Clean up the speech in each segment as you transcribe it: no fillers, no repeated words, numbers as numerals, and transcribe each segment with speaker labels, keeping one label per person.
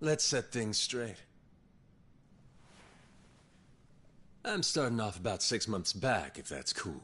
Speaker 1: let's set things straight. I'm starting off about 6 months back, if that's cool.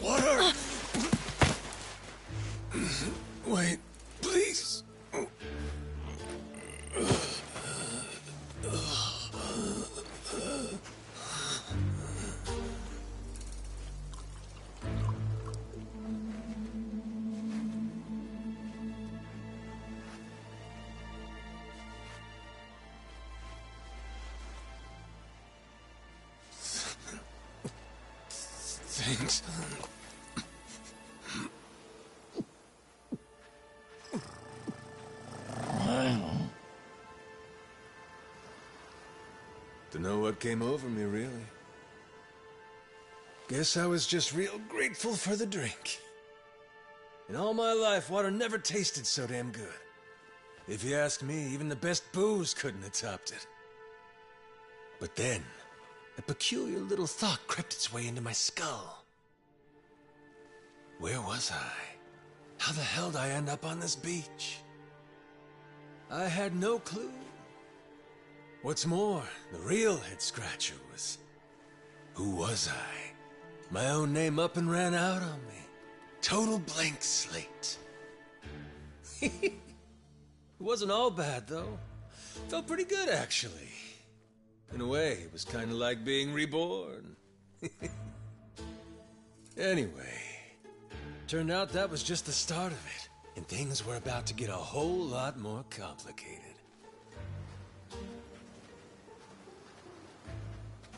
Speaker 1: Water! Wait, please. Thanks. Dunno what came over me, really. Guess I was just real grateful for the drink. In all my life, water never tasted so damn good. If you ask me, even the best booze couldn't have topped it. But then, a peculiar little thought crept its way into my skull. Where was I? How the hell did I end up on this beach? I had no clue. What's more, the real head-scratcher was... who was I? My own name up and ran out on me. Total blank slate. It wasn't all bad, though. Felt pretty good, actually. In a way, it was kind of like being reborn. Anyway, turned out that was just the start of it, and things were about to get a whole lot more complicated.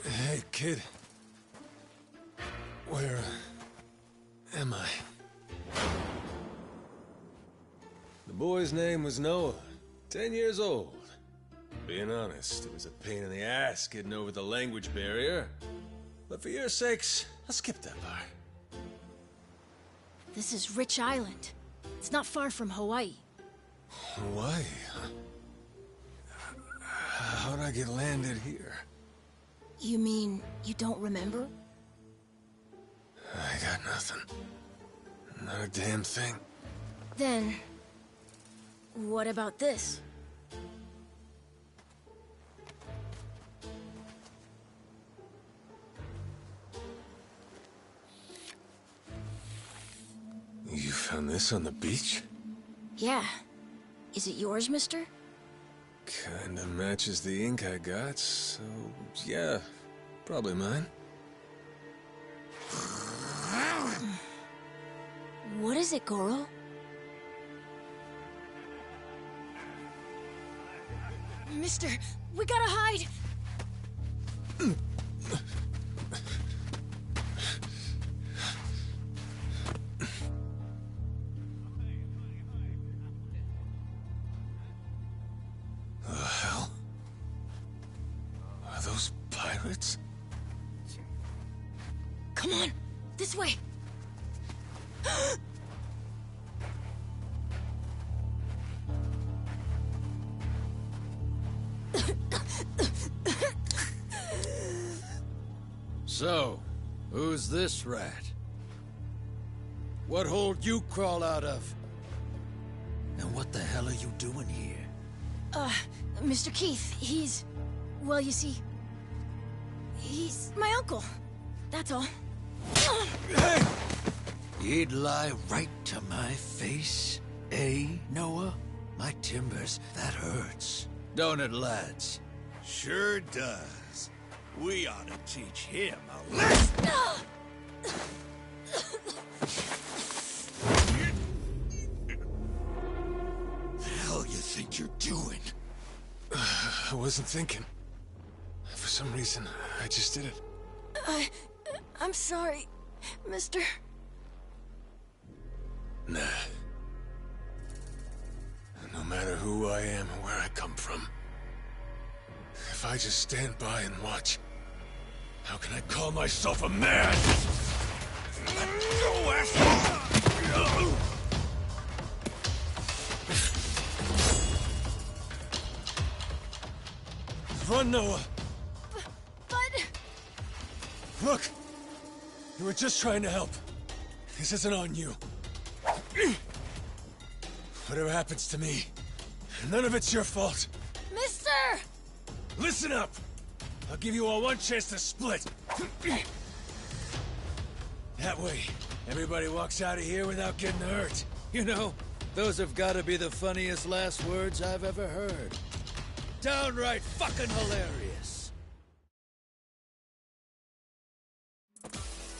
Speaker 1: Hey, kid. Where am I? The boy's name was Noah, 10 years old. Being honest, it was a pain in the ass getting over the language barrier. But for your sakes, I'll skip that part.
Speaker 2: This is Rich Island. It's not far from Hawaii.
Speaker 1: Hawaii, huh? How'd I get landed here?
Speaker 2: You mean you don't remember?
Speaker 1: I got nothing. Not a damn thing.
Speaker 2: Then, what about this?
Speaker 1: You found this on the beach?
Speaker 2: Yeah. Is it yours, mister?
Speaker 1: Kinda matches the ink I got, so yeah, probably mine.
Speaker 2: What is it, Goro? Mister, we gotta hide!
Speaker 1: The hell? Are those pirates?
Speaker 2: Come on, this way!
Speaker 3: So, who's this rat? What hole you crawl out of? And what the hell are you doing here?
Speaker 2: Mr. Keith, well, you see, he's my uncle. That's all.
Speaker 1: Hey!
Speaker 3: You'd lie right to my face, eh, Noah? My timbers, that hurts. Don't it, lads?
Speaker 4: Sure does. We ought to teach him a lesson. The hell you think you're doing?
Speaker 1: I wasn't thinking. For some reason, I just did it.
Speaker 2: I'm sorry, mister.
Speaker 1: Nah. No matter who I am or where I come from, if I just stand by and watch, how can I call myself a man?
Speaker 4: Go, asshole!
Speaker 1: Run, Noah!
Speaker 2: But...
Speaker 1: Look! You were just trying to help. This isn't on you. Whatever happens to me, none of it's your fault.
Speaker 2: Mister!
Speaker 1: Listen up! I'll give you all one chance to split. That way, everybody walks out of here without getting hurt.
Speaker 3: You know, those have got to be the funniest last words I've ever heard. Downright fucking hilarious.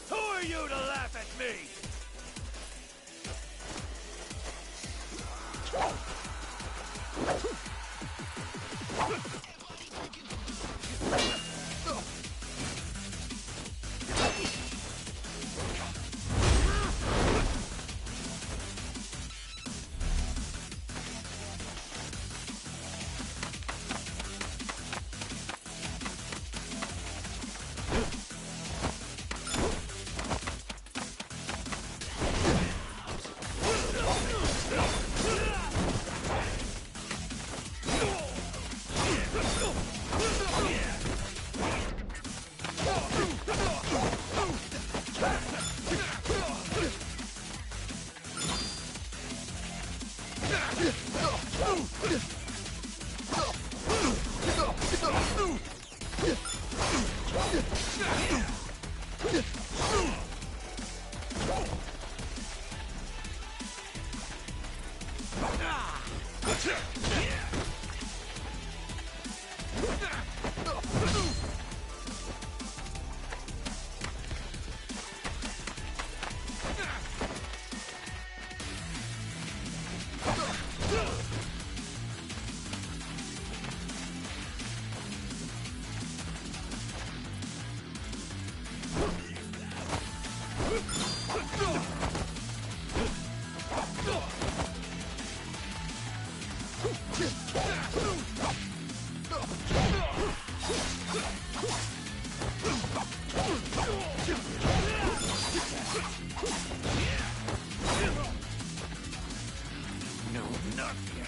Speaker 4: Who are you to laugh at me? No, not yet.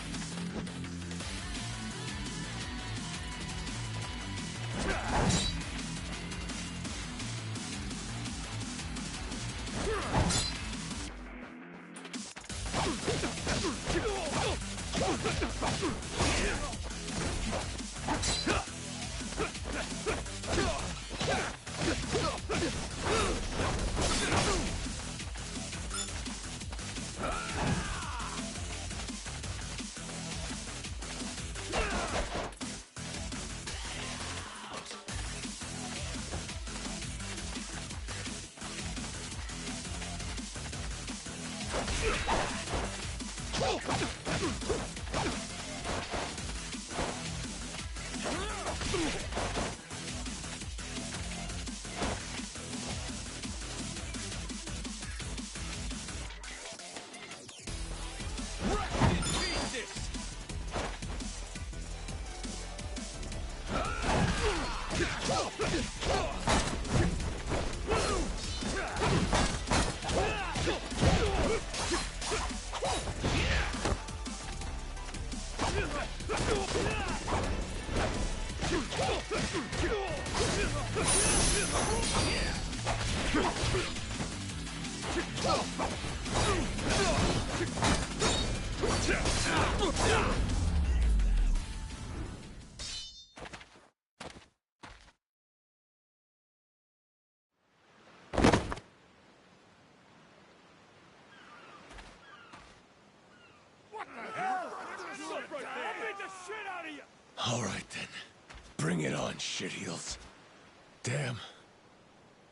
Speaker 1: All right, then. Bring it on, shitheels. Damn.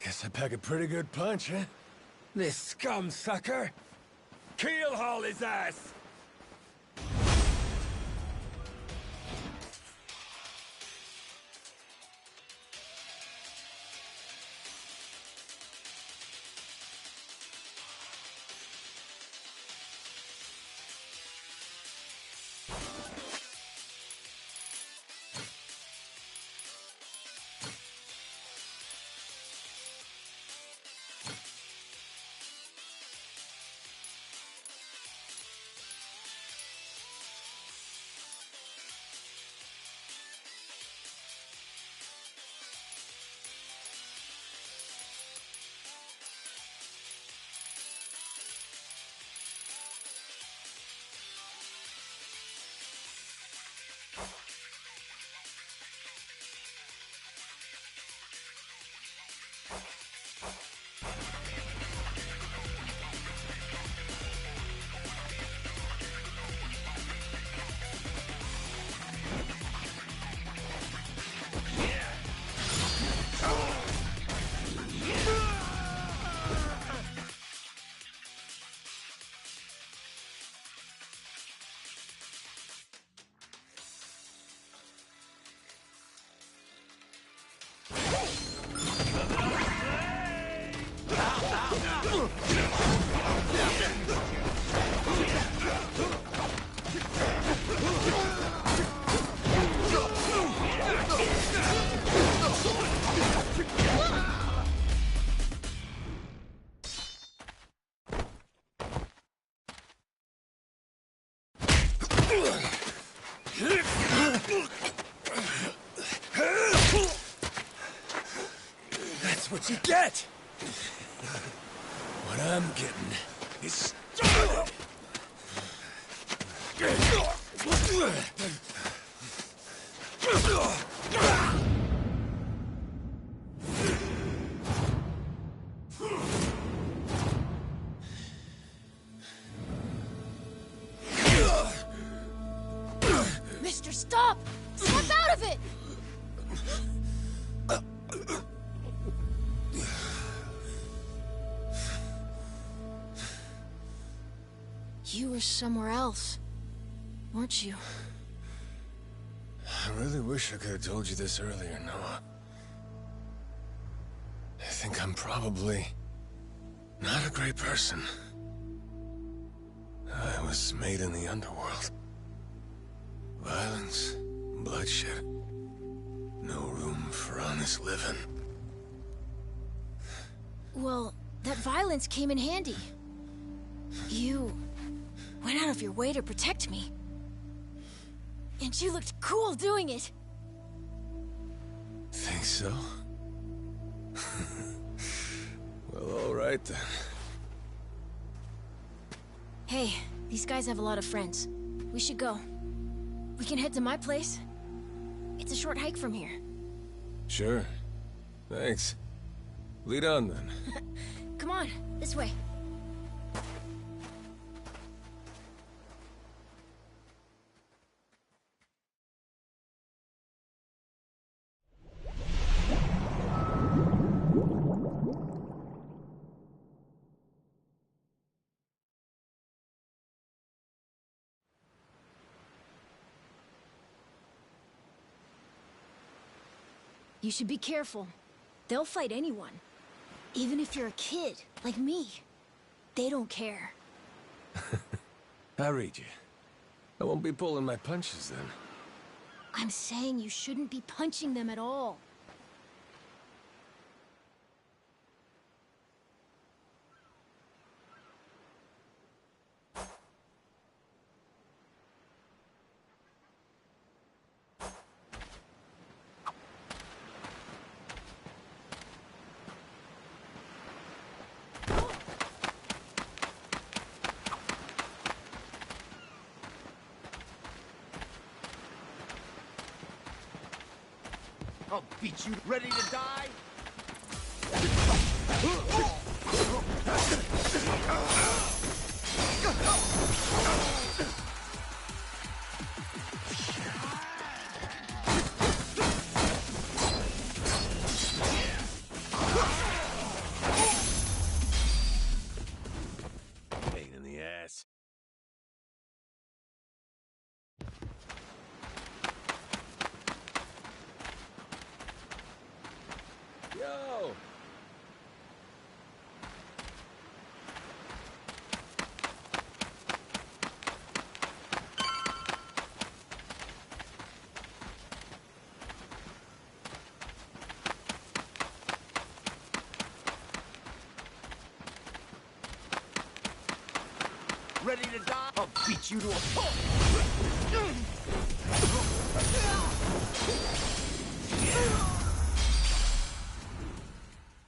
Speaker 1: Guess I pack a pretty good punch, huh?
Speaker 5: This scum sucker! Keelhaul his ass! That's what you get!
Speaker 1: What I'm getting is started!
Speaker 2: Mister, stop! Snap out of it! You were somewhere else, weren't you?
Speaker 1: I really wish I could have told you this earlier, Noah. I think I'm probably not a great person. I was made in the underworld. Violence, bloodshed. No room for honest living.
Speaker 2: Well, that violence came in handy. You went out of your way to protect me. And you looked cool doing it.
Speaker 1: Think so? Well, all right then.
Speaker 2: Hey, these guys have a lot of friends. We should go. We can head to my place. It's a short hike from here.
Speaker 1: Sure. Thanks. Lead on then.
Speaker 2: Come on, this way. You should be careful. They'll fight anyone. Even if you're a kid, like me. They don't care.
Speaker 1: I read you. I won't be pulling my punches then.
Speaker 2: I'm saying you shouldn't be punching them at all.
Speaker 5: I'll beat you ready to die! ready to die? I'll beat you to a pulp!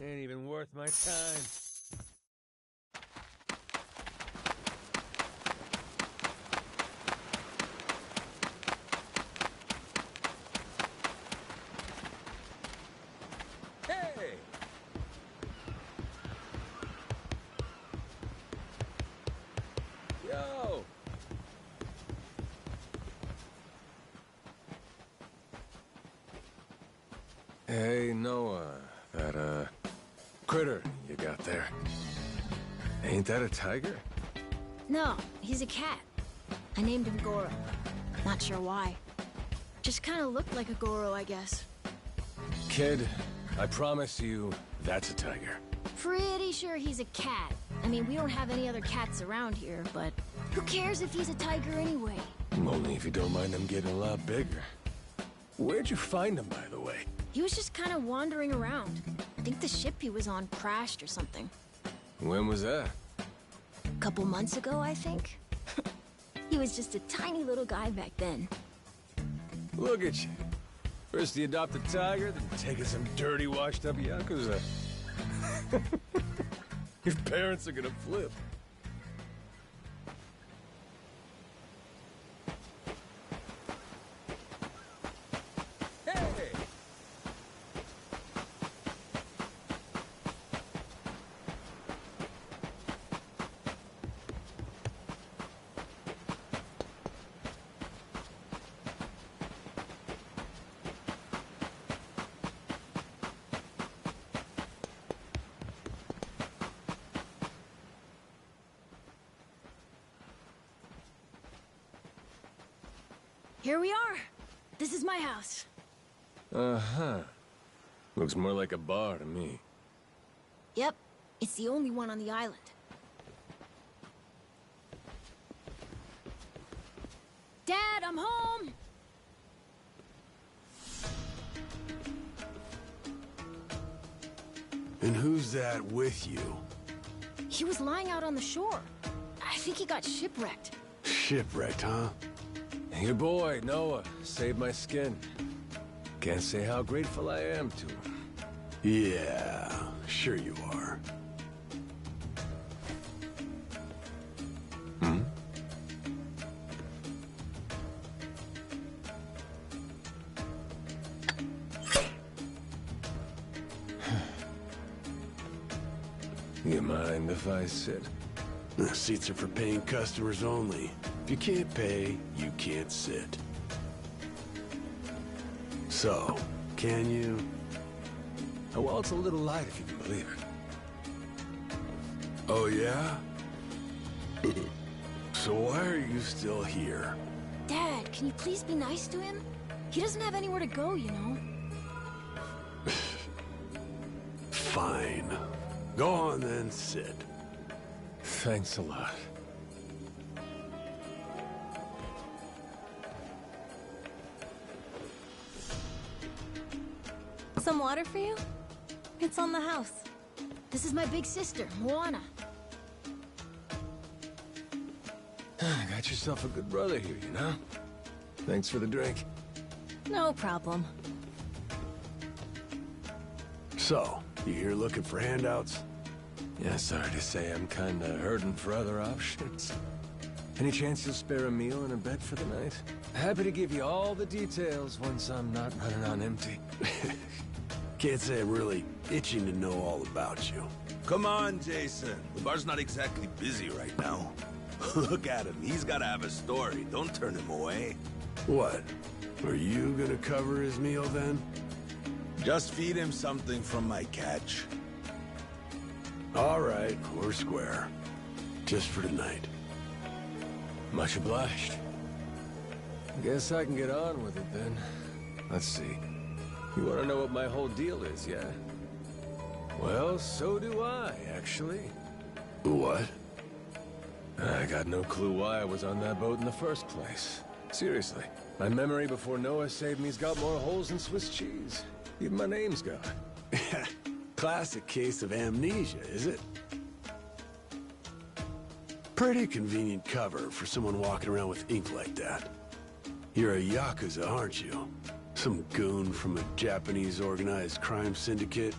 Speaker 1: Ain't even worth my time. Hey! Yo! Hey, Noah, that, critter you got there. Ain't that a tiger?
Speaker 2: No, he's a cat. I named him Goro. Not sure why. Just kind of looked like a Goro, I guess.
Speaker 1: Kid, I promise you, that's a tiger.
Speaker 2: Pretty sure he's a cat. I mean, we don't have any other cats around here, but who cares if he's a tiger anyway?
Speaker 1: Only if you don't mind them getting a lot bigger. Where'd you find him, by the way?
Speaker 2: He was just kind of wandering around. I think the ship he was on crashed or something.
Speaker 1: When was that?
Speaker 2: A couple months ago, I think. He was just a tiny little guy back then.
Speaker 1: Look at you. First you adopt a tiger, then taking some dirty, washed-up Yakuza. Your parents are gonna flip. Hey!
Speaker 2: Here we are. This is my house.
Speaker 1: Uh-huh. Looks more like a bar to me.
Speaker 2: Yep, it's the only one on the island. Dad, I'm home!
Speaker 6: And who's that with you?
Speaker 2: He was lying out on the shore. I think he got shipwrecked.
Speaker 6: Shipwrecked, huh?
Speaker 1: Your boy, Noah, saved my skin. Can't say how grateful I am to him.
Speaker 6: Yeah, sure you are.
Speaker 1: Hmm? You mind if I sit?
Speaker 6: The seats are for paying customers only. If you can't pay, you can't sit. So, can you?
Speaker 1: Oh, well, it's a little light if you can believe it.
Speaker 6: Oh, yeah? So why are you still here?
Speaker 2: Dad, can you please be nice to him? He doesn't have anywhere to go, you know.
Speaker 6: Fine. Go on then, sit.
Speaker 1: Thanks a lot.
Speaker 7: Some water for you? It's on the house.
Speaker 2: This is my big sister, Moana.
Speaker 1: Got yourself a good brother here, you know? Thanks for the drink.
Speaker 7: No problem.
Speaker 6: So, you here looking for handouts?
Speaker 1: Yeah, sorry to say I'm kinda hurting for other options. Any chance you'll spare a meal and a bed for the night? Happy to give you all the details once I'm not running on empty.
Speaker 6: Can't say I'm really itching to know all about you.
Speaker 4: Come on, Jason. The bar's not exactly busy right now. Look at him. He's gotta have a story. Don't turn him away.
Speaker 6: What? Are you gonna cover his meal then?
Speaker 4: Just feed him something from my catch.
Speaker 6: All right, we're square. Just for tonight.
Speaker 1: Much obliged. Guess I can get on with it then. Let's see. You want to know what my whole deal is, yeah? Well, so do I, actually.
Speaker 6: What?
Speaker 1: I got no clue why I was on that boat in the first place. Seriously. My memory before Noah saved me's got more holes than Swiss cheese. Even my name's gone.
Speaker 6: Classic case of amnesia, is it? Pretty convenient cover for someone walking around with ink like that. You're a Yakuza, aren't you? Some goon from a Japanese organized crime syndicate?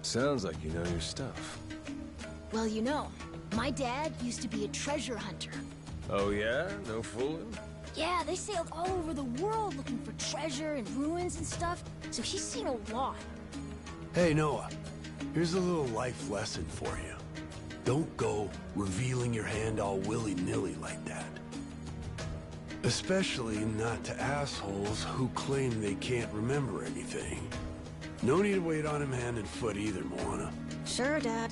Speaker 1: Sounds like you know your stuff.
Speaker 2: Well, you know, my dad used to be a treasure hunter.
Speaker 1: Oh yeah? No fooling?
Speaker 2: Yeah, they sailed all over the world looking for treasure and ruins and stuff, so he's seen a lot.
Speaker 6: Hey, Noah. Here's a little life lesson for you. Don't go revealing your hand all willy-nilly like that. Especially not to assholes who claim they can't remember anything. No need to wait on him hand and foot either, Moana.
Speaker 2: Sure, Dad.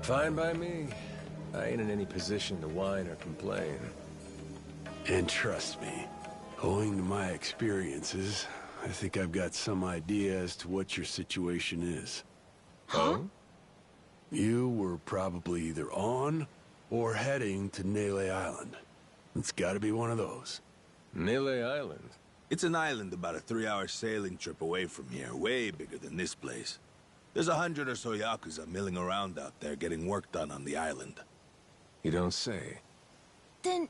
Speaker 1: Fine by me. I ain't in any position to whine or complain.
Speaker 6: And trust me, owing to my experiences, I think I've got some idea as to what your situation is.
Speaker 1: Huh?
Speaker 6: You were probably either on or heading to Nele Island. It's gotta be one of those.
Speaker 1: Nele Island?
Speaker 4: It's an island about a 3-hour sailing trip away from here, way bigger than this place. There's 100 or so Yakuza milling around out there getting work done on the island.
Speaker 1: You don't say.
Speaker 2: Then,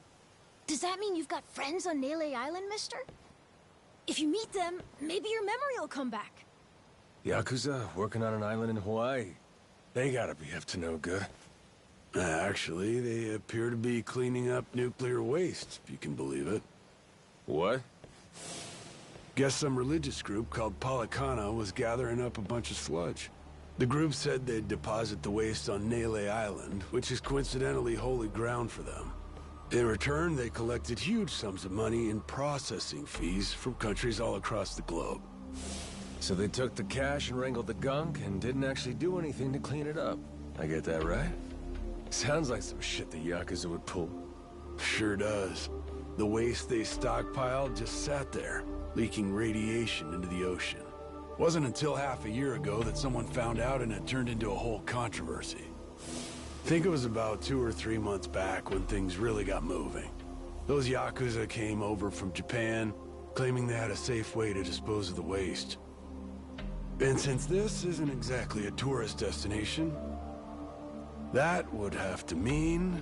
Speaker 2: does that mean you've got friends on Nele Island, mister? If you meet them, maybe your memory will come back.
Speaker 1: Yakuza working on an island in Hawaii? They gotta be up to no good.
Speaker 6: Actually, they appear to be cleaning up nuclear waste, if you can believe it.
Speaker 1: What?
Speaker 6: Guess some religious group called Policana was gathering up a bunch of sludge. The group said they'd deposit the waste on Nele Island, which is coincidentally holy ground for them. In return, they collected huge sums of money in processing fees from countries all across the globe.
Speaker 1: So they took the cash and wrangled the gunk and didn't actually do anything to clean it up. I get that right? Sounds like some shit the Yakuza would pull.
Speaker 6: Sure does. The waste they stockpiled just sat there, leaking radiation into the ocean. Wasn't until half a year ago that someone found out and it turned into a whole controversy. Think it was about 2 or 3 months back when things really got moving. Those Yakuza came over from Japan, claiming they had a safe way to dispose of the waste. And since this isn't exactly a tourist destination, that would have to mean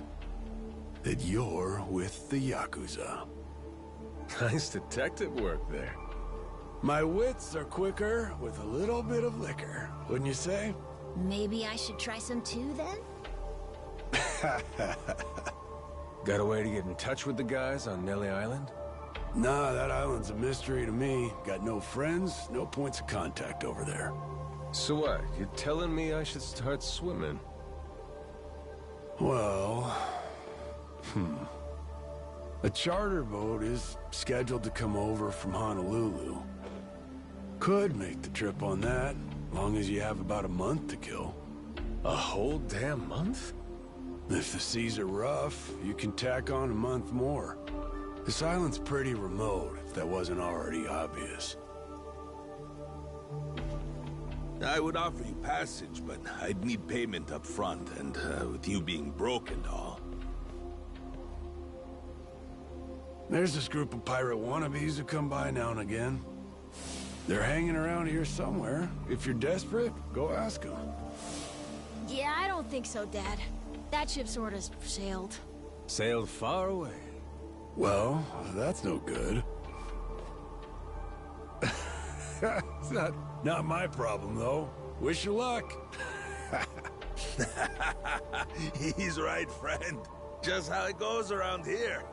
Speaker 6: that you're with the Yakuza.
Speaker 1: Nice detective work there.
Speaker 6: My wits are quicker with a little bit of liquor, wouldn't you say?
Speaker 2: Maybe I should try some too, then?
Speaker 1: Got a way to get in touch with the guys on Nele Island?
Speaker 6: Nah, that island's a mystery to me. Got no friends, no points of contact over there.
Speaker 1: So what? You're telling me I should start swimming?
Speaker 6: Well... A charter boat is scheduled to come over from Honolulu. Could make the trip on that, long as you have about a month to kill.
Speaker 1: A whole damn month?
Speaker 6: If the seas are rough, you can tack on a month more. This island's pretty remote, if that wasn't already obvious.
Speaker 4: I would offer you passage, but I'd need payment up front, and with you being broke and all.
Speaker 6: There's this group of pirate wannabes who come by now and again. They're hanging around here somewhere. If you're desperate, go ask them.
Speaker 2: Yeah, I don't think so, Dad. That ship sort of sailed.
Speaker 1: Sailed far away.
Speaker 6: Well, that's no good. It's not my problem, though. Wish you luck.
Speaker 4: He's right, friend. Just how it goes around here.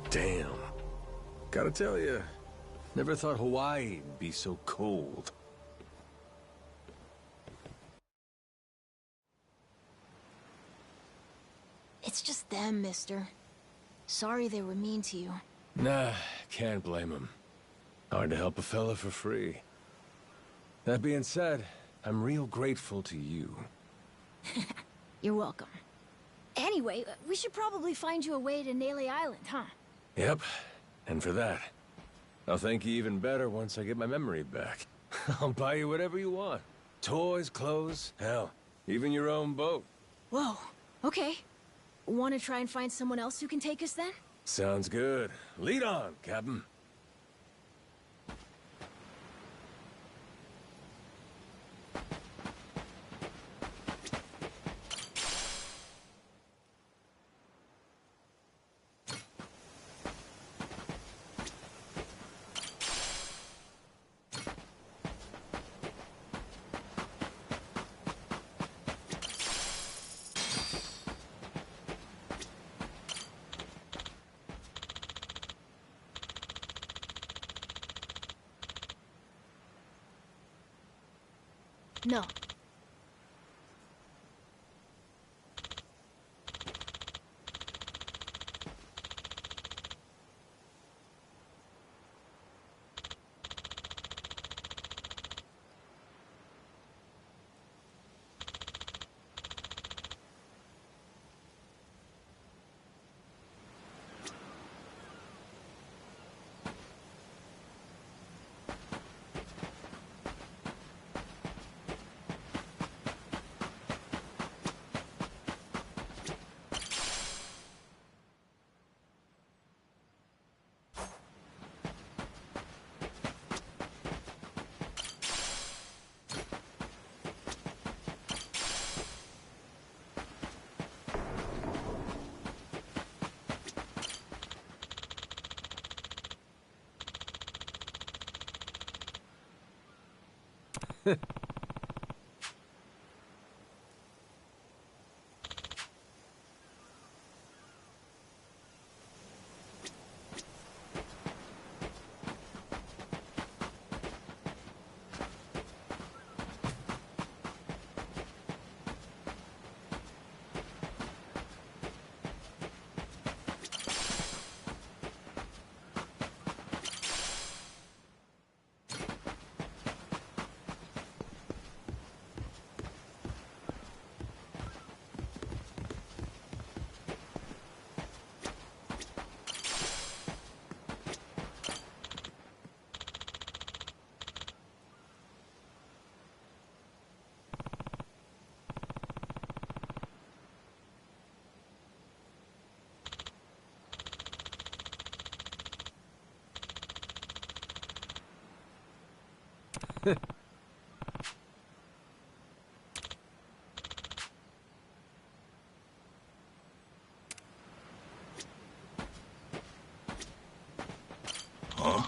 Speaker 1: Damn. Gotta tell you, never thought Hawaii'd be so cold.
Speaker 2: It's just them, mister. Sorry they were mean to you.
Speaker 1: Nah, can't blame him. Hard to help a fella for free. That being said, I'm real grateful to you.
Speaker 2: You're welcome. Anyway, we should probably find you a way to Nele Island, huh?
Speaker 1: Yep, and for that, I'll thank you even better once I get my memory back. I'll buy you whatever you want. Toys, clothes, hell, Even your own boat.
Speaker 2: Whoa, okay. Want to try and find someone else who can take us then?
Speaker 1: Sounds good. Lead on, Captain.
Speaker 2: No.
Speaker 4: Huh?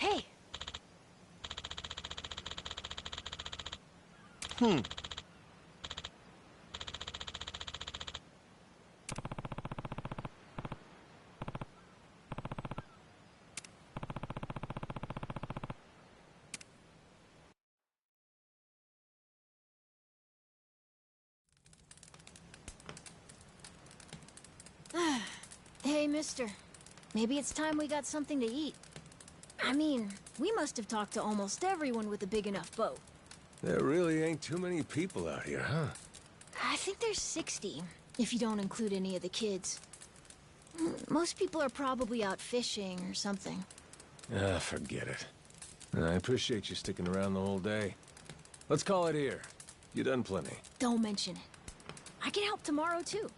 Speaker 2: Hey! Hey, mister. Maybe it's time we got something to eat. I mean, we must have talked to almost everyone with a big enough boat.
Speaker 1: There really ain't too many people out here, huh?
Speaker 2: I think there's 60, if you don't include any of the kids. Most people are probably out fishing or something.
Speaker 1: Ah, forget it. I appreciate you sticking around the whole day. Let's call it here. You done plenty.
Speaker 2: Don't mention it. I can help tomorrow, too.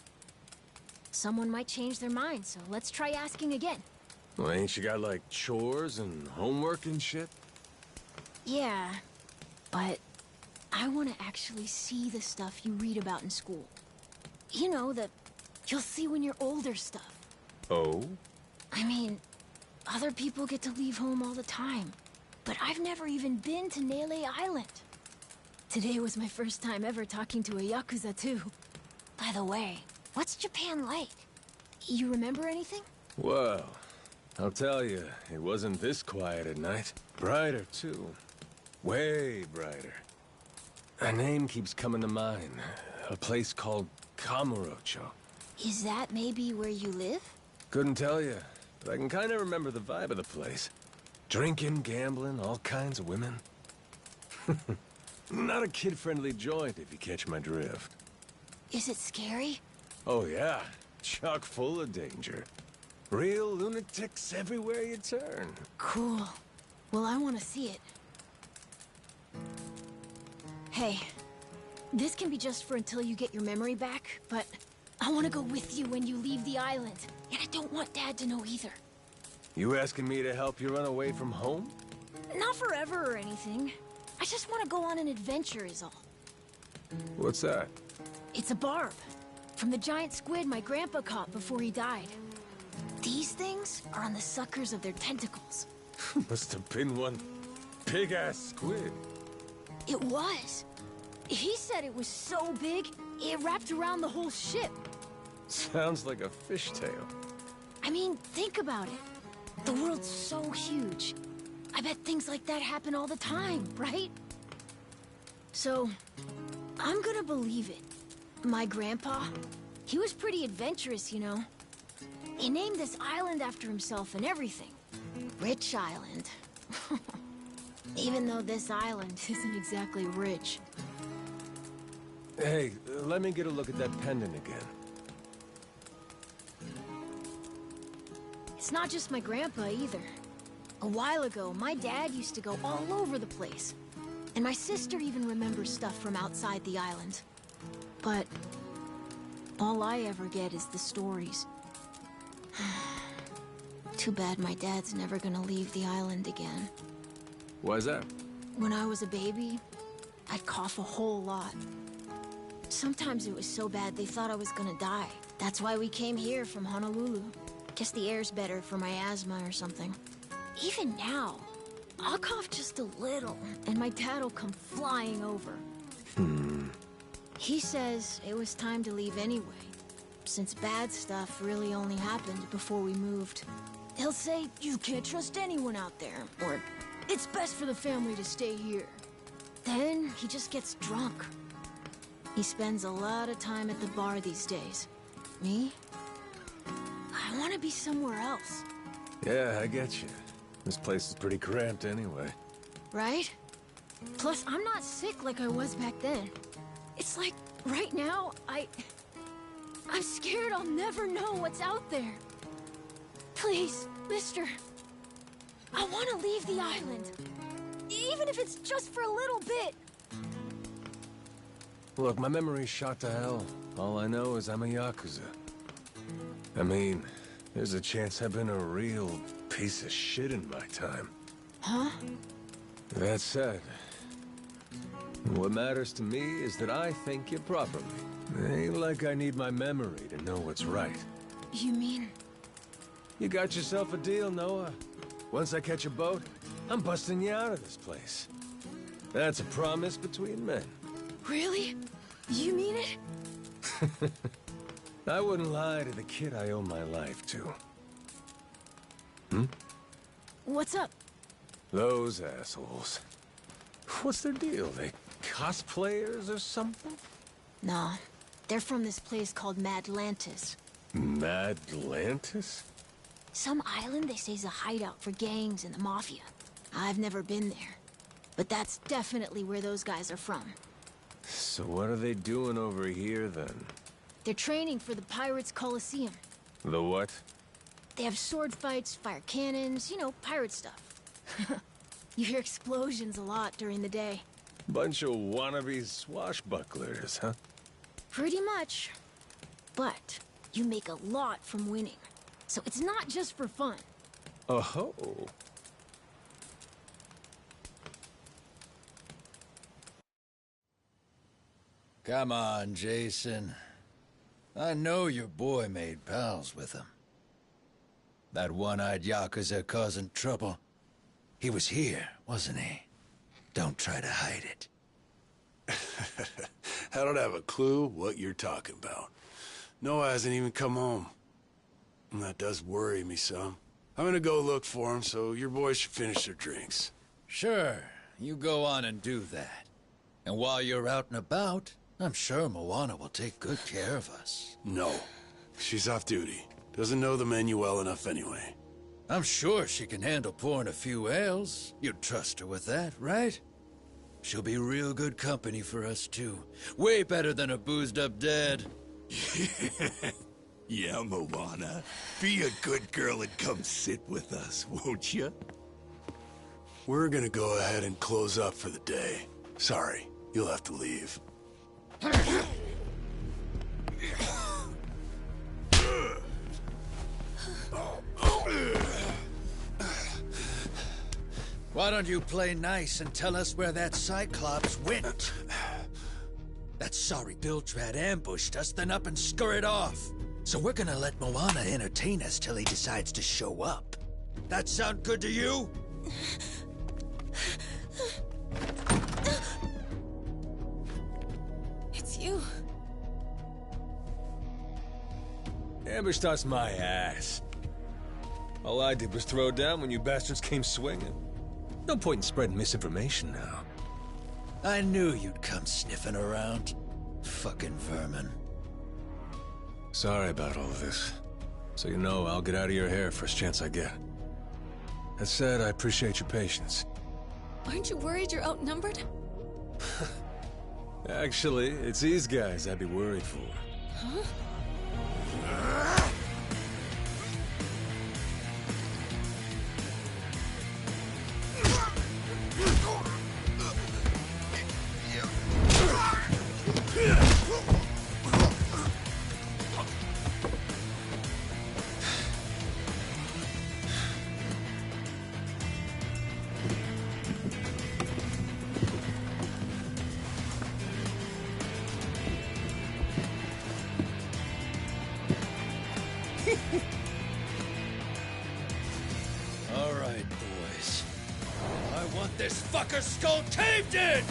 Speaker 2: Someone might change their mind, so let's try asking again.
Speaker 1: Well, ain't you got, like, chores and homework and shit?
Speaker 2: Yeah, but I want to actually see the stuff you read about in school. You know, the you'll see when you're older stuff.
Speaker 1: Oh?
Speaker 2: I mean, other people get to leave home all the time, but I've never even been to Nele Island. Today was my first time ever talking to a Yakuza, too. By the way, what's Japan like? You remember anything?
Speaker 1: Well, I'll tell you, it wasn't this quiet at night. Brighter, too. Way brighter. A name keeps coming to mind. A place called Kamurocho.
Speaker 2: Is that maybe where you live?
Speaker 1: Couldn't tell you, but I can kind of remember the vibe of the place. Drinking, gambling, all kinds of women. Not a kid-friendly joint, if you catch my drift.
Speaker 2: Is it scary?
Speaker 1: Oh yeah, chock full of danger. Real lunatics everywhere you turn.
Speaker 2: Cool. Well, I want to see it. Hey, this can be just for until you get your memory back, but I want to go with you when you leave the island. And I don't want Dad to know either.
Speaker 1: You asking me to help you run away from home?
Speaker 2: Not forever or anything. I just want to go on an adventure is all.
Speaker 1: What's that?
Speaker 2: It's a barb. From the giant squid my grandpa caught before he died. These things are on the suckers of their tentacles.
Speaker 1: Must have been one big-ass squid.
Speaker 2: It was. He said it was so big, it wrapped around the whole ship.
Speaker 1: Sounds like a fishtail.
Speaker 2: I mean, think about it. The world's so huge. I bet things like that happen all the time, right? So, I'm gonna believe it. My grandpa, he was pretty adventurous, you know. He named this island after himself and everything. Rich Island. Even though this island isn't exactly rich.
Speaker 1: Hey, let me get a look at that pendant again.
Speaker 2: It's not just my grandpa either. A while ago, my dad used to go all over the place. And my sister even remembers stuff from outside the island. But all I ever get is the stories. Too bad my dad's never gonna leave the island again.
Speaker 1: Why's that?
Speaker 2: When I was a baby, I'd cough a whole lot. Sometimes it was so bad they thought I was gonna die. That's why we came here from Honolulu. Guess the air's better for my asthma or something. Even now, I'll cough just a little, and my dad'll come flying over. He says it was time to leave anyway, since bad stuff really only happened before we moved. He'll say, you can't trust anyone out there, or it's best for the family to stay here. Then he just gets drunk. He spends a lot of time at the bar these days. Me? I want to be somewhere else.
Speaker 1: Yeah, I get you. This place is pretty cramped anyway.
Speaker 2: Right? Plus, I'm not sick like I was back then. It's like, right now, I'm scared I'll never know what's out there. Please, mister. I want to leave the island. Even if it's just for a little bit.
Speaker 1: Look, my memory's shot to hell. All I know is I'm a Yakuza. I mean, there's a chance I've been a real piece of shit in my time.
Speaker 2: Huh?
Speaker 1: That said, what matters to me is that I think you properly. It ain't like I need my memory to know what's right.
Speaker 2: You mean?
Speaker 1: You got yourself a deal, Noah. Once I catch a boat, I'm busting you out of this place. That's a promise between men.
Speaker 2: Really? You mean it?
Speaker 1: I wouldn't lie to the kid I owe my life to.
Speaker 2: What's up?
Speaker 1: Those assholes. What's their deal? They cosplayers or something?
Speaker 2: No. They're from this place called Madlantis.
Speaker 1: Madlantis?
Speaker 2: Some island they say is a hideout for gangs and the mafia. I've never been there. But that's definitely where those guys are from.
Speaker 1: So what are they doing over here, then?
Speaker 2: They're training for the Pirates Coliseum.
Speaker 1: The what?
Speaker 2: They have sword fights, fire cannons, you know, pirate stuff. You hear explosions a lot during the day.
Speaker 1: Bunch of wannabe swashbucklers, huh?
Speaker 2: Pretty much. But You make a lot from winning. So it's not just for fun.
Speaker 1: Oh-ho.
Speaker 3: Come on, Jason. I know your boy made pals with him. That one-eyed Yakuza causing trouble. He was here, wasn't he? Don't try to hide it.
Speaker 6: I don't have a clue what you're talking about. Noah hasn't even come home. And that does worry me some. I'm gonna go look for him, so your boys should finish their drinks.
Speaker 3: Sure, you go on and do that. And while you're out and about, I'm sure Moana will take good care of us.
Speaker 6: No. She's off duty. Doesn't know the menu well enough anyway.
Speaker 3: I'm sure she can handle pouring a few ales. You'd trust her with that, right? She'll be real good company for us, too. Way better than a boozed-up dad.
Speaker 4: Yeah, Moana. Be a good girl and come sit with us, won't you?
Speaker 6: We're gonna go ahead and close up for the day. Sorry, you'll have to leave.
Speaker 3: Why don't you play nice and tell us where that Cyclops went? That sorry Biltrad ambushed us, then up and scurried off. So we're gonna let Moana entertain us till he decides to show up. That sound good to you?
Speaker 7: It's you.
Speaker 1: Ambushed us my ass. All I did was throw down when you bastards came swinging. No point in spreading misinformation now.
Speaker 3: I knew you'd come sniffing around. Fucking vermin.
Speaker 1: Sorry about all of this. So you know, I'll get out of your hair first chance I get. That said, I appreciate your patience.
Speaker 7: Aren't you worried you're outnumbered?
Speaker 1: Actually, it's these guys I'd be worried for.
Speaker 7: Huh?
Speaker 3: All right, boys. I want this fucker skull caved in!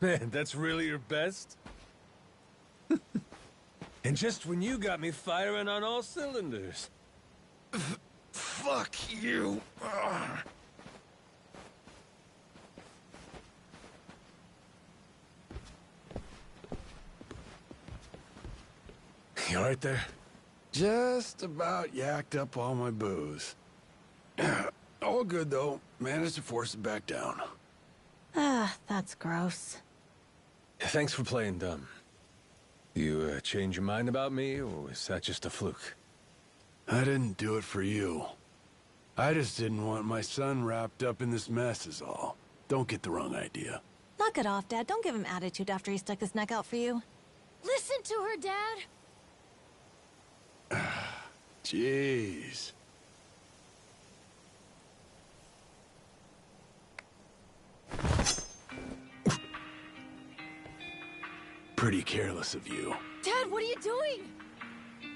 Speaker 1: Man, that's really your best? And just when you got me firing on all cylinders.
Speaker 3: Fuck you!
Speaker 1: You alright there?
Speaker 6: Just about yacked up all my booze. All good, though. Managed to force it back down.
Speaker 7: Ah, that's gross.
Speaker 1: Thanks for playing dumb. You change your mind about me, or was that just a fluke?
Speaker 6: I didn't do it for you. I just didn't want my son wrapped up in this mess is all. Don't get the wrong idea.
Speaker 7: Knock it off, Dad. Don't give him attitude after he stuck his neck out for you.
Speaker 2: Listen to her, Dad.
Speaker 6: Jeez. Pretty careless of you.
Speaker 2: Dad, what are you doing?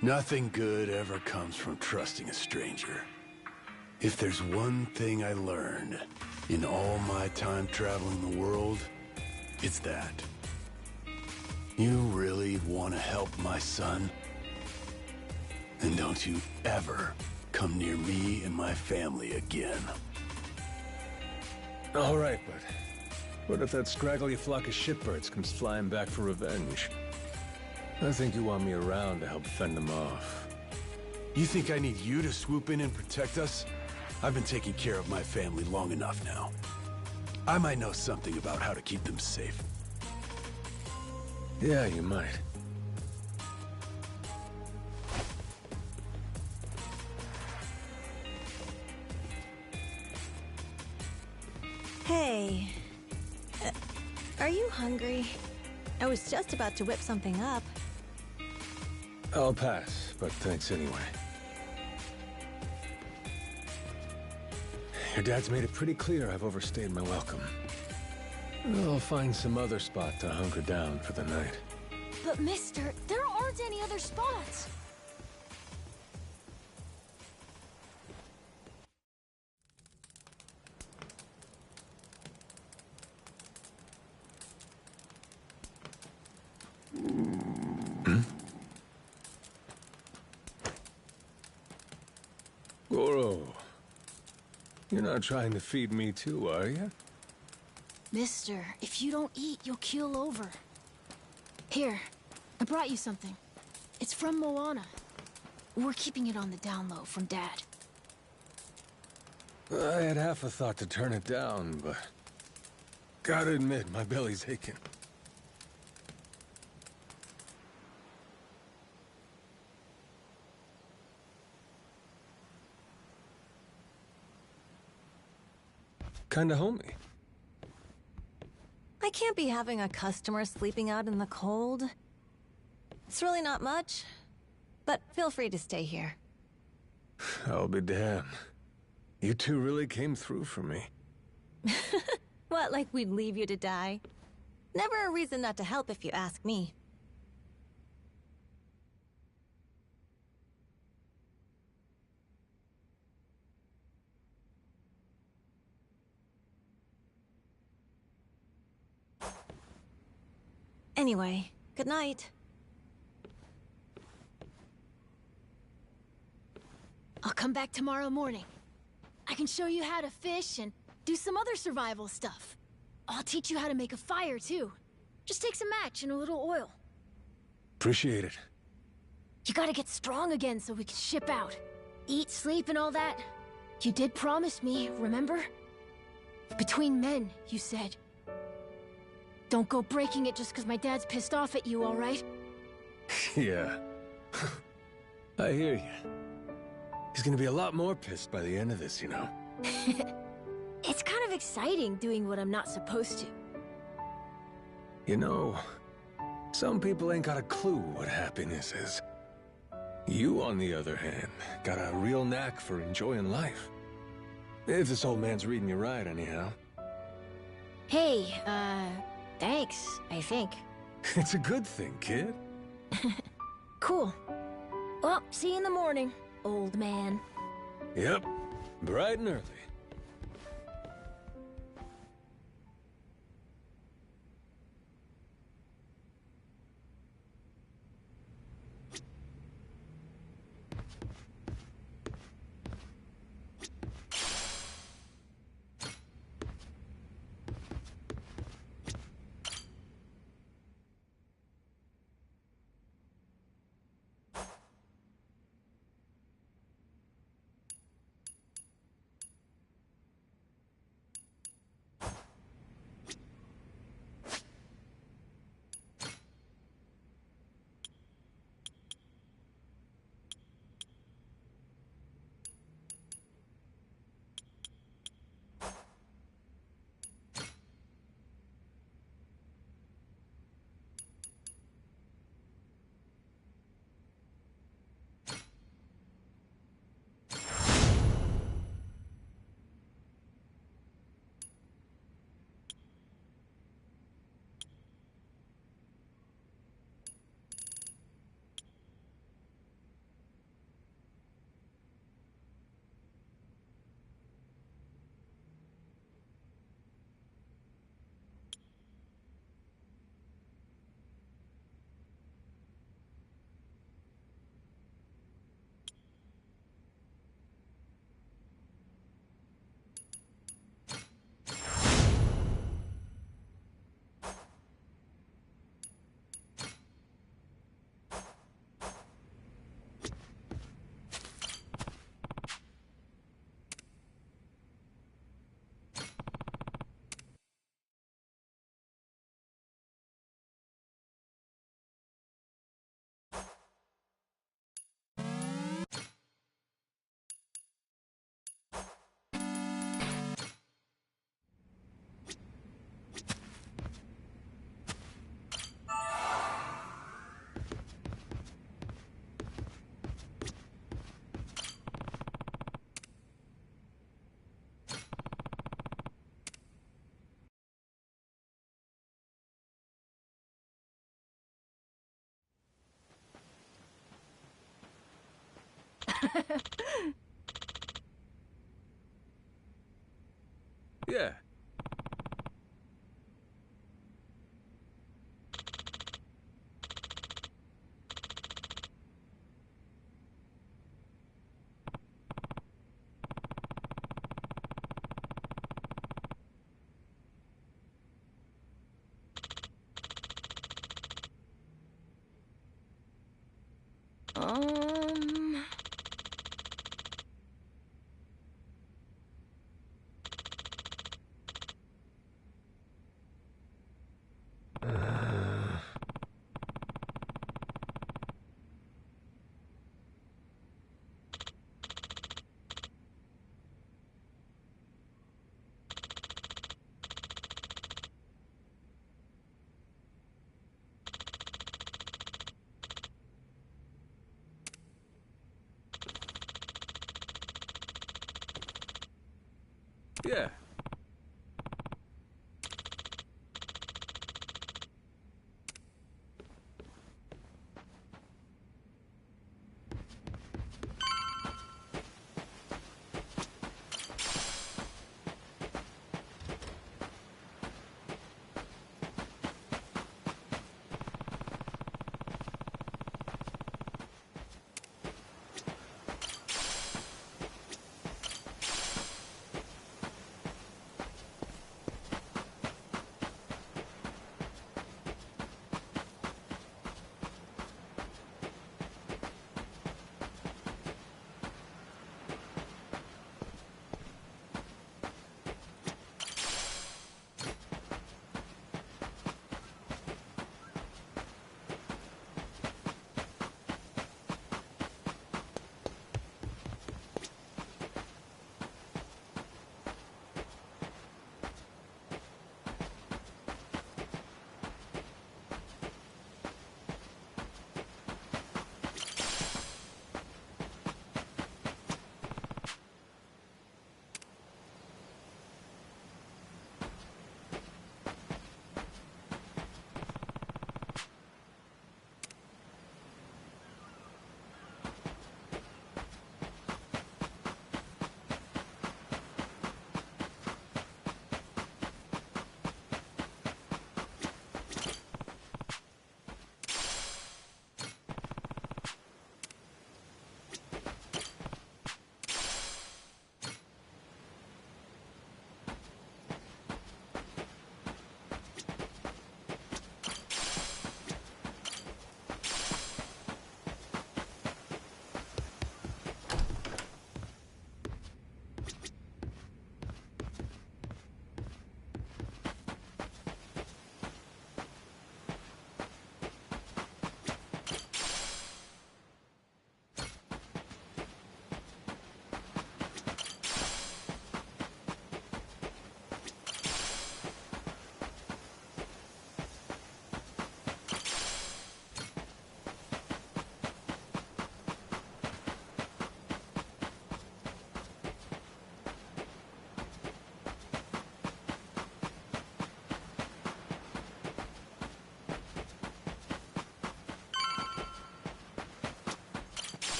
Speaker 6: Nothing good ever comes from trusting a stranger. If there's one thing I learned in all my time traveling the world, it's that. You really want to help my son? Then don't you ever come near me and my family again.
Speaker 1: All right, but what if that scraggly flock of shitbirds comes flying back for revenge? I think you want me around to help fend them off.
Speaker 6: You think I need you to swoop in and protect us? I've been taking care of my family long enough now. I might know something about how to keep them safe.
Speaker 1: Yeah, you might.
Speaker 7: Hey. Are you hungry? I was just about to whip something up.
Speaker 1: I'll pass, but thanks anyway. Your dad's made it pretty clear I've overstayed my welcome. I'll find some other spot to hunker down for the night.
Speaker 2: But mister, there aren't any other spots.
Speaker 1: Goro, you're not trying to feed me too, are you?
Speaker 2: Mister, if you don't eat, you'll keel over. Here, I brought you something. It's from Moana. We're keeping it on the down low from Dad.
Speaker 1: I had half a thought to turn it down, but gotta admit, my belly's aching. Kinda homey.
Speaker 7: I can't be having a customer sleeping out in the cold. It's really not much, but feel free to stay here.
Speaker 1: I'll be damned. You two really came through for me.
Speaker 7: What, like we'd leave you to die? Never a reason not to help if you ask me. Anyway, good night.
Speaker 2: I'll come back tomorrow morning. I can show you how to fish and do some other survival stuff. I'll teach you how to make a fire, too. Just take some match and a little oil.
Speaker 1: Appreciate it.
Speaker 2: You gotta get strong again so we can ship out. Eat, sleep, and all that. You did promise me, remember? Between men, you said. Don't go breaking it just because my dad's pissed off at you, all right?
Speaker 1: Yeah. I hear you. He's gonna be a lot more pissed by the end of this, you know.
Speaker 2: It's kind of exciting doing what I'm not supposed to.
Speaker 1: You know, some people ain't got a clue what happiness is. You, on the other hand, got a real knack for enjoying life. If this old man's reading you right, anyhow.
Speaker 2: Hey, thanks, I think.
Speaker 1: It's a good thing, kid.
Speaker 2: Cool. Well, see you in the morning, old man.
Speaker 1: Yep, bright and early. Yeah.
Speaker 2: Um...
Speaker 1: Yeah.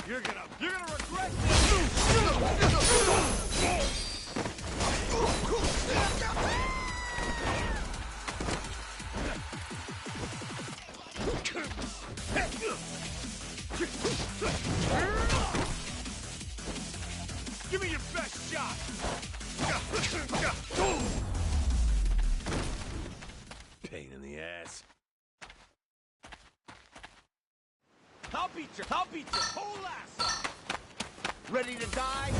Speaker 5: You're gonna regret this! Give me your best shot!
Speaker 1: Pain in the ass.
Speaker 5: I'll beat your whole ass up! Ready to die?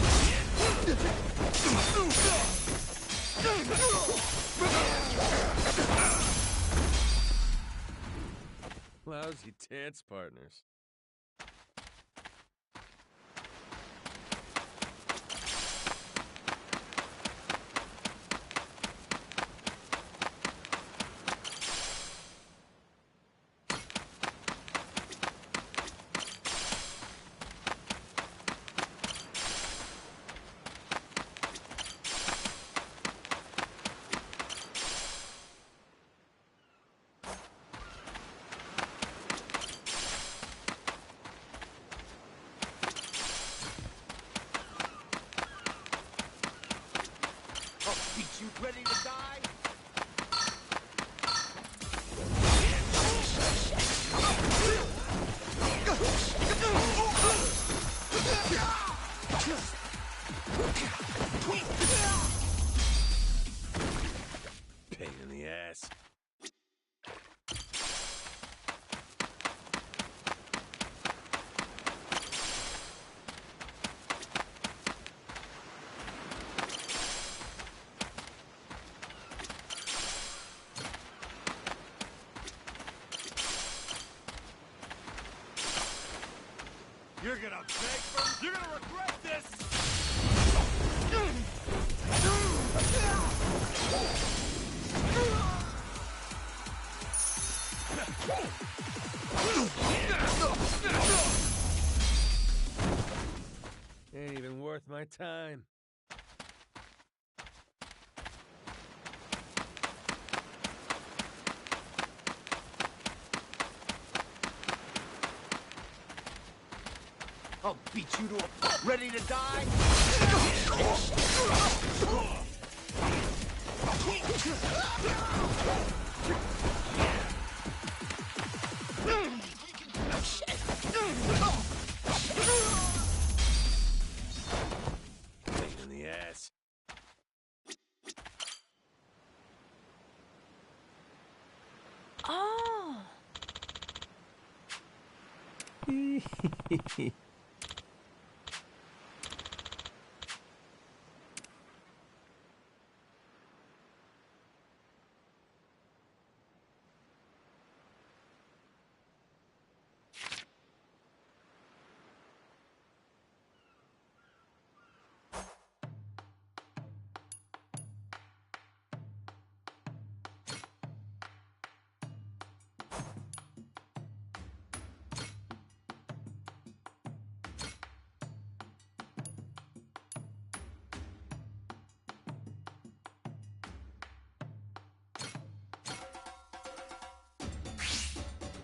Speaker 1: Lousy dance partners.
Speaker 5: You're gonna beg for... You're gonna regret this!
Speaker 1: Ain't even worth my time.
Speaker 5: I'll beat you to a pulp. Ready to die?
Speaker 1: Pain in the ass.
Speaker 7: Oh.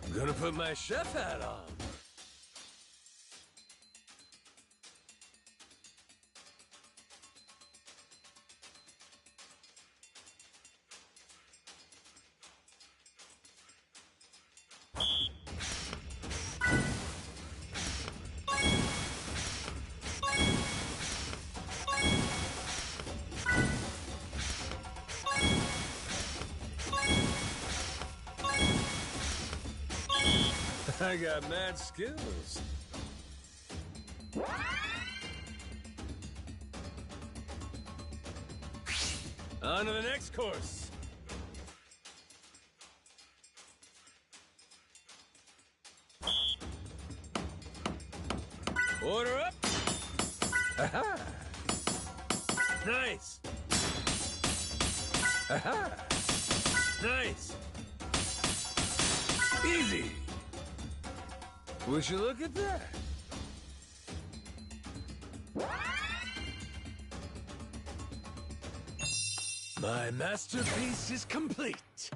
Speaker 1: I'm gonna put my chef hat on. I got mad skills. On to the next course. Order up. Aha. Nice. Aha. Nice. Easy. Would you look at that? My masterpiece is complete.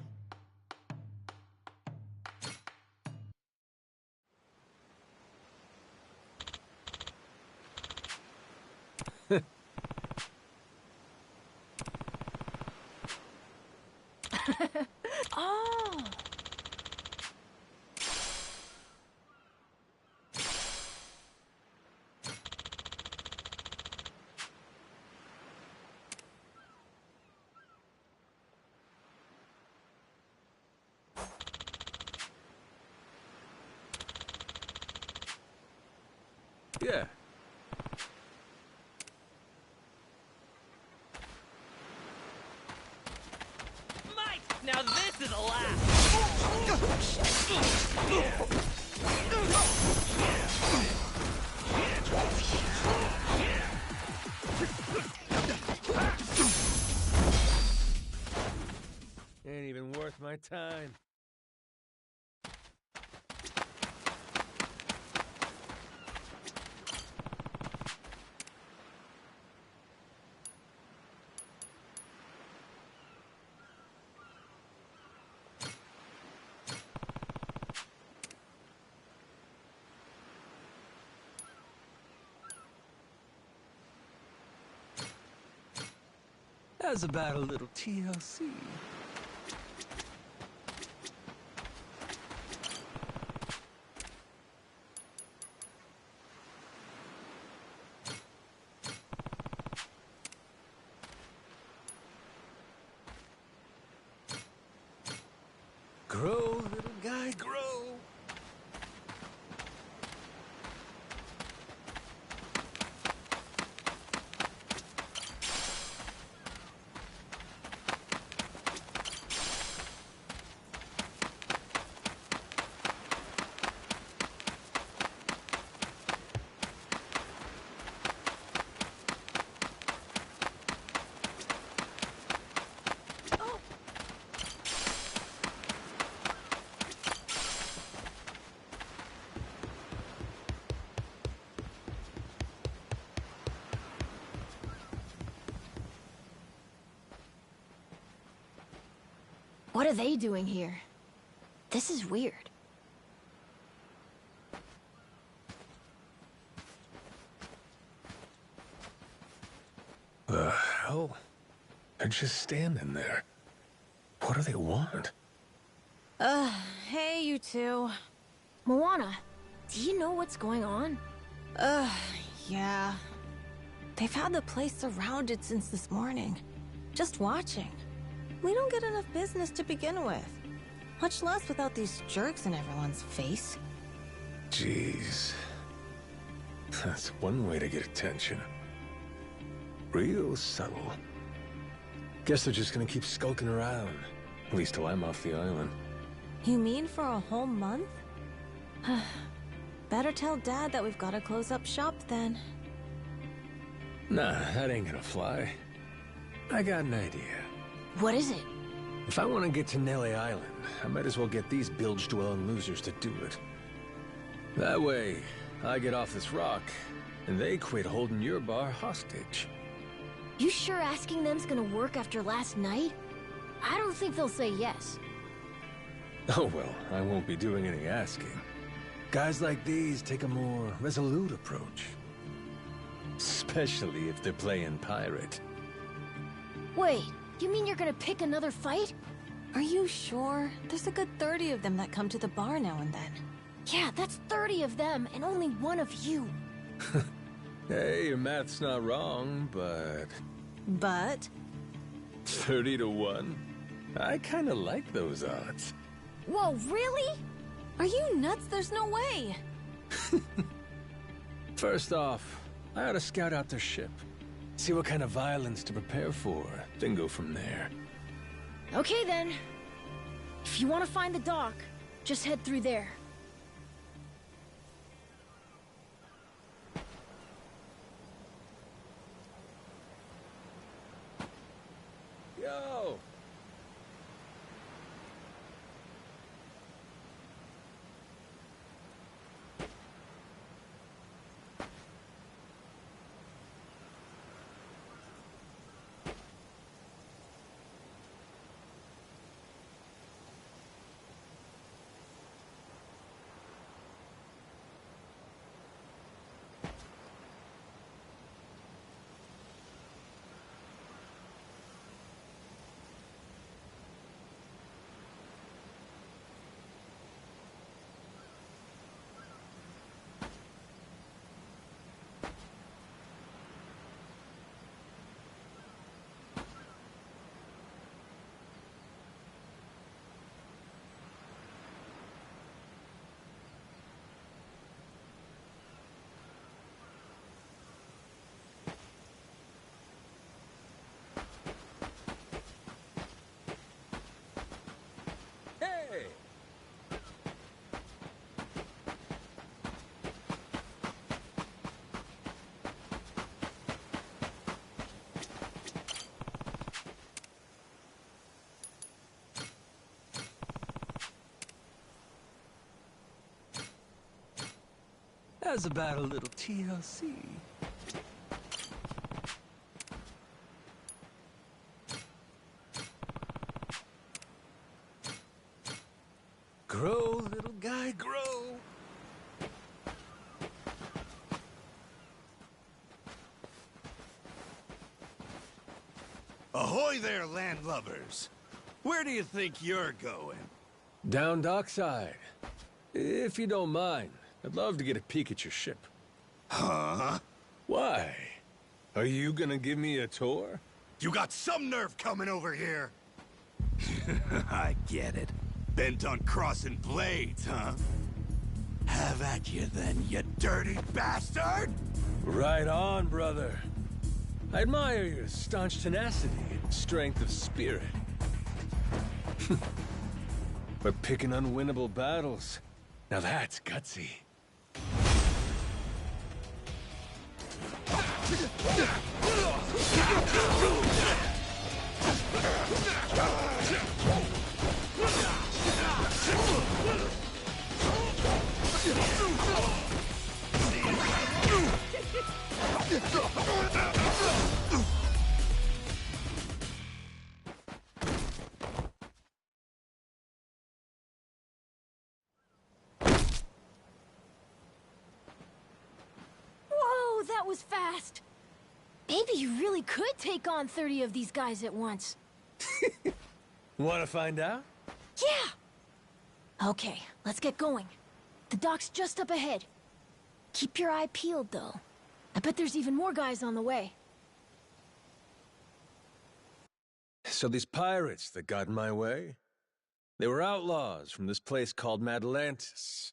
Speaker 2: Oh.
Speaker 1: Yeah.
Speaker 8: Mike, now this is a laugh.
Speaker 1: Ain't even worth my time. How's about a little TLC? Grow, little guy, grow.
Speaker 2: What are they doing here? This is weird.
Speaker 1: The hell? They're just standing there. What do they want?
Speaker 7: Hey, you two.
Speaker 2: Moana, do you know what's going on?
Speaker 7: Yeah. They've had the place surrounded since this morning. Just watching. We don't get enough business to begin with. Much less without these jerks in everyone's face.
Speaker 1: Jeez. That's one way to get attention. Real subtle. Guess they're just gonna keep skulking around. At least till I'm off the island.
Speaker 7: You mean for a whole month? Better tell Dad that we've got to close up shop then.
Speaker 1: Nah, that ain't gonna fly. I got an idea.
Speaker 2: What is it?
Speaker 1: If I want to get to Nelly Island, I might as well get these bilge-dwelling losers to do it. That way, I get off this rock, and they quit holding your bar hostage.
Speaker 2: You sure asking them's gonna work after last night? I don't think they'll say yes.
Speaker 1: Oh well, I won't be doing any asking. Guys like these take a more resolute approach. Especially if they're playing pirate.
Speaker 2: Wait, you mean you're gonna pick another fight?
Speaker 7: Are you sure? There's a good 30 of them that come to the bar now and then.
Speaker 2: Yeah, that's 30 of them, and only one of you.
Speaker 1: Hey, your math's not wrong, but...
Speaker 7: But?
Speaker 1: 30 to 1? I kinda like those odds.
Speaker 2: Whoa, really?
Speaker 7: Are you nuts? There's no way.
Speaker 1: First off, I ought to scout out their ship. See what kind of violence to prepare for, then go from there.
Speaker 2: Okay then. If you want to find the dock, just head through there.
Speaker 1: Yo! Hey! How's about a little TLC? Grow, little guy, grow.
Speaker 5: Ahoy there, landlubbers! Where do you think you're going?
Speaker 1: Down dockside. If you don't mind, I'd love to get a peek at your ship.
Speaker 5: Huh?
Speaker 1: Why? Are you gonna give me a tour?
Speaker 5: You got some nerve coming over here! I get it. Bent on crossing blades, huh? Have at you then, you dirty bastard!
Speaker 1: Right on, brother. I admire your staunch tenacity and strength of spirit. But picking unwinnable battles, now that's gutsy.
Speaker 2: was fast! Maybe you really could take on 30 of these guys at once.
Speaker 1: Want to find out?
Speaker 2: Yeah! Okay, let's get going. The dock's just up ahead. Keep your eye peeled, though. I bet there's even more guys on the way.
Speaker 1: So these pirates that got in my way, they were outlaws from this place called Madlantis.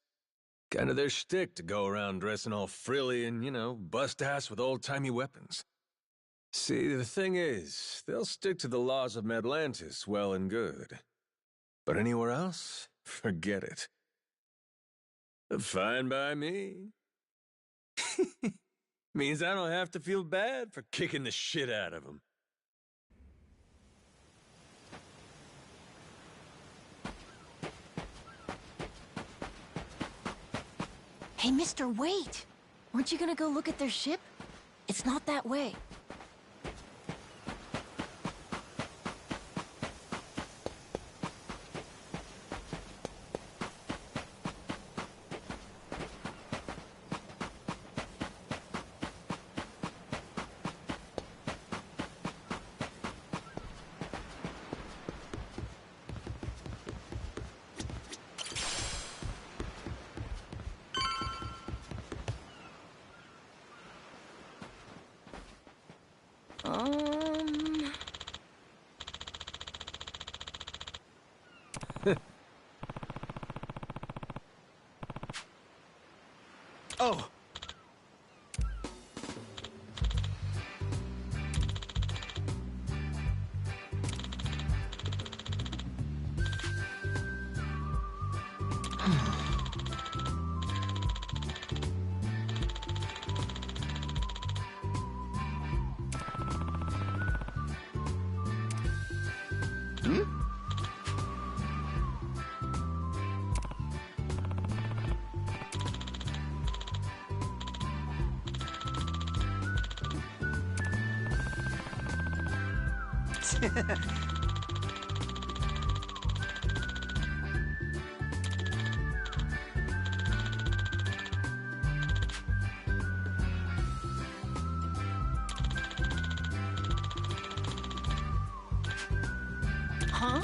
Speaker 1: Kind of their shtick to go around dressing all frilly and, you know, bust ass with old-timey weapons. See, the thing is, they'll stick to the laws of Madlantis well and good. But anywhere else, forget it. Fine by me. Means I don't have to feel bad for kicking the shit out of them.
Speaker 2: Hey, mister, wait! Weren't you gonna go look at their ship? It's not that way.
Speaker 5: Oh!
Speaker 2: Huh?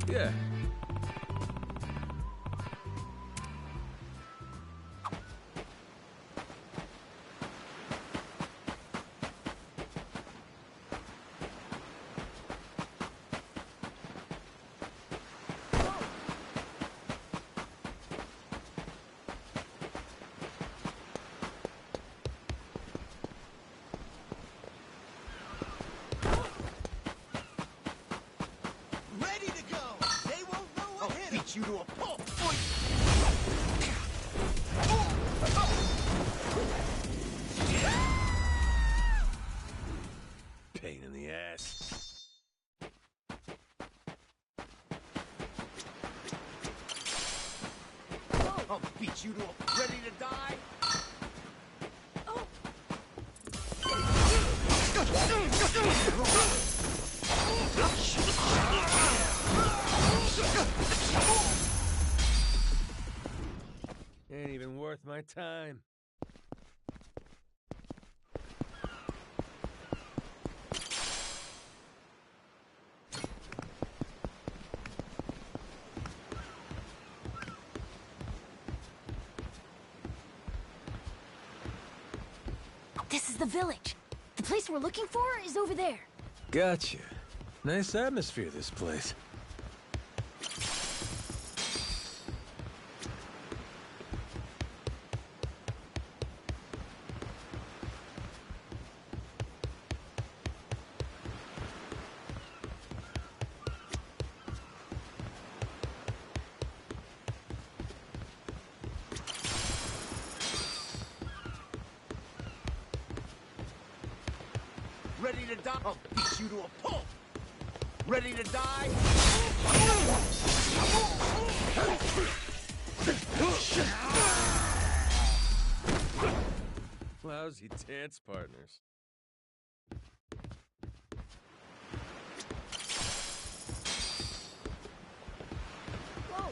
Speaker 1: Yeah.
Speaker 5: Ready to go! They won't know what hit 'em. Beat you to a pulp!
Speaker 1: Pain in the ass.
Speaker 5: I'll beat you to a... Ready to die?
Speaker 1: Ain't even worth my time.
Speaker 2: This is the village. The place we're looking for is over there.
Speaker 1: Gotcha. Nice atmosphere, this place.
Speaker 5: to die? I'll beat you to a pulp. Ready to die?
Speaker 1: Lousy dance partners.
Speaker 2: Whoa!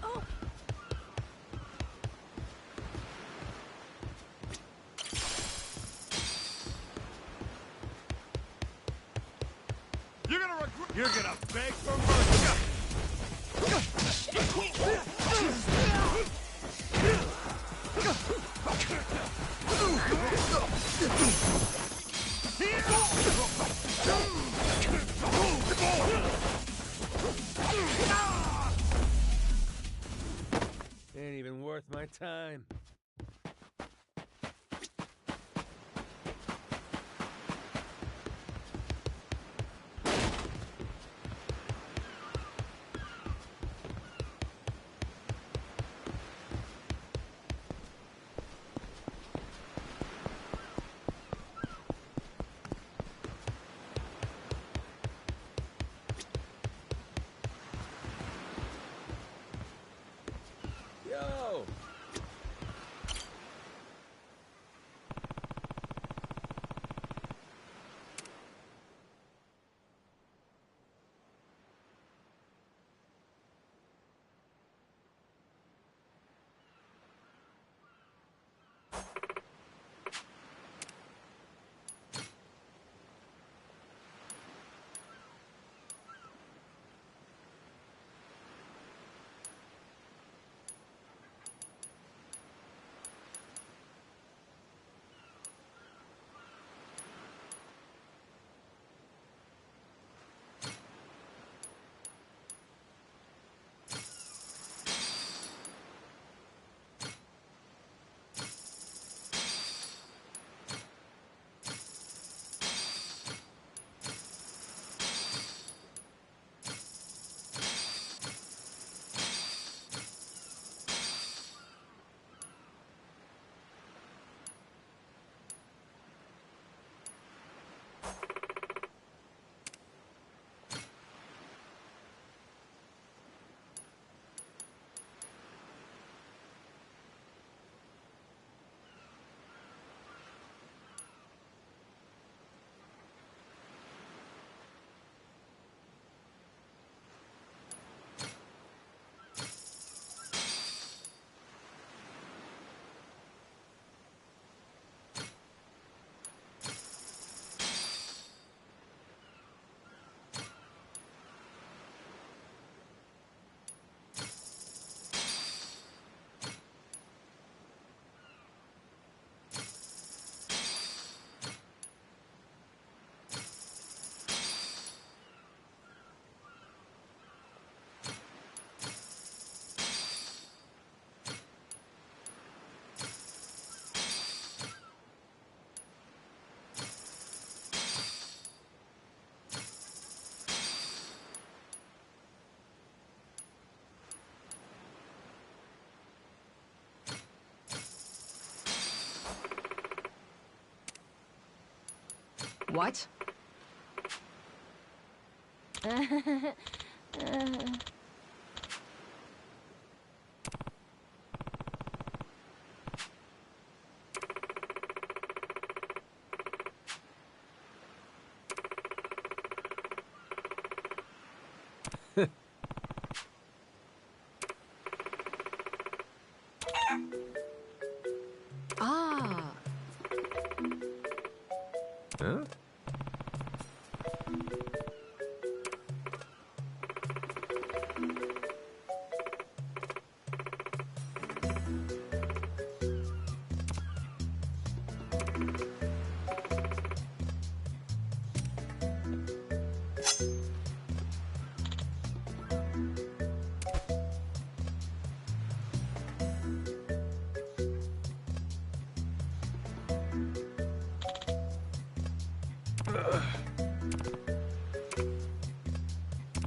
Speaker 2: Oh!
Speaker 5: You're gonna beg for mercy.
Speaker 1: Ain't even worth my time. Yo!
Speaker 9: What? Ah.
Speaker 1: Huh?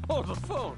Speaker 1: Oh, the phone!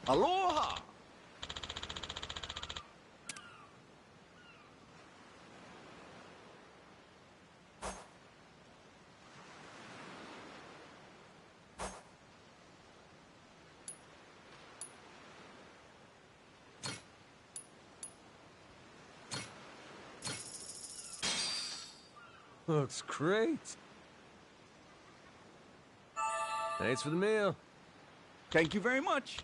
Speaker 5: Aloha!
Speaker 1: Looks great. Thanks for the meal.
Speaker 5: Thank you very much.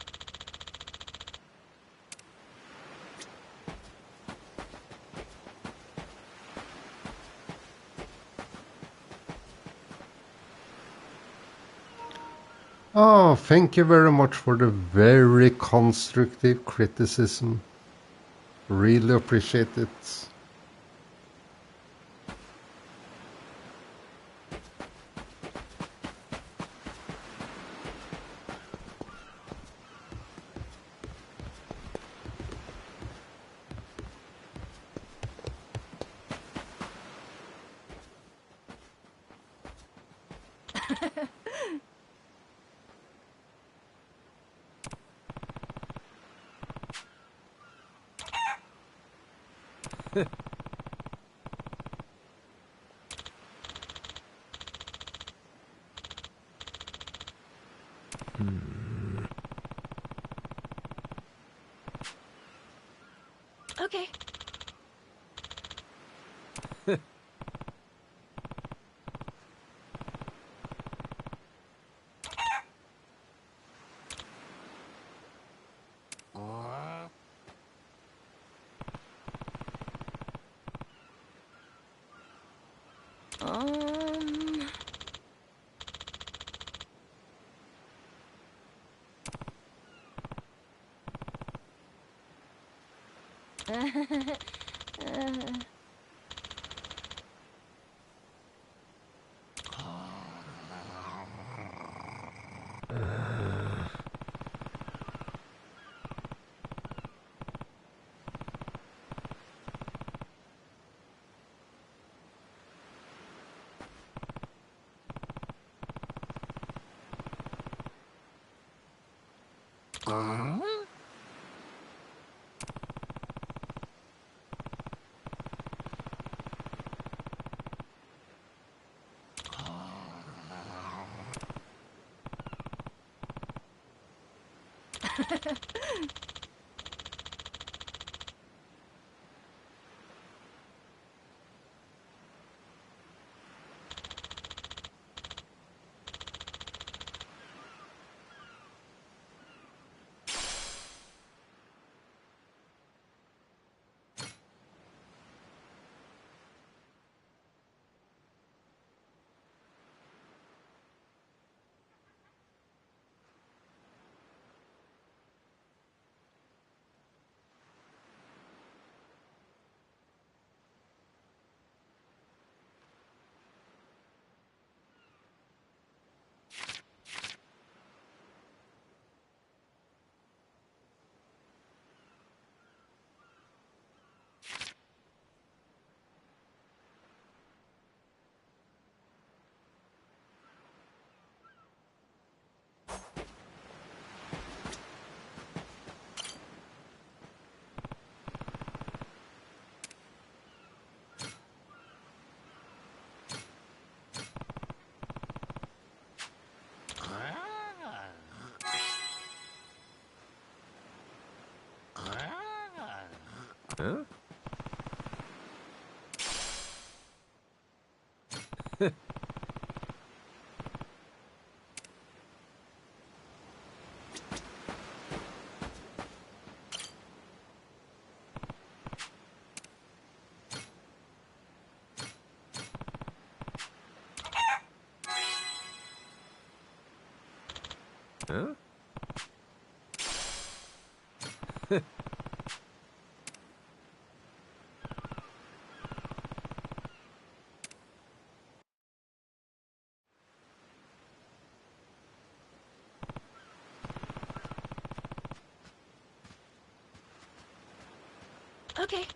Speaker 9: Oh, thank you very much for the very constructive criticism. Really appreciate it.
Speaker 2: Okay. Um...
Speaker 1: Huh? Huh?
Speaker 2: Okay.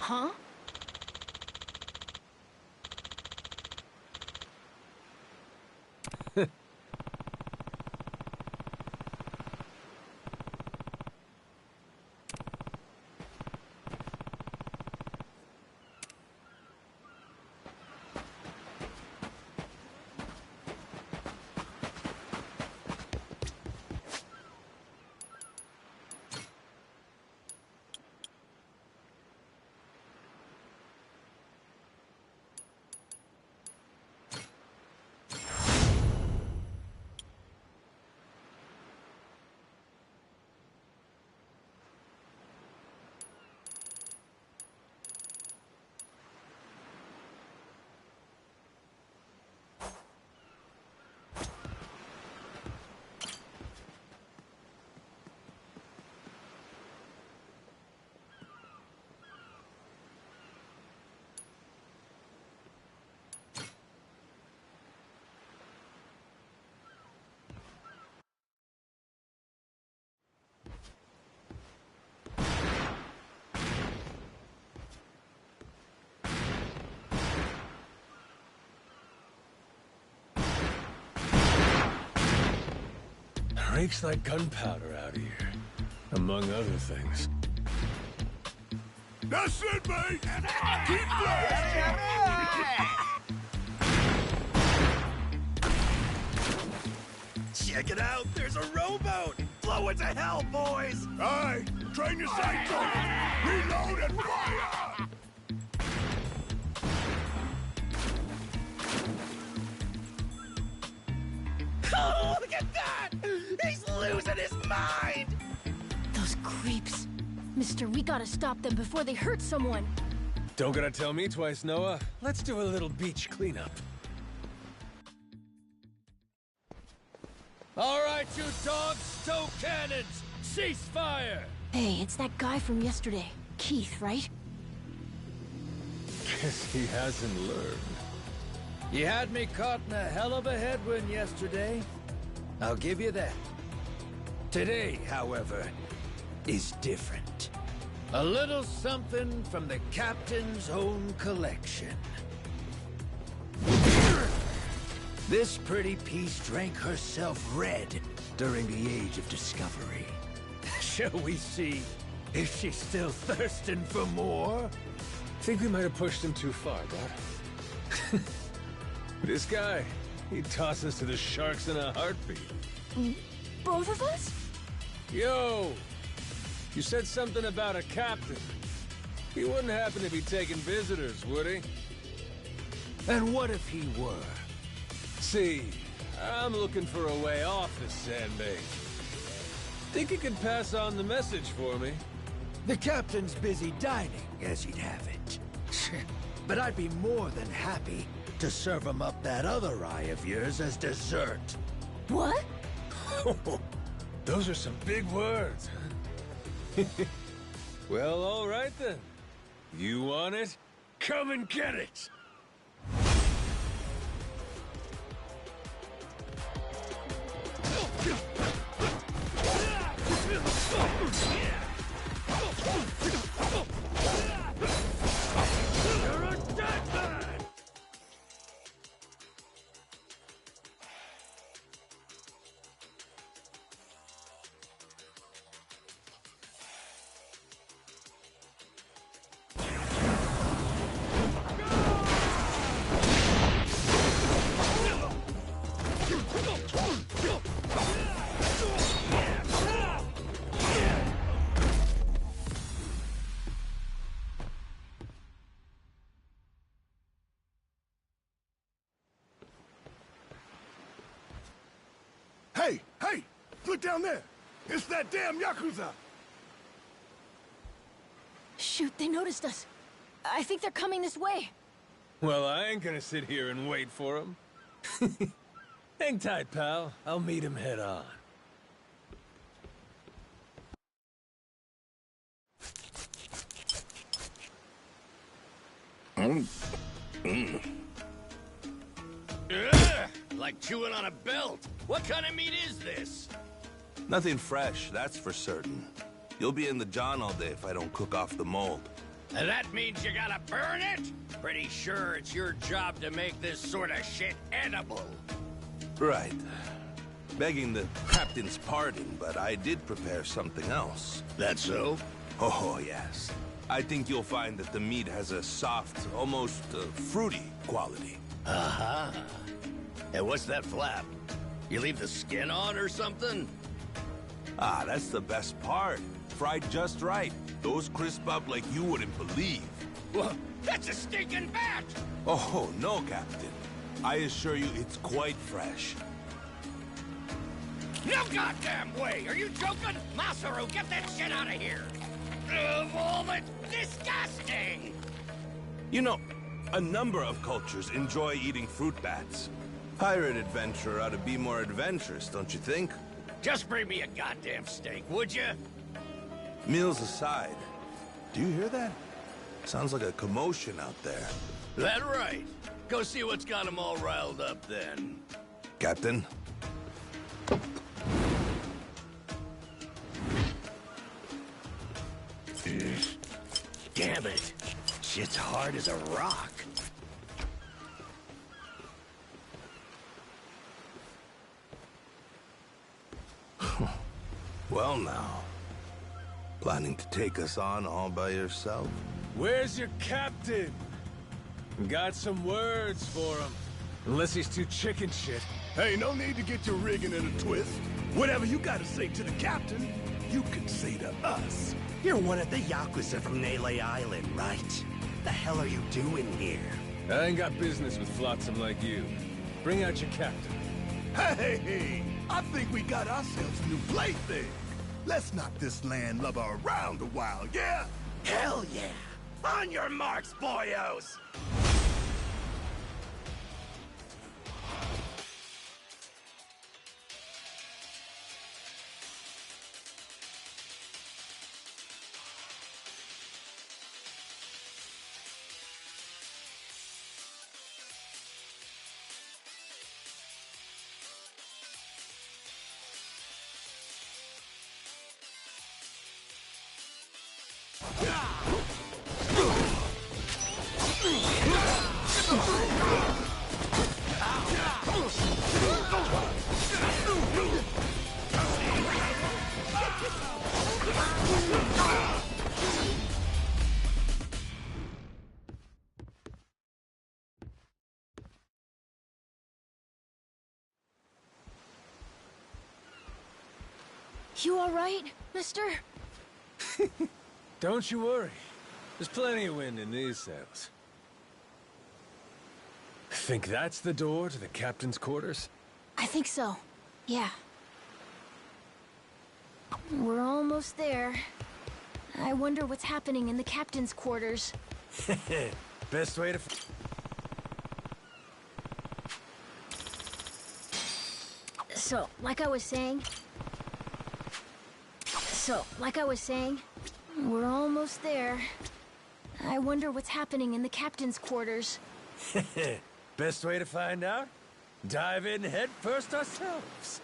Speaker 2: Huh?
Speaker 1: Reeks like gunpowder out here, among other things.
Speaker 5: That's it, mate! Keep blasting! Check it out! There's a rowboat! Blow it to hell, boys! Aye! Train your sight guns! Reload and fire! Oh, look at that! He's losing his mind!
Speaker 2: Those creeps. Mister, we gotta stop them before they hurt someone.
Speaker 1: Don't gotta tell me twice, Noah. Let's do a little beach cleanup. All right, you dogs, stow cannons! Cease fire!
Speaker 2: Hey, it's that guy from yesterday. Keith, right?
Speaker 1: Guess he hasn't learned.
Speaker 3: You had me caught in a hell of a headwind yesterday. I'll give you that. Today, however, is different. A little something from the captain's own collection. This pretty piece drank herself red during the Age of Discovery. Shall we see if she's still thirsting for more?
Speaker 1: Think we might have pushed him too far, bud. This guy, he'd toss us to the sharks in a heartbeat.
Speaker 2: Both of us?
Speaker 1: Yo! You said something about a captain. He wouldn't happen to be taking visitors, would he?
Speaker 3: And what if he were?
Speaker 1: See, I'm looking for a way off this sandbag. Think you could pass on the message for me?
Speaker 3: The captain's busy dining, as he'd have it. But I'd be more than happy to serve him up that other eye of yours as dessert.
Speaker 2: What?
Speaker 1: Those are some big words. Well, all right then. You want it? Come and get it!
Speaker 3: You're a dead man!
Speaker 5: Hey! Hey! Look down there! It's that damn Yakuza!
Speaker 2: Shoot, they noticed us. I think they're coming this way.
Speaker 1: Well, I ain't gonna sit here and wait for him. Hang tight, pal. I'll meet him head on.
Speaker 5: Like chewing on a belt. What kind of meat is this?
Speaker 4: Nothing fresh, that's for certain. You'll be in the John all day if I don't cook off the mold.
Speaker 5: And that means you gotta burn it? Pretty sure it's your job to make this sort of shit edible.
Speaker 4: Right. Begging the captain's pardon, but I did prepare something else.
Speaker 5: That so?
Speaker 4: Oh, yes. I think you'll find that the meat has a soft, almost fruity quality.
Speaker 5: Uh-huh. And what's that flap? You leave the skin on or something?
Speaker 4: Ah, that's the best part. Fried just right. Those crisp up like you wouldn't believe.
Speaker 5: Well, that's a stinking bat!
Speaker 4: Oh, no, Captain. I assure you it's quite fresh.
Speaker 5: No goddamn way! Are you joking? Masaru, get that shit out of here! Vomit! Disgusting!
Speaker 4: You know, a number of cultures enjoy eating fruit bats. Pirate adventurer ought to be more adventurous, don't you think?
Speaker 5: Just bring me a goddamn steak, would you?
Speaker 4: Meals aside, do you hear that? Sounds like a commotion out there.
Speaker 5: That right. Go see what's got them all riled up then.
Speaker 4: Captain?
Speaker 5: Damn it. Shit's hard as a rock.
Speaker 4: Well now. Planning to take us on all by yourself?
Speaker 1: Where's your captain? Got some words for him. Unless he's too chicken shit.
Speaker 6: Hey, no need to get your rigging in a twist. Whatever you gotta say to the captain, you can say to us.
Speaker 10: You're one of the Yakuza from Nele Island, right? The hell are you doing here?
Speaker 1: I ain't got business with flotsam like you. Bring out your captain.
Speaker 6: Hey, I think we got ourselves a new plaything. Let's knock this landlubber around a while, yeah?
Speaker 10: Hell yeah! On your marks, boyos!
Speaker 2: You all right, mister?
Speaker 1: Don't you worry. There's plenty of wind in these sails. Think that's the door to the captain's quarters?
Speaker 2: I think so. Yeah. We're almost there. I wonder what's happening in the captain's quarters.
Speaker 1: Best way to...
Speaker 2: So, like I was saying, we're almost there. I wonder what's happening in the captain's quarters.
Speaker 1: Best way to find out? Dive in head first ourselves.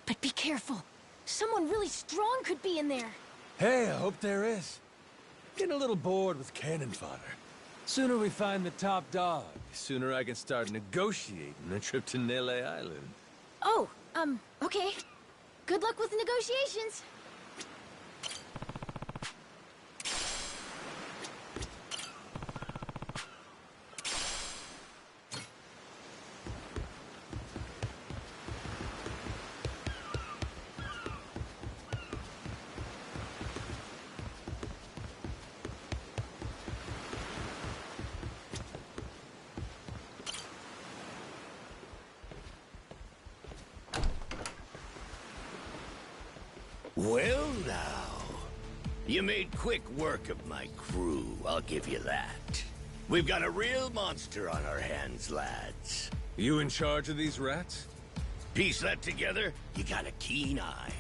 Speaker 2: But be careful. Someone really strong could be in there.
Speaker 1: Hey, I hope there is. Getting a little bored with cannon fodder. Sooner we find the top dog, sooner I can start negotiating a trip to Nele Island.
Speaker 2: Oh, okay. Good luck with negotiations.
Speaker 5: Well now, you made quick work of my crew, I'll give you that. We've got a real monster on our hands, lads.
Speaker 1: You in charge of these rats?
Speaker 5: Piece that together, you got a keen eye.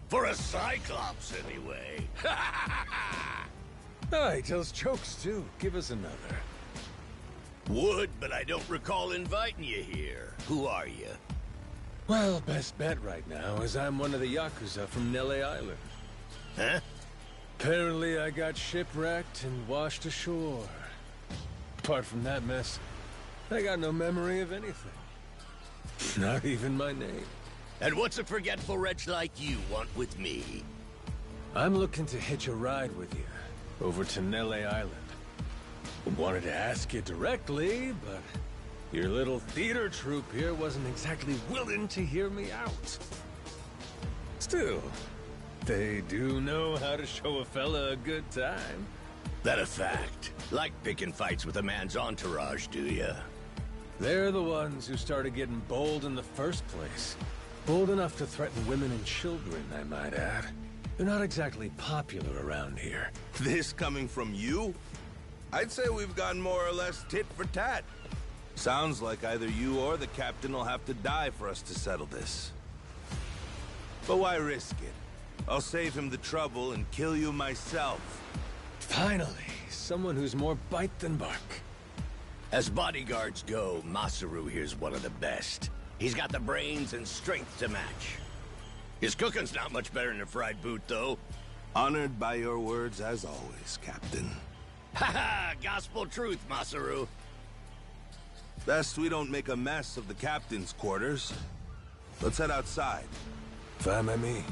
Speaker 5: For a Cyclops, anyway.
Speaker 1: Oh, he tells jokes too. Give us another.
Speaker 5: Would, but I don't recall inviting you here. Who are you?
Speaker 1: Well, best bet right now is I'm one of the Yakuza from Nele Island.
Speaker 5: Huh?
Speaker 1: Apparently I got shipwrecked and washed ashore. Apart from that mess, I got no memory of anything. Not even my name.
Speaker 10: And what's a forgetful wretch like you want with me?
Speaker 1: I'm looking to hitch a ride with you over to Nele Island. Wanted to ask you directly, but your little theater troupe here wasn't exactly willing to hear me out. Still, they do know how to show a fella a good time.
Speaker 10: That a fact? Like picking fights with a man's entourage, do ya?
Speaker 1: They're the ones who started getting bold in the first place. Bold enough to threaten women and children, I might add. They're not exactly popular around here.
Speaker 4: This coming from you? I'd say we've gone more or less tit for tat. Sounds like either you or the captain will have to die for us to settle this. But why risk it? I'll save him the trouble and kill you myself.
Speaker 1: Finally, someone who's more bite than bark.
Speaker 10: As bodyguards go, Masaru here's one of the best. He's got the brains and strength to match. His cooking's not much better than a fried boot, though.
Speaker 4: Honored by your words as always, Captain.
Speaker 10: Haha, gospel truth, Masaru.
Speaker 4: Best we don't make a mess of the captain's quarters. Let's head outside.
Speaker 1: Fine by me.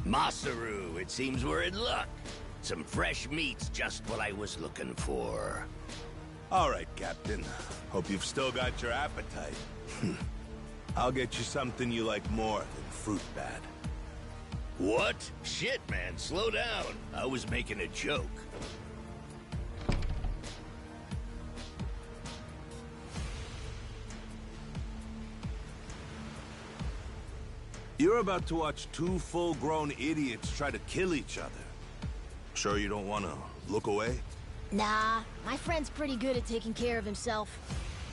Speaker 10: Masaru, it seems we're in luck. Some fresh meat's just what I was looking for.
Speaker 4: All right, Captain. Hope you've still got your appetite. I'll get you something you like more than fruit bat.
Speaker 10: What? Shit, man, slow down. I was making a joke.
Speaker 4: You're about to watch two full-grown idiots try to kill each other. Sure you don't want to look away?
Speaker 2: Nah, my friend's pretty good at taking care of himself.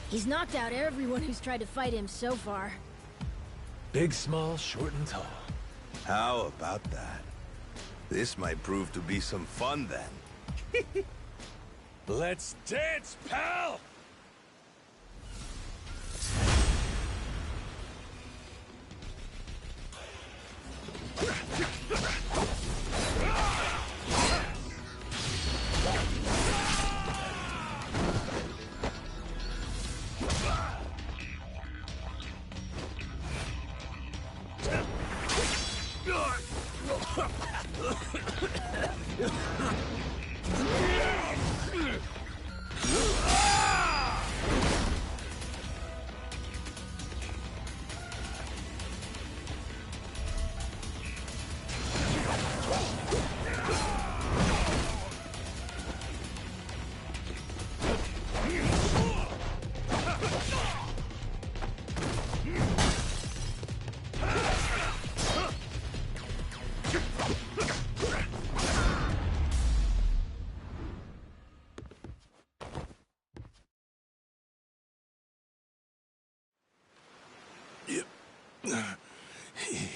Speaker 2: He's knocked out everyone who's tried to fight him so far.
Speaker 1: Big, small, short, and tall.
Speaker 4: How about that? This might prove to be some fun then.
Speaker 1: Let's dance, pal!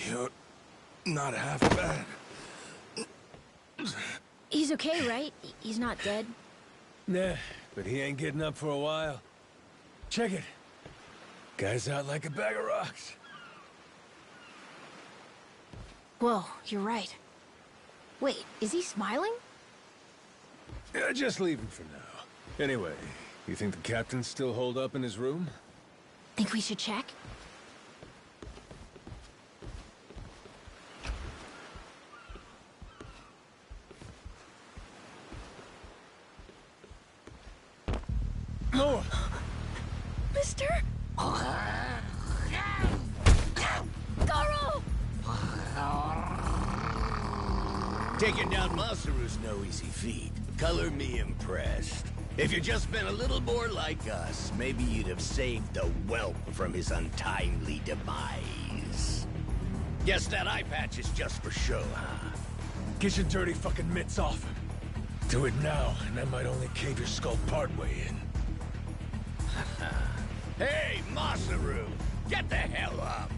Speaker 4: You're not half bad.
Speaker 2: He's okay, right? He's not dead?
Speaker 1: Nah, but he ain't getting up for a while. Check it. Guy's out like a bag of rocks.
Speaker 2: Whoa, you're right. Wait, is he smiling?
Speaker 1: Yeah, just leave him for now. Anyway, you think the captain's still holed up in his room?
Speaker 2: Think we should check?
Speaker 1: No!
Speaker 2: Mister? Garo!
Speaker 10: Taking down Masaru's no easy feat. Color me impressed. If you'd just been a little more like us, maybe you'd have saved the whelp from his untimely demise. Guess that eye patch is just for show, huh?
Speaker 1: Get your dirty fucking mitts off him. Do it now, and I might only cave your skull partway in.
Speaker 10: Hey, Masaru! Get the hell up!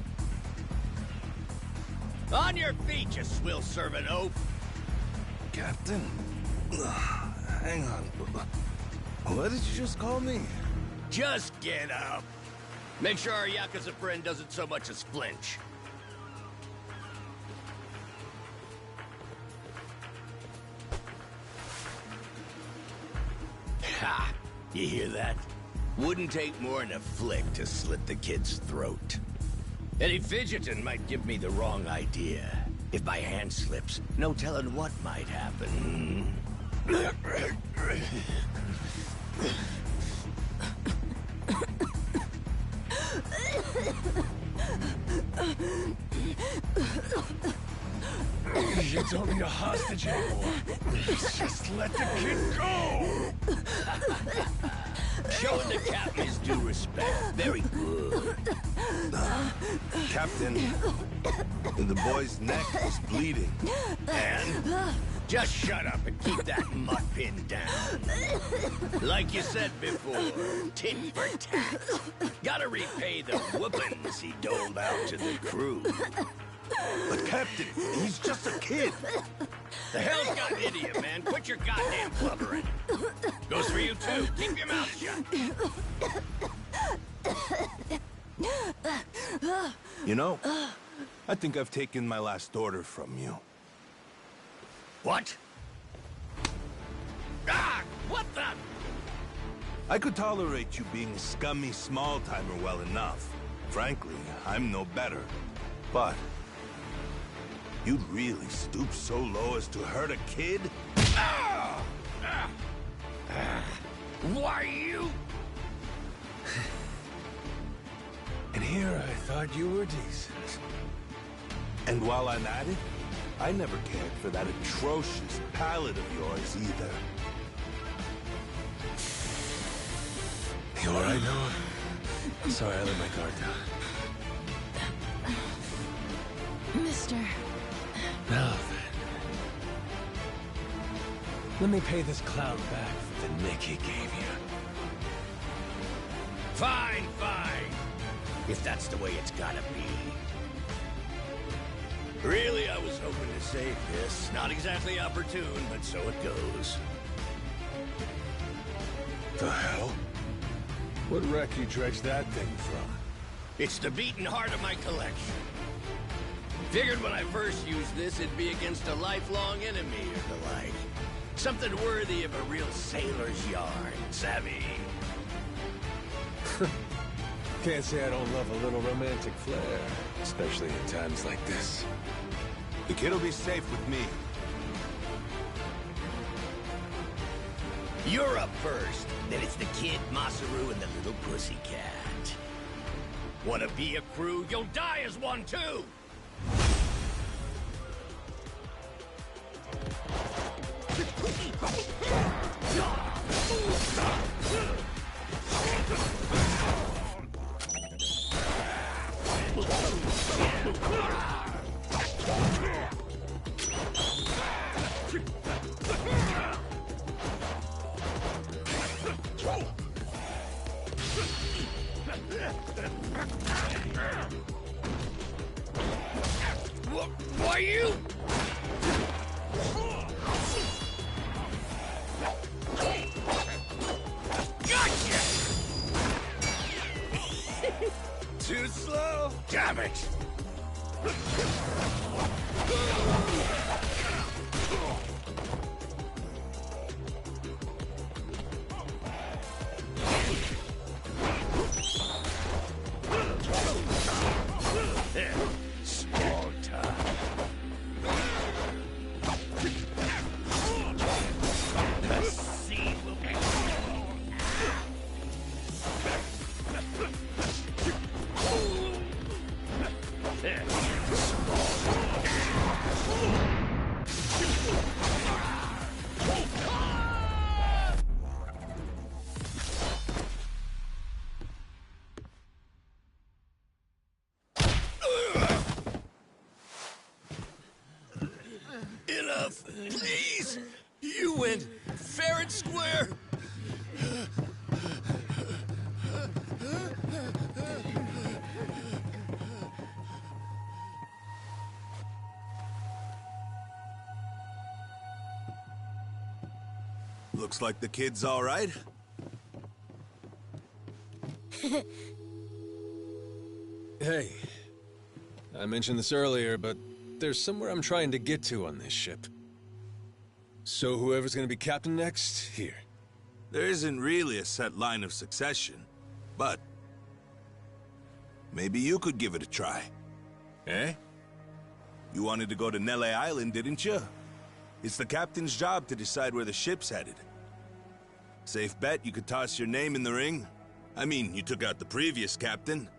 Speaker 10: On your feet, you swill-serving oaf!
Speaker 4: Captain? Hang on. What did you just call me?
Speaker 10: Just get up! Make sure our Yakuza friend doesn't so much as flinch. Ha! You hear that? Wouldn't take more than a flick to slit the kid's throat. Any fidgeting might give me the wrong idea. If my hand slips, no telling what might happen.
Speaker 6: You don't need a hostage anymore. Just let the kid go!
Speaker 10: Showing the captain his due respect. Very good.
Speaker 4: Captain, the boy's neck is bleeding.
Speaker 10: And? Just shut up and keep that mutt pin down. Like you said before, tit for tat. Gotta repay the whoopings he doled out to the crew.
Speaker 4: But Captain, he's just a kid.
Speaker 10: The hell's got into you, man? Quit your goddamn blubbering. Goes for you, too. Keep your mouth shut.
Speaker 4: You know, I think I've taken my last order from you.
Speaker 10: What? Ah! What the?
Speaker 4: I could tolerate you being a scummy small-timer well enough. Frankly, I'm no better. But you'd really stoop so low as to hurt a kid?
Speaker 10: Why you?
Speaker 1: And here I thought you were decent.
Speaker 4: And while I'm at it, I never cared for that atrocious palate of yours either.
Speaker 1: You all right, Noah? Sorry, I let my guard down.
Speaker 2: Mister.
Speaker 1: Now then. Let me pay this clown back for the nick he gave you.
Speaker 10: Fine, fine. If that's the way it's gotta be. Really, I was hoping to save this. Not exactly opportune, but so it goes.
Speaker 1: The hell? What wreck you dredged that thing from?
Speaker 10: It's the beating heart of my collection. Figured when I first used this, it'd be against a lifelong enemy or the like. Something worthy of a real sailor's yarn, savvy?
Speaker 1: Can't say I don't love a little romantic flair, especially in times like this.
Speaker 4: The kid'll be safe with me.
Speaker 10: You're up first. Then it's the kid, Masaru, and the little pussycat. Wanna be a crew? You'll die as one, too! Why you? Gotcha!
Speaker 4: Too slow?
Speaker 10: Damn it! Small time. The sea will be... Enough, please! You went fair and square!
Speaker 4: Looks like the kid's all right.
Speaker 1: Hey, I mentioned this earlier, but there's somewhere I'm trying to get to on this ship. So whoever's gonna be captain next, here.
Speaker 4: There isn't really a set line of succession, but maybe you could give it a try. Eh? You wanted to go to Nele Island, didn't you? It's the captain's job to decide where the ship's headed. Safe bet you could toss your name in the ring? I mean, you took out the previous captain.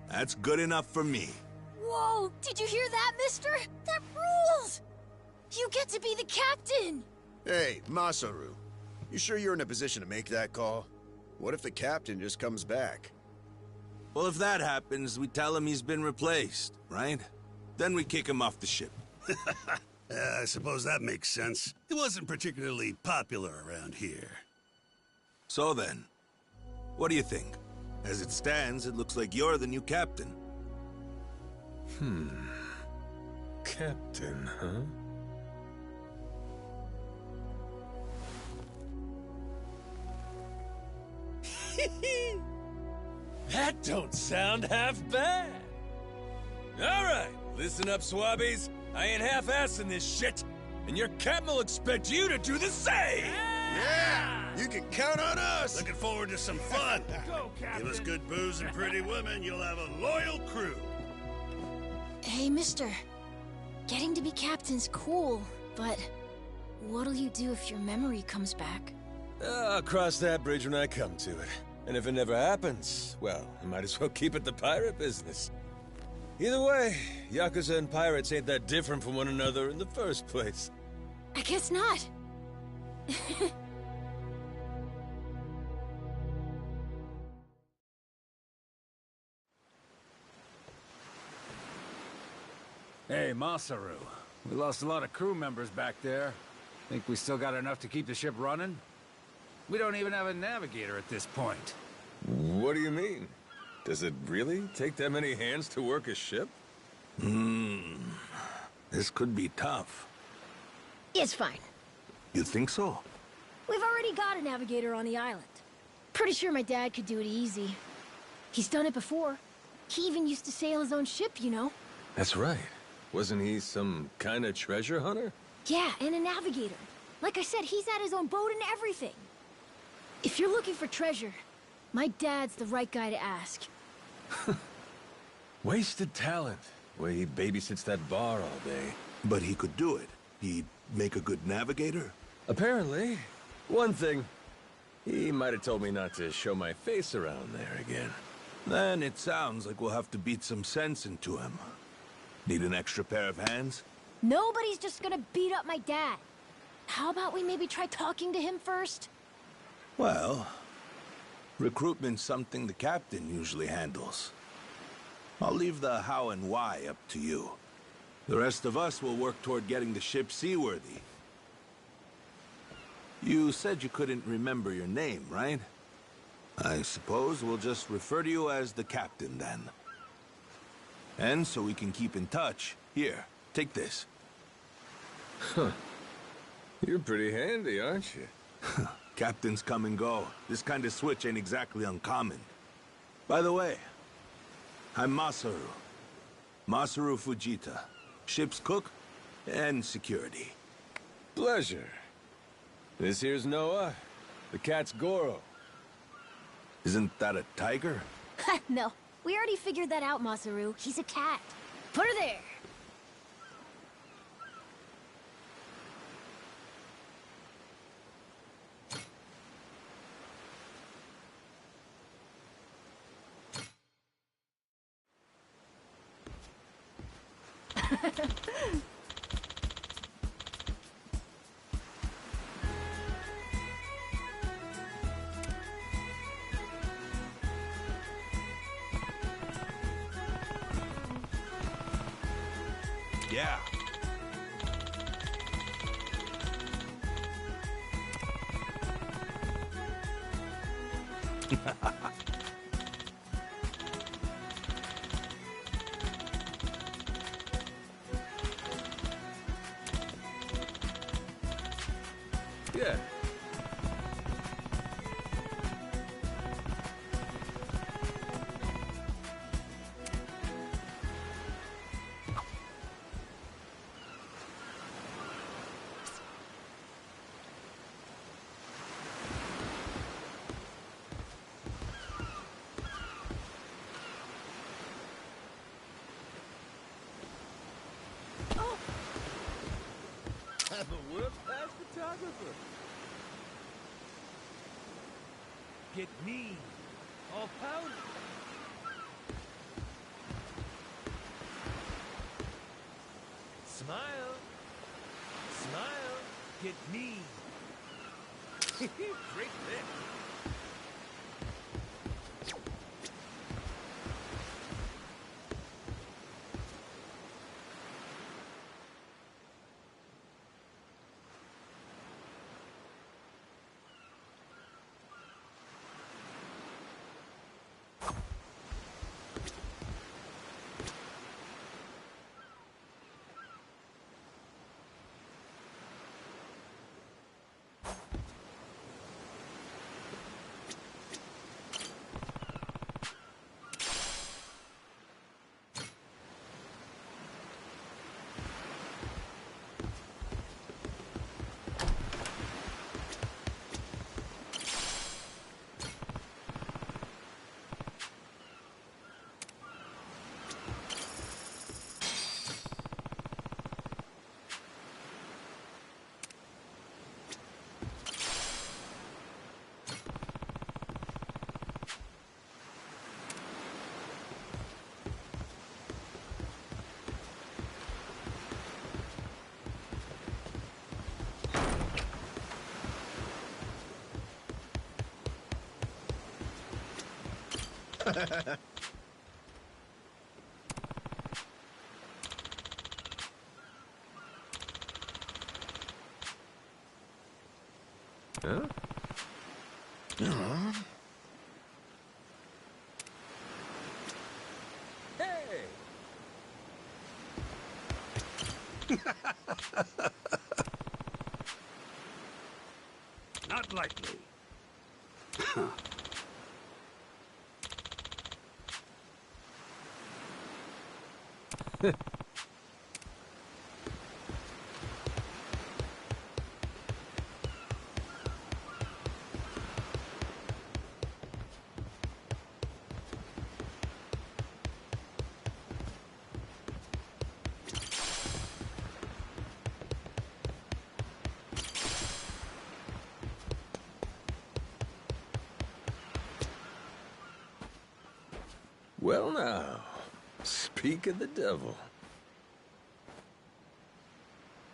Speaker 4: That's good enough for me.
Speaker 2: Whoa! Did you hear that, mister? That rules! You get to be the captain!
Speaker 11: Hey, Masaru. You sure you're in a position to make that call? What if the captain just comes back?
Speaker 4: Well, if that happens, we tell him he's been replaced, right? Then we kick him off the ship.
Speaker 5: I suppose that makes sense. He wasn't particularly popular around here.
Speaker 4: So then, what do you think? As it stands, it looks like you're the new captain.
Speaker 1: Captain, huh? That don't sound half bad. All right, listen up, swabbies. I ain't half-assing this shit, and your captain will expect you to do the same.
Speaker 11: Yeah! You can count on us!
Speaker 5: Looking forward to some fun.
Speaker 8: Go, Captain.
Speaker 5: Give us good booze and pretty women, you'll have a loyal crew.
Speaker 2: Hey, mister. Getting to be captain's cool, but what'll you do if your memory comes back?
Speaker 1: I'll cross that bridge when I come to it. And if it never happens, well, I might as well keep it the pirate business. Either way, Yakuza and pirates ain't that different from one another in the first place.
Speaker 2: I guess not.
Speaker 12: Hey, Masaru. We lost a lot of crew members back there. Think we still got enough to keep the ship running? We don't even have a navigator at this point.
Speaker 1: What do you mean? Does it really take that many hands to work a ship?
Speaker 4: This could be tough.
Speaker 2: It's fine.
Speaker 4: You think so?
Speaker 2: We've already got a navigator on the island. Pretty sure my dad could do it easy. He's done it before. He even used to sail his own ship, you know?
Speaker 1: That's right. Wasn't he some kind of treasure hunter?
Speaker 2: Yeah, and a navigator. Like I said, he's had his own boat and everything. If you're looking for treasure, my dad's the right guy to ask.
Speaker 1: Wasted talent. Way he babysits that bar all day.
Speaker 4: But he could do it. He'd make a good navigator.
Speaker 1: Apparently. One thing. He might have told me not to show my face around there again.
Speaker 4: Then it sounds like we'll have to beat some sense into him. Need an extra pair of hands?
Speaker 2: Nobody's just gonna beat up my dad. How about we maybe try talking to him first?
Speaker 4: Well, recruitment's something the captain usually handles. I'll leave the how and why up to you. The rest of us will work toward getting the ship seaworthy. You said you couldn't remember your name, right? I suppose we'll just refer to you as the captain, then. And so we can keep in touch, here, take this.
Speaker 1: Huh. You're pretty handy, aren't you?
Speaker 4: Captains come and go. This kind of switch ain't exactly uncommon. By the way, I'm Masaru. Masaru Fujita. Ship's cook and security.
Speaker 1: Pleasure. This here's Noah. The cat's Goro.
Speaker 4: Isn't that a tiger?
Speaker 2: No, we already figured that out, Masaru. He's a cat. Put her there.
Speaker 4: Yeah.
Speaker 1: Yeah.
Speaker 4: I'm a world-class photographer.
Speaker 1: Get me. All powder. Smile. Smile. Get me. Great lift.
Speaker 4: Huh?
Speaker 1: Hey!
Speaker 5: Not likely.
Speaker 4: Well now, speak of the devil.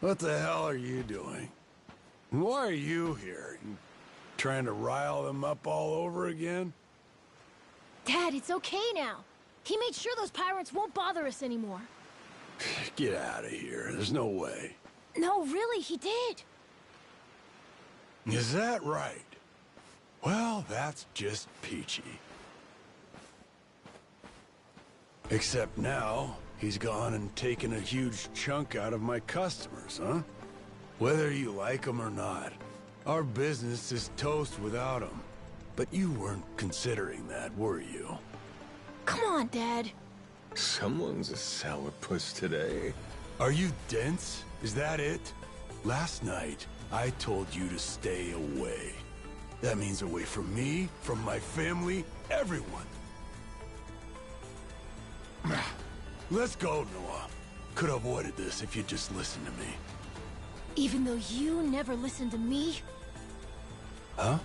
Speaker 6: What the hell are you doing? Why are you here? You trying to rile them up all over again?
Speaker 2: Dad, it's okay now. He made sure those pirates won't bother us anymore.
Speaker 6: Get out of here. There's no way.
Speaker 2: No, really, he did.
Speaker 6: Is that right? Well, that's just peachy. Except now, he's gone and taken a huge chunk out of my customers, huh? Whether you like them or not, our business is toast without him. But you weren't considering that, were you?
Speaker 2: Come on, Dad.
Speaker 4: Someone's a sourpuss today.
Speaker 6: Are you dense? Is that it? Last night, I told you to stay away. That means away from me, from my family, everyone. Let's go, Noah. Could have avoided this if you'd just listened to me.
Speaker 2: Even though you never listened to me?
Speaker 6: Huh?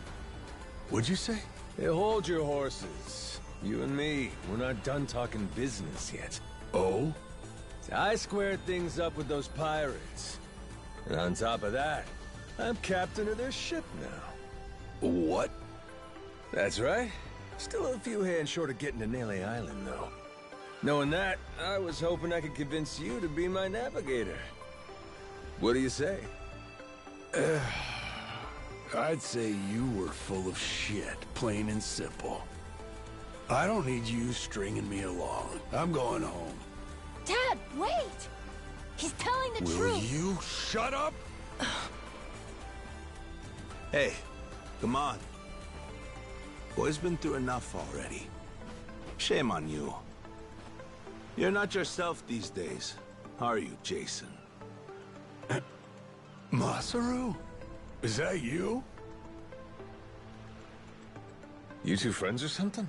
Speaker 6: What'd you say?
Speaker 1: Hey, hold your horses. You and me, we're not done talking business yet.
Speaker 6: Oh?
Speaker 1: I squared things up with those pirates. And on top of that, I'm captain of their ship now.
Speaker 6: What?
Speaker 1: That's right. Still a few hands short of getting to Nele Island, though. Knowing that, I was hoping I could convince you to be my navigator. What do you say?
Speaker 6: I'd say you were full of shit, plain and simple. I don't need you stringing me along. I'm going home.
Speaker 2: Dad, wait! He's telling the
Speaker 6: Will
Speaker 2: truth.
Speaker 6: you shut up?
Speaker 4: Hey, come on. Boy's been through enough already. Shame on you. You're not yourself these days, are you, Jason?
Speaker 6: Masaru? Is that you?
Speaker 1: You two friends or something?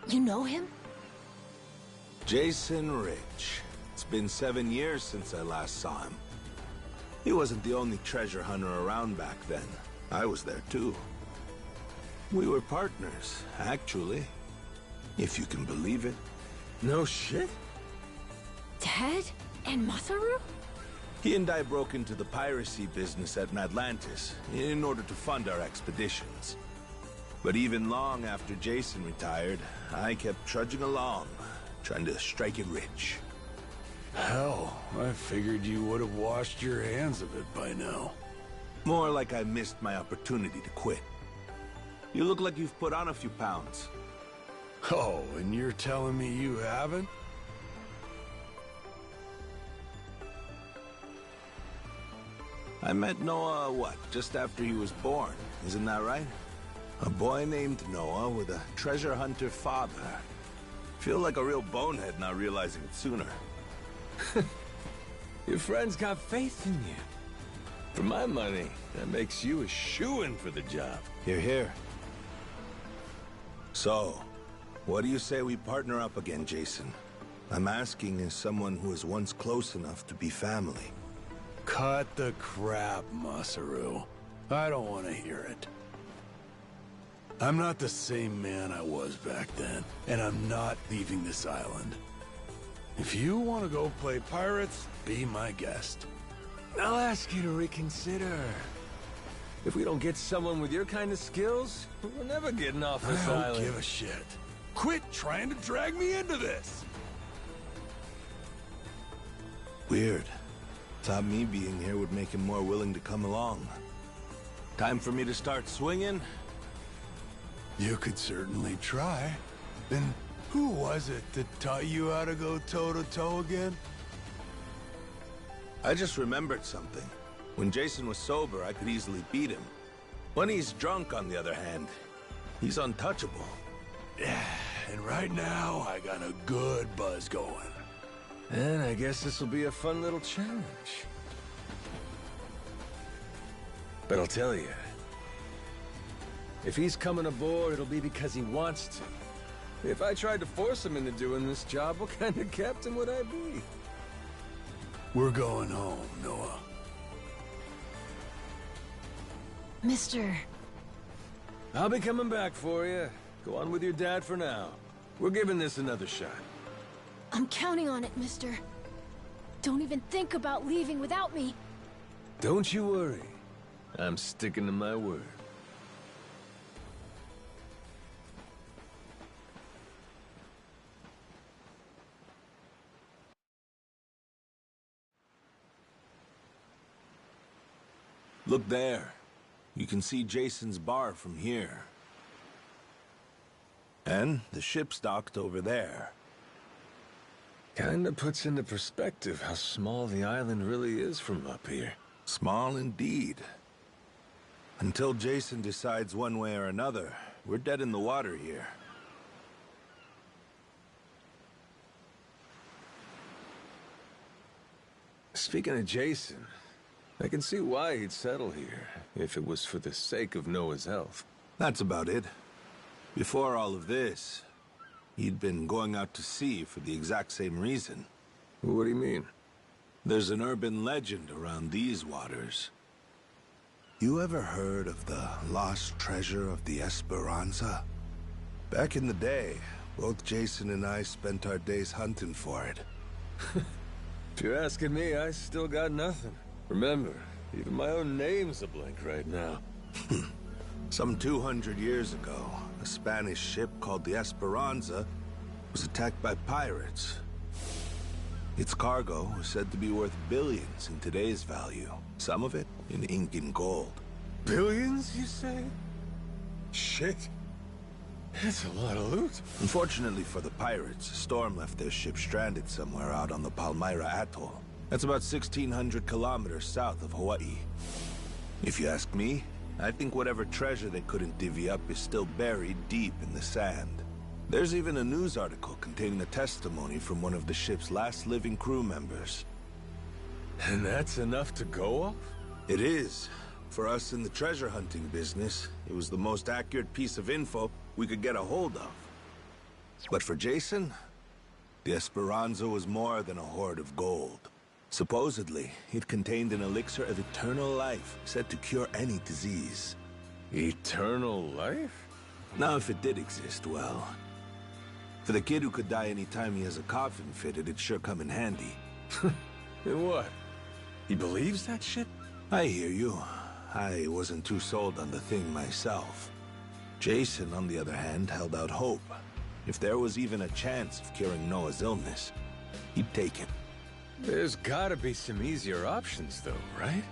Speaker 2: You know him?
Speaker 4: Jason Rich. It's been 7 years since I last saw him. He wasn't the only treasure hunter around back then. I was there too. We were partners, actually. If you can believe it.
Speaker 1: No shit?
Speaker 2: Dad? And Masaru?
Speaker 4: He and I broke into the piracy business at Atlantis in order to fund our expeditions. But even long after Jason retired, I kept trudging along, trying to strike it rich.
Speaker 6: Hell, I figured you would have washed your hands of it by now.
Speaker 4: More like I missed my opportunity to quit. You look like you've put on a few pounds.
Speaker 6: Oh, and you're telling me you haven't?
Speaker 4: I met Noah, what, just after he was born, isn't that right? A boy named Noah with a treasure hunter father. Feel like a real bonehead not realizing it sooner.
Speaker 1: Your friend's got faith in you. For my money, that makes you a shoo-in for the job.
Speaker 4: Hear, hear. So, what do you say we partner up again, Jason? I'm asking as someone who was once close enough to be family.
Speaker 6: Cut the crap, Masaru. I don't want to hear it. I'm not the same man I was back then, and I'm not leaving this island. If you want to go play pirates, be my guest.
Speaker 1: I'll ask you to reconsider. If we don't get someone with your kind of skills, we're never getting off this
Speaker 6: I
Speaker 1: island.
Speaker 6: don't give a shit. Quit trying to drag me into this!
Speaker 4: Weird. Thought me being here would make him more willing to come along. Time for me to start swinging?
Speaker 6: You could certainly try. Then who was it that taught you how to go toe-to-toe again?
Speaker 4: I just remembered something. When Jason was sober, I could easily beat him. When he's drunk, on the other hand, he's untouchable.
Speaker 6: Yeah, and right now, I got a good buzz going.
Speaker 1: And I guess this will be a fun little challenge. But I'll tell you, if he's coming aboard, it'll be because he wants to. If I tried to force him into doing this job, what kind of captain would I be?
Speaker 6: We're going home, Noah.
Speaker 2: Mister...
Speaker 1: I'll be coming back for you. Go on with your dad for now. We're giving this another shot.
Speaker 2: I'm counting on it, mister. Don't even think about leaving without me.
Speaker 1: Don't you worry. I'm sticking to my word.
Speaker 4: Look there. You can see Jason's bar from here. And the ship's docked over there.
Speaker 1: Kinda puts into perspective how small the island really is from up here.
Speaker 4: Small indeed. Until Jason decides one way or another, we're dead in the water here.
Speaker 1: Speaking of Jason, I can see why he'd settle here, if it was for the sake of Noah's health.
Speaker 4: That's about it. Before all of this, he'd been going out to sea for the exact same reason.
Speaker 1: What do you mean?
Speaker 4: There's an urban legend around these waters. You ever heard of the lost treasure of the Esperanza? Back in the day, both Jason and I spent our days hunting for it.
Speaker 1: If you're asking me, I still got nothing. Remember, even my own name's a blank right now.
Speaker 4: Some 200 years ago, a Spanish ship called the Esperanza was attacked by pirates. Its cargo was said to be worth billions in today's value, some of it in ink and gold.
Speaker 1: Billions, you say? Shit. That's a lot of loot.
Speaker 4: Unfortunately for the pirates, a storm left their ship stranded somewhere out on the Palmyra Atoll. That's about 1,600 kilometers south of Hawaii. If you ask me, I think whatever treasure they couldn't divvy up is still buried deep in the sand. There's even a news article containing a testimony from one of the ship's last living crew members.
Speaker 1: And that's enough to go off?
Speaker 4: It is. For us in the treasure hunting business, it was the most accurate piece of info we could get a hold of. But for Jason, the Esperanza was more than a hoard of gold. Supposedly, it contained an elixir of eternal life, said to cure any disease.
Speaker 1: Eternal life?
Speaker 4: Now, if it did exist, well... For the kid who could die any time he has a coffin fitted, it'd sure come in handy.
Speaker 1: And what? He believes that shit?
Speaker 4: I hear you. I wasn't too sold on the thing myself. Jason, on the other hand, held out hope. If there was even a chance of curing Noah's illness, he'd take it.
Speaker 1: There's gotta be some easier options, though, right?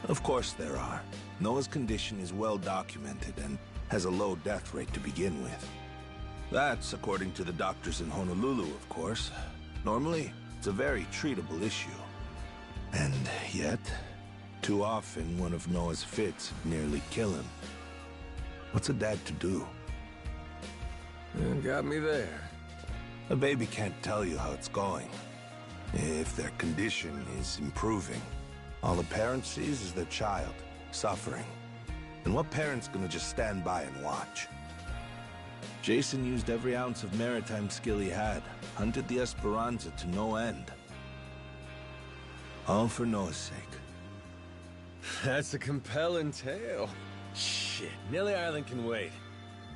Speaker 4: Of course there are. Noah's condition is well documented and has a low death rate to begin with. That's according to the doctors in Honolulu, of course. Normally, it's a very treatable issue. And yet, too often one of Noah's fits would nearly kill him. What's a dad to do?
Speaker 1: Got me there.
Speaker 4: A baby can't tell you how it's going. If their condition is improving, all the parent sees is their child suffering. And what parent's gonna just stand by and watch? Jason used every ounce of maritime skill he had, hunted the Esperanza to no end. All for Noah's sake.
Speaker 1: That's a compelling tale. Shit, Nelly Island can wait.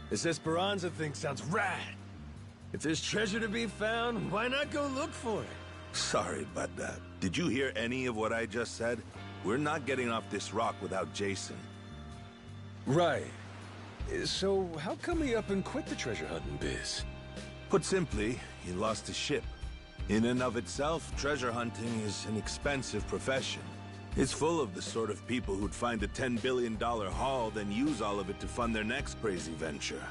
Speaker 1: This Esperanza thing sounds rad. If there's treasure to be found, why not go look for it?
Speaker 4: Sorry, but did you hear any of what I just said? We're not getting off this rock without Jason.
Speaker 1: Right. So how come he up and quit the treasure hunting biz?
Speaker 4: Put simply, he lost his ship. In and of itself, treasure hunting is an expensive profession. It's full of the sort of people who'd find a $10 billion haul, then use all of it to fund their next crazy venture.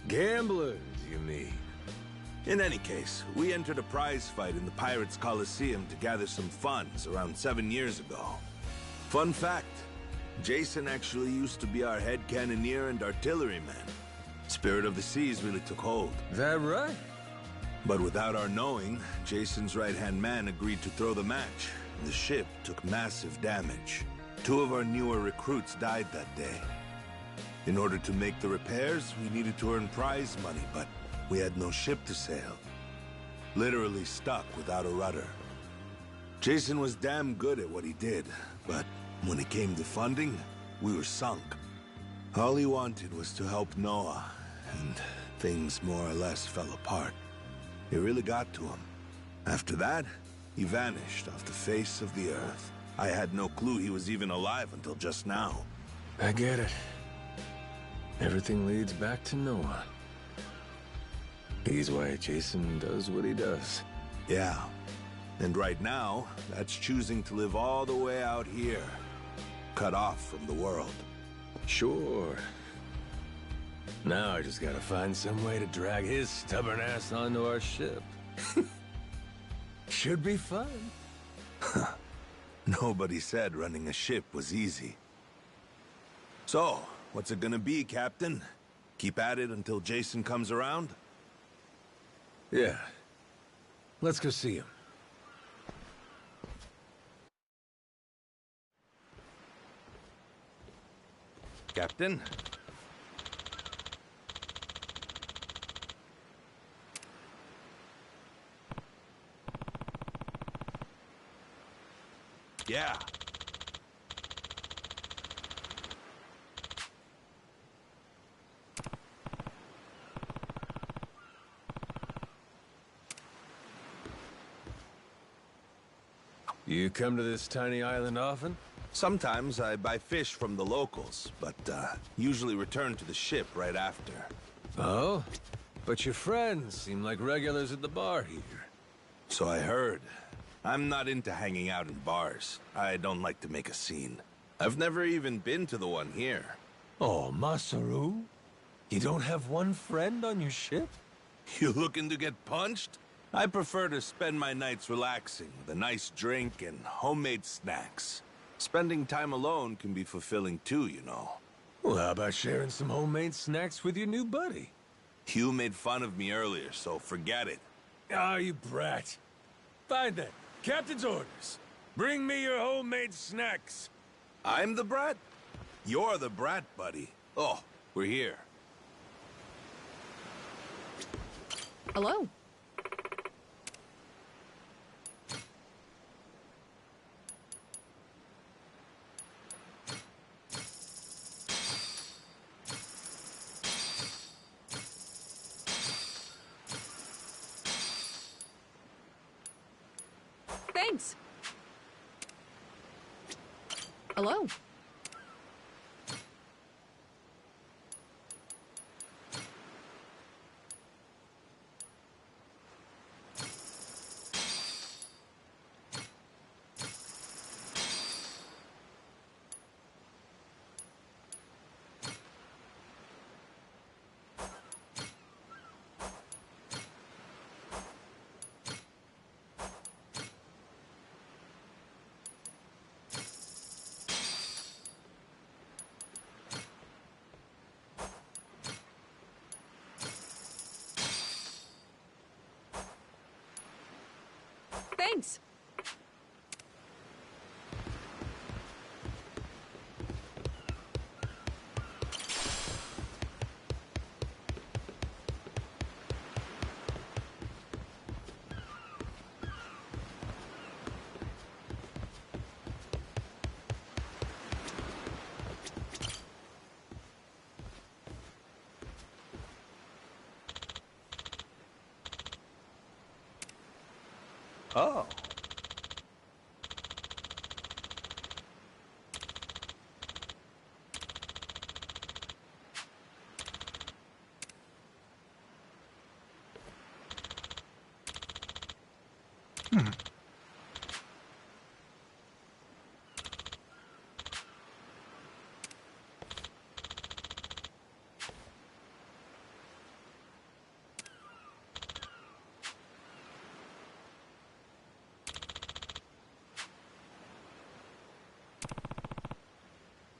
Speaker 1: Gamblers, you mean?
Speaker 4: In any case, we entered a prize fight in the Pirates Coliseum to gather some funds around 7 years ago. Fun fact, Jason actually used to be our head cannoneer and artilleryman. Spirit of the Seas really took hold.
Speaker 1: That right?
Speaker 4: But without our knowing, Jason's right-hand man agreed to throw the match. The ship took massive damage. 2 of our newer recruits died that day. In order to make the repairs, we needed to earn prize money, but we had no ship to sail. Literally stuck without a rudder. Jason was damn good at what he did, but when it came to funding, we were sunk. All he wanted was to help Noah, and things more or less fell apart. It really got to him. After that, he vanished off the face of the earth. I had no clue he was even alive until just now.
Speaker 1: I get it. Everything leads back to Noah. He's why Jason does what he does.
Speaker 4: Yeah. And right now, that's choosing to live all the way out here. Cut off from the world.
Speaker 1: Sure. Now I just gotta find some way to drag his stubborn ass onto our ship. Should be fun.
Speaker 4: Nobody said running a ship was easy. So, what's it gonna be, Captain? Keep at it until Jason comes around?
Speaker 1: Yeah. Let's go see him.
Speaker 4: Captain? Yeah.
Speaker 1: You come to this tiny island often?
Speaker 4: Sometimes I buy fish from the locals, but usually return to the ship right after.
Speaker 1: Oh? But your friends seem like regulars at the bar here.
Speaker 4: So I heard. I'm not into hanging out in bars. I don't like to make a scene. I've never even been to the one here.
Speaker 1: Oh, Masaru? You don't have one friend on your ship?
Speaker 4: You looking to get punched? I prefer to spend my nights relaxing with a nice drink and homemade snacks. Spending time alone can be fulfilling too, you know.
Speaker 1: Well, how about sharing some homemade snacks with your new buddy?
Speaker 4: You made fun of me earlier, so forget it.
Speaker 1: Ah, you brat. Fine then. Captain's orders. Bring me your homemade snacks.
Speaker 4: I'm the brat? You're the brat, buddy. Oh, we're here.
Speaker 13: Hello. Thanks. Hello. Thanks.
Speaker 4: Oh.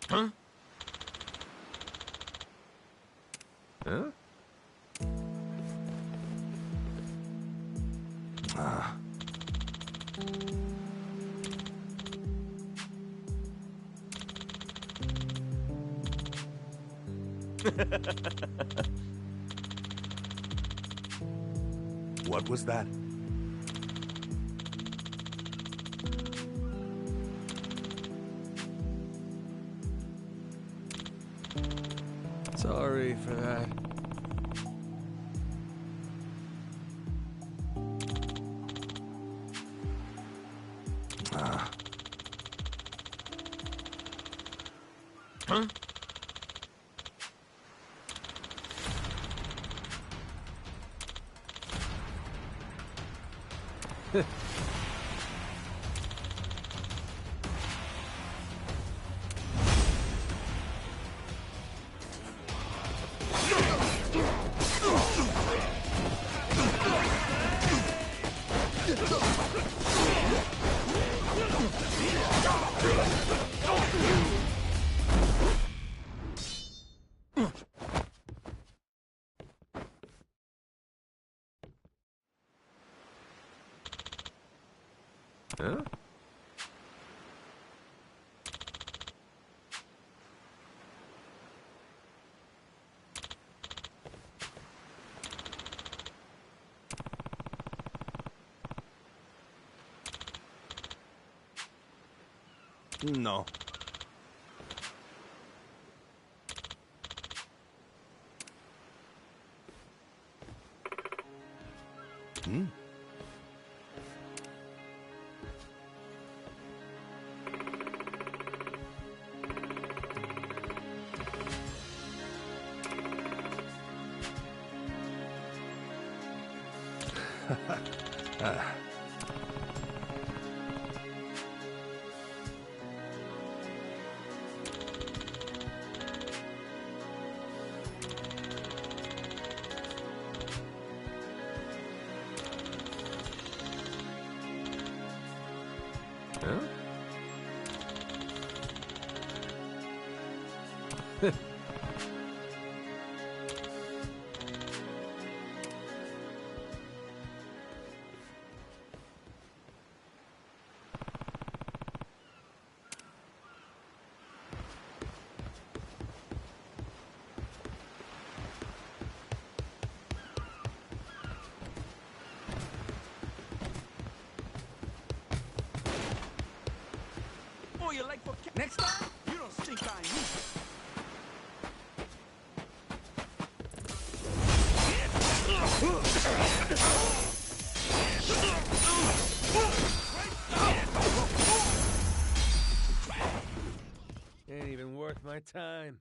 Speaker 4: Huh? Huh? Ah. What was that?
Speaker 1: Sorry for that.
Speaker 4: Ah. Huh? Huh? No. Hmm. Ah. Huh?
Speaker 5: Oh, you like for next time? You don't think I need.
Speaker 1: Ain't even worth my time.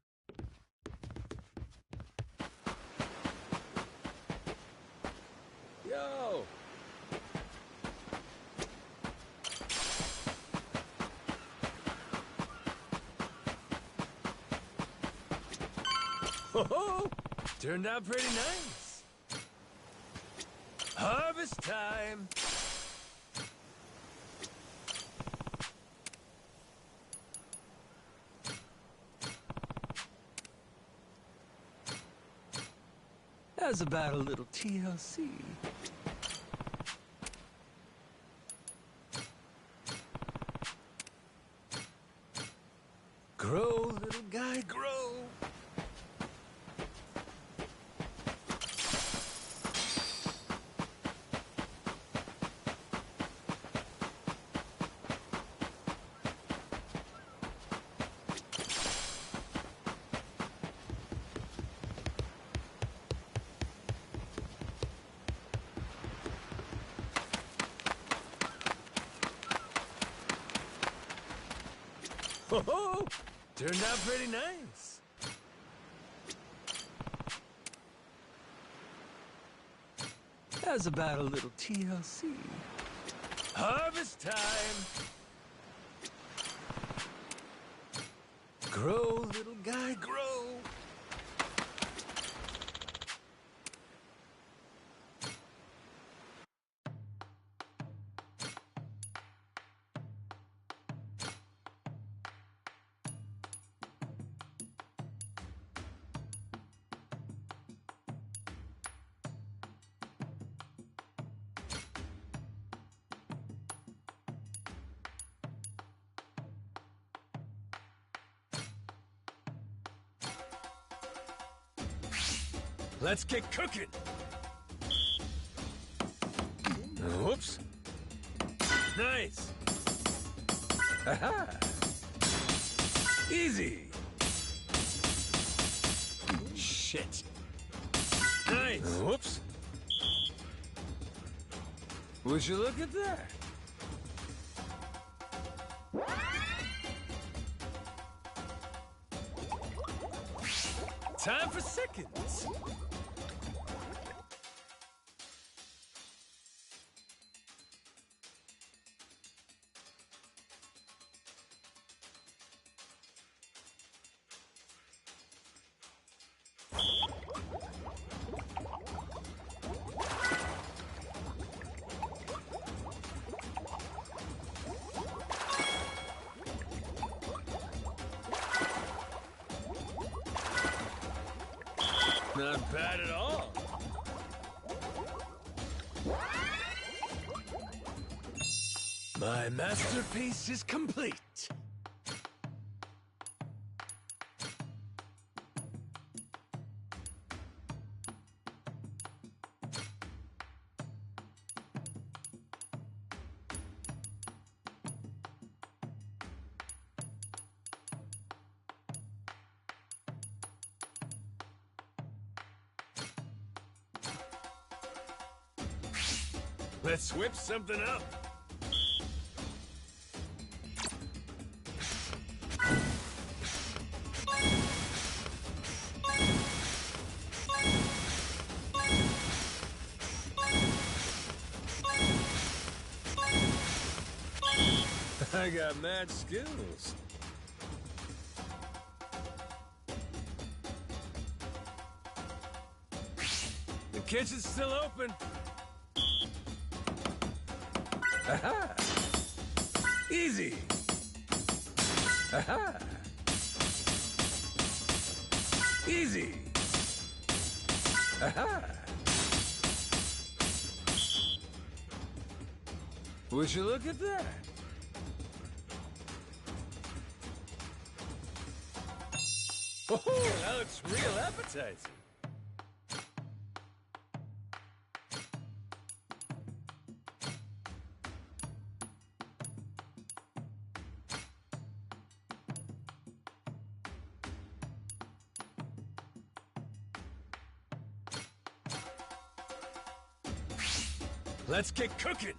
Speaker 1: Yo! Ho-ho! Turned out pretty nice. Harvest time! How's about a little TLC? Grow, little guy, grow! Ho-ho! Turned out pretty nice. How's about a little TLC? Harvest time! Grow, little guy, grow! Let's get cooking! Whoops! Nice! Aha! Easy! Shit! Nice! Whoops! Would you look at that? Time for seconds! Not bad at all. My masterpiece is complete. Let's whip something up. I got mad skills. The kitchen's still open. Aha! Easy! Aha! Easy! Aha! Would you look at that? Oh, that looks real appetizing. Let's get cooking!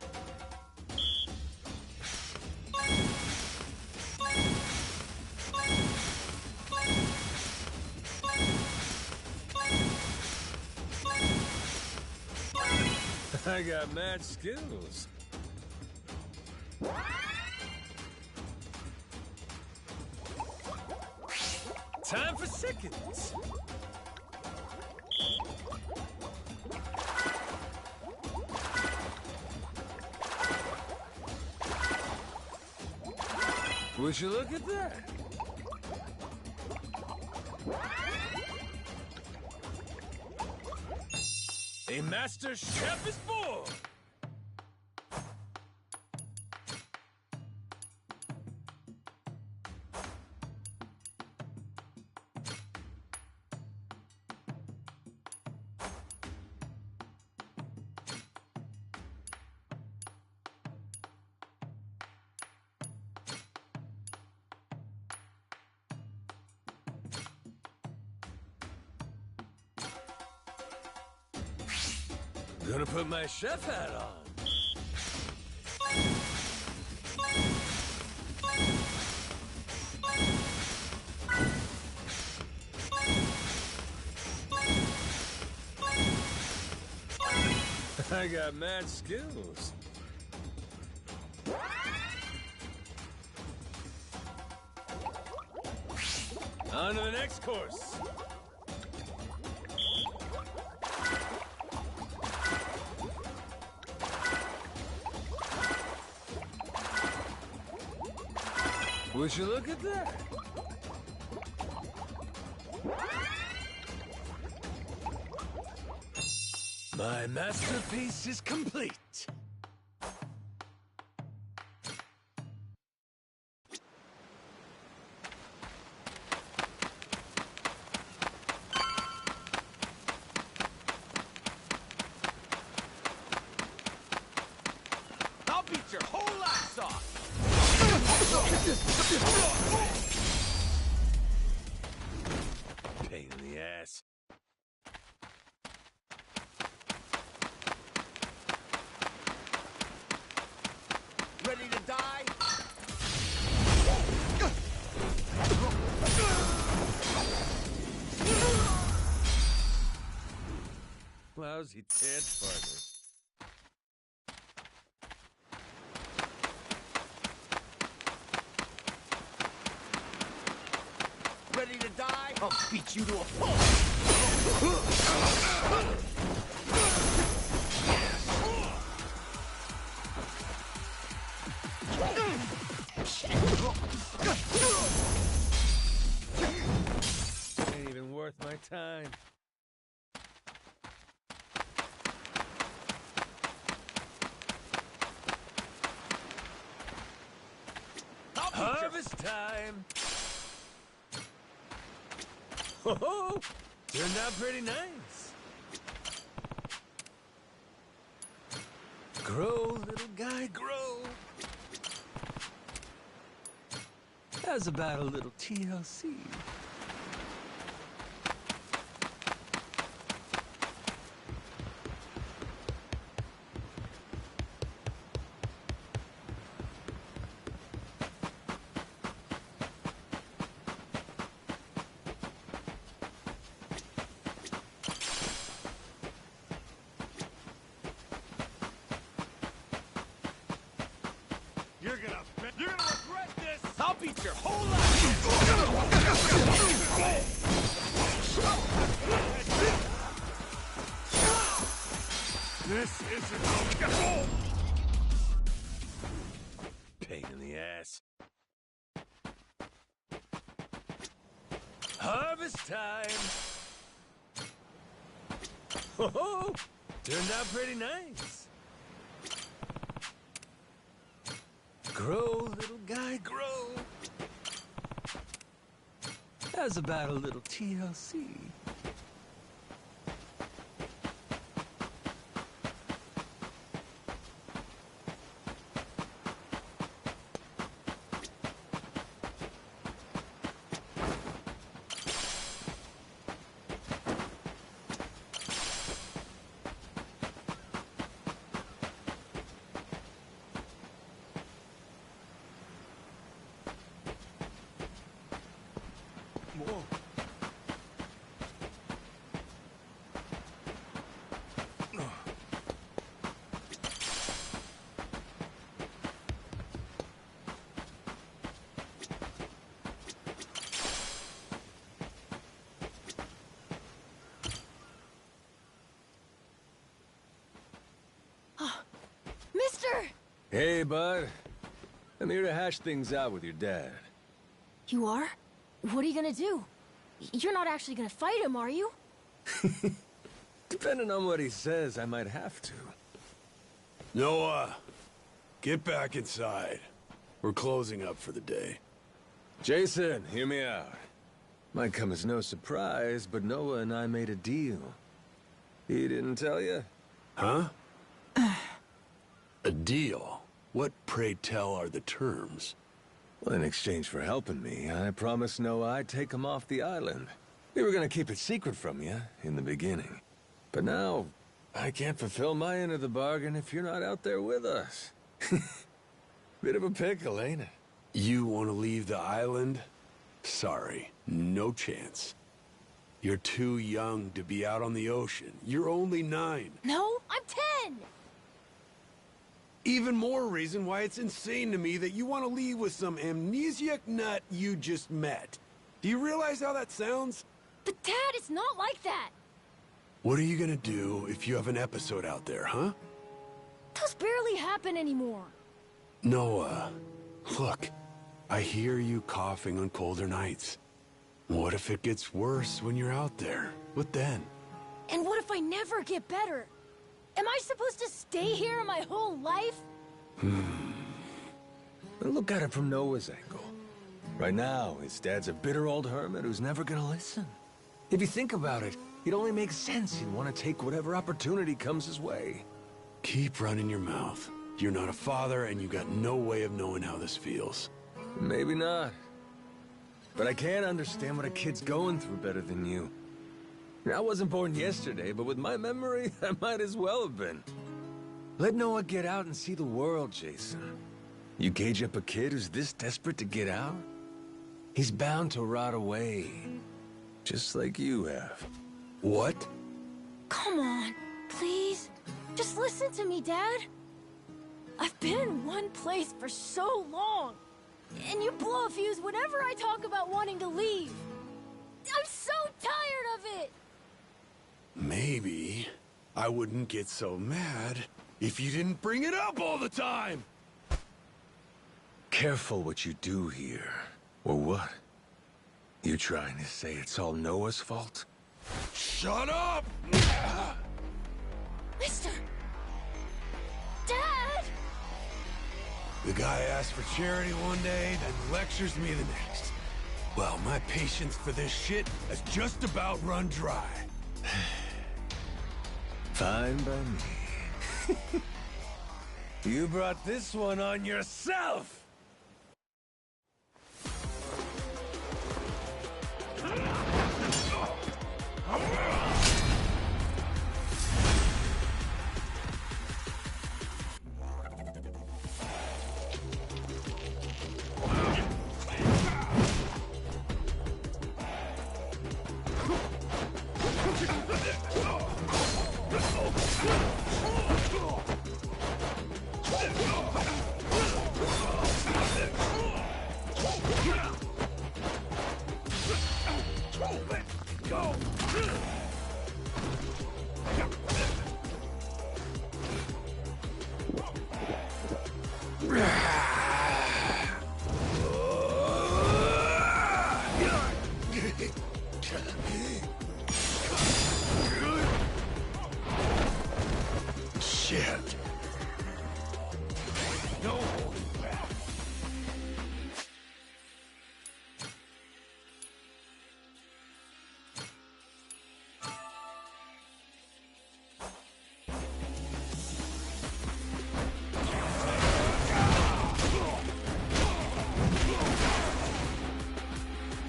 Speaker 1: I got mad skills. Time for seconds. Would you look at that? A master chef is born! Gonna put my chef hat on. I got mad skills. On to the next course. Would you look at that? My masterpiece is complete.
Speaker 10: I'll beat your whole ass off!
Speaker 1: Pain in the ass.
Speaker 10: Ready to die?
Speaker 1: Lousy dance partners.
Speaker 10: Ready to die? I'll beat you to a pulp!
Speaker 1: Ain't even worth my time. Harvest time! Oh, turned out pretty nice. Grow, little guy, grow. How's about a little TLC?
Speaker 10: You're gonna regret this! I'll beat your whole life!
Speaker 1: This isn't pain in the ass. Harvest time! Oh, turned out pretty nice. Grow, little guy, grow. How's about a little TLC?
Speaker 10: Whoa.
Speaker 1: Hey, bud. I'm here to hash things out with your dad.
Speaker 2: You are? What are you gonna do? You're not actually gonna fight him, are you?
Speaker 1: Depending on what he says, I might have to.
Speaker 6: Noah, get back inside. We're closing up for the day.
Speaker 1: Jason, hear me out. Might come as no surprise, but Noah and I made a deal. He didn't tell you?
Speaker 6: Huh? A deal? What, pray tell, are the terms?
Speaker 1: Well, in exchange for helping me, I promised Noah I'd take him off the island. We were gonna keep it secret from you in the beginning. But now, I can't fulfill my end of the bargain if you're not out there with us. Bit of a pickle, ain't it?
Speaker 6: You want to leave the island? Sorry, no chance. You're too young to be out on the ocean. You're only 9.
Speaker 2: No, I'm 10!
Speaker 6: Even more reason why it's insane to me that you want to leave with some amnesiac nut you just met. Do you realize how that sounds?
Speaker 2: But Dad, it's not like that!
Speaker 6: What are you gonna do if you have an episode out there, huh?
Speaker 2: Those barely happen anymore.
Speaker 6: Noah, look, I hear you coughing on colder nights. What if it gets worse when you're out there? What then?
Speaker 2: And what if I never get better? Am I supposed to stay here my whole life?
Speaker 1: Look at it from Noah's angle. Right now, his dad's a bitter old hermit who's never gonna listen. If you think about it, it only makes sense he'd want to take whatever opportunity comes his way.
Speaker 6: Keep running your mouth. You're not a father, and you got no way of knowing how this feels.
Speaker 1: Maybe not. But I can't understand what a kid's going through better than you. I wasn't born yesterday, but with my memory, I might as well have been. Let Noah get out and see the world, Jason. You cage up a kid who's this desperate to get out? He's bound to rot away. Just like you have.
Speaker 6: What?
Speaker 2: Come on, please. Just listen to me, Dad. I've been in one place for so long. And you blow a fuse whenever I talk about wanting to leave. I'm so tired of it!
Speaker 6: Maybe I wouldn't get so mad if you didn't bring it up all the time!
Speaker 1: Careful what you do here. Or what? You trying to say it's all Noah's fault?
Speaker 6: Shut up!
Speaker 2: Mister! Dad!
Speaker 6: The guy asks for charity one day, then lectures me the next. Well, my patience for this shit has just about run dry.
Speaker 1: Fine by me. You brought this one on yourself!
Speaker 6: Shit. No holding back.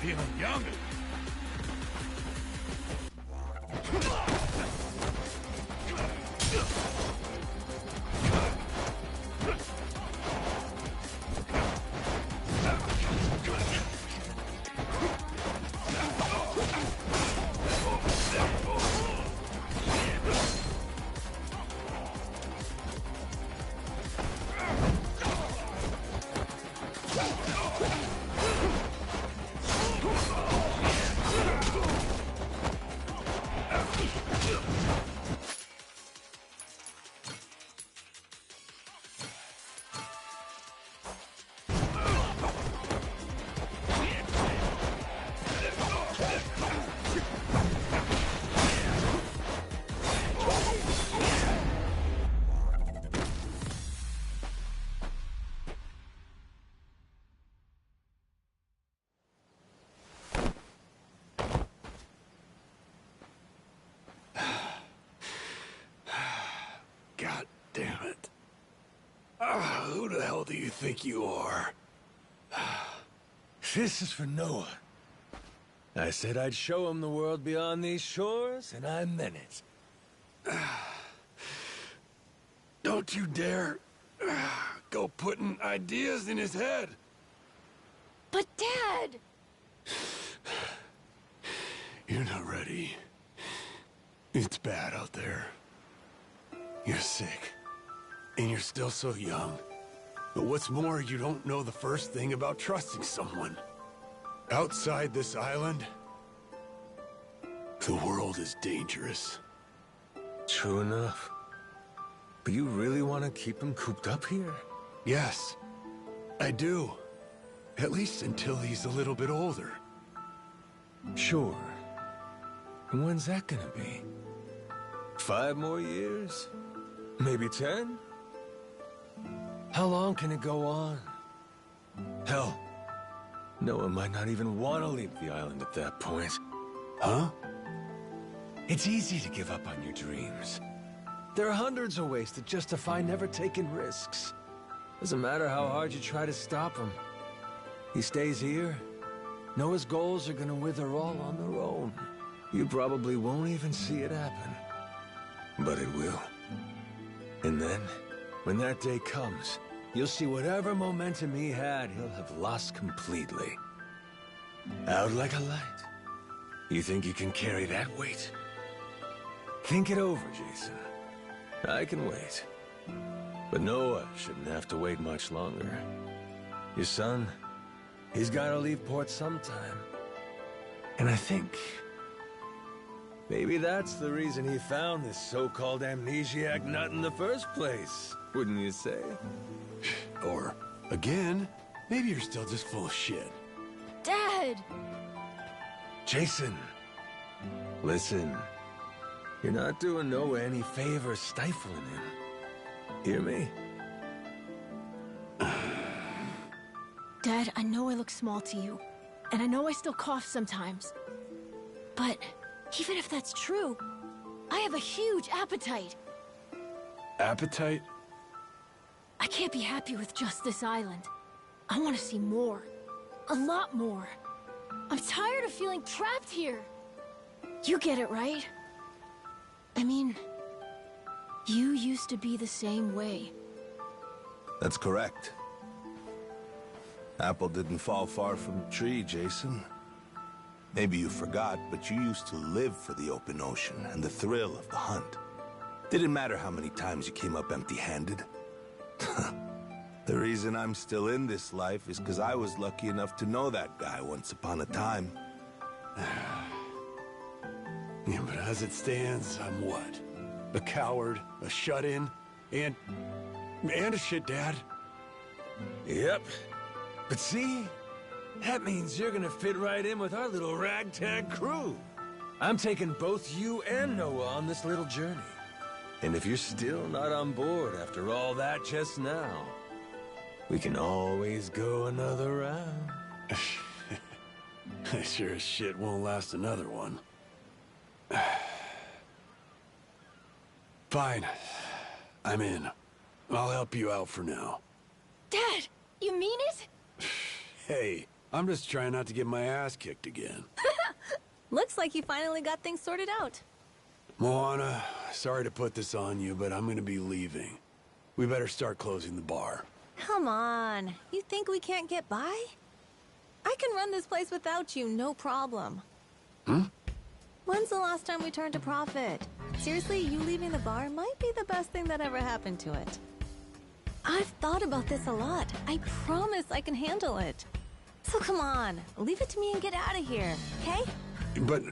Speaker 6: Feeling younger. Who the hell do you think you are?
Speaker 1: This is for Noah. I said I'd show him the world beyond these shores, and I meant it.
Speaker 6: Don't you dare go putting ideas in his head.
Speaker 2: But Dad!
Speaker 6: You're not ready. It's bad out there. You're sick. And you're still so young. But what's more, you don't know the first thing about trusting someone. Outside this island, the world is dangerous.
Speaker 1: True enough. But you really want to keep him cooped up here?
Speaker 6: Yes, I do. At least until he's a little bit older.
Speaker 1: Sure. And when's that gonna be? 5 more years? Maybe 10? How long can it go on? Hell, Noah might not even want to leave the island at that point.
Speaker 6: Huh?
Speaker 1: It's easy to give up on your dreams. There are hundreds of ways to justify never taking risks. Doesn't matter how hard you try to stop him. He stays here. Noah's goals are gonna wither all on their own. You probably won't even see it happen. But it will. And then, when that day comes, you'll see whatever momentum he had, he'll have lost completely. Out like a light. You think you can carry that weight? Think it over, Jason. I can wait. But Noah shouldn't have to wait much longer. Your son, he's gotta leave port sometime. And I think maybe that's the reason he found this so-called amnesiac nut in the first place, wouldn't you say?
Speaker 6: Or, again, maybe you're still just full of shit.
Speaker 2: Dad!
Speaker 1: Jason, listen. You're not doing Noah any favors stifling him. Hear me?
Speaker 2: Dad, I know I look small to you, and I know I still cough sometimes. But even if that's true, I have a huge appetite.
Speaker 6: Appetite?
Speaker 2: I can't be happy with just this island. I want to see more. A lot more. I'm tired of feeling trapped here. You get it, right? I mean, you used to be the same way.
Speaker 4: That's correct. Apple didn't fall far from the tree, Jason. Maybe you forgot, but you used to live for the open ocean and the thrill of the hunt. Didn't matter how many times you came up empty-handed. The reason I'm still in this life is because I was lucky enough to know that guy once upon a time.
Speaker 6: Yeah, but as it stands, I'm what? A coward, a shut-in, and a shit dad.
Speaker 1: Yep. But see? That means you're gonna fit right in with our little ragtag crew. I'm taking both you and Noah on this little journey. And if you're still not on board after all that just now, we can always go another round.
Speaker 6: I sure as shit won't last another one. Fine. I'm in. I'll help you out for now.
Speaker 2: Dad, you mean it?
Speaker 6: Hey, I'm just trying not to get my ass kicked again.
Speaker 7: Looks like you finally got things sorted out.
Speaker 6: Moana, sorry to put this on you, but I'm gonna be leaving. We better start closing the bar.
Speaker 7: Come on. You think we can't get by? I can run this place without you, no problem. When's the last time we turned a profit? Seriously, you leaving the bar might be the best thing that ever happened to it. I've thought about this a lot. I promise I can handle it. So come on, leave it to me and get out of here, okay?
Speaker 6: But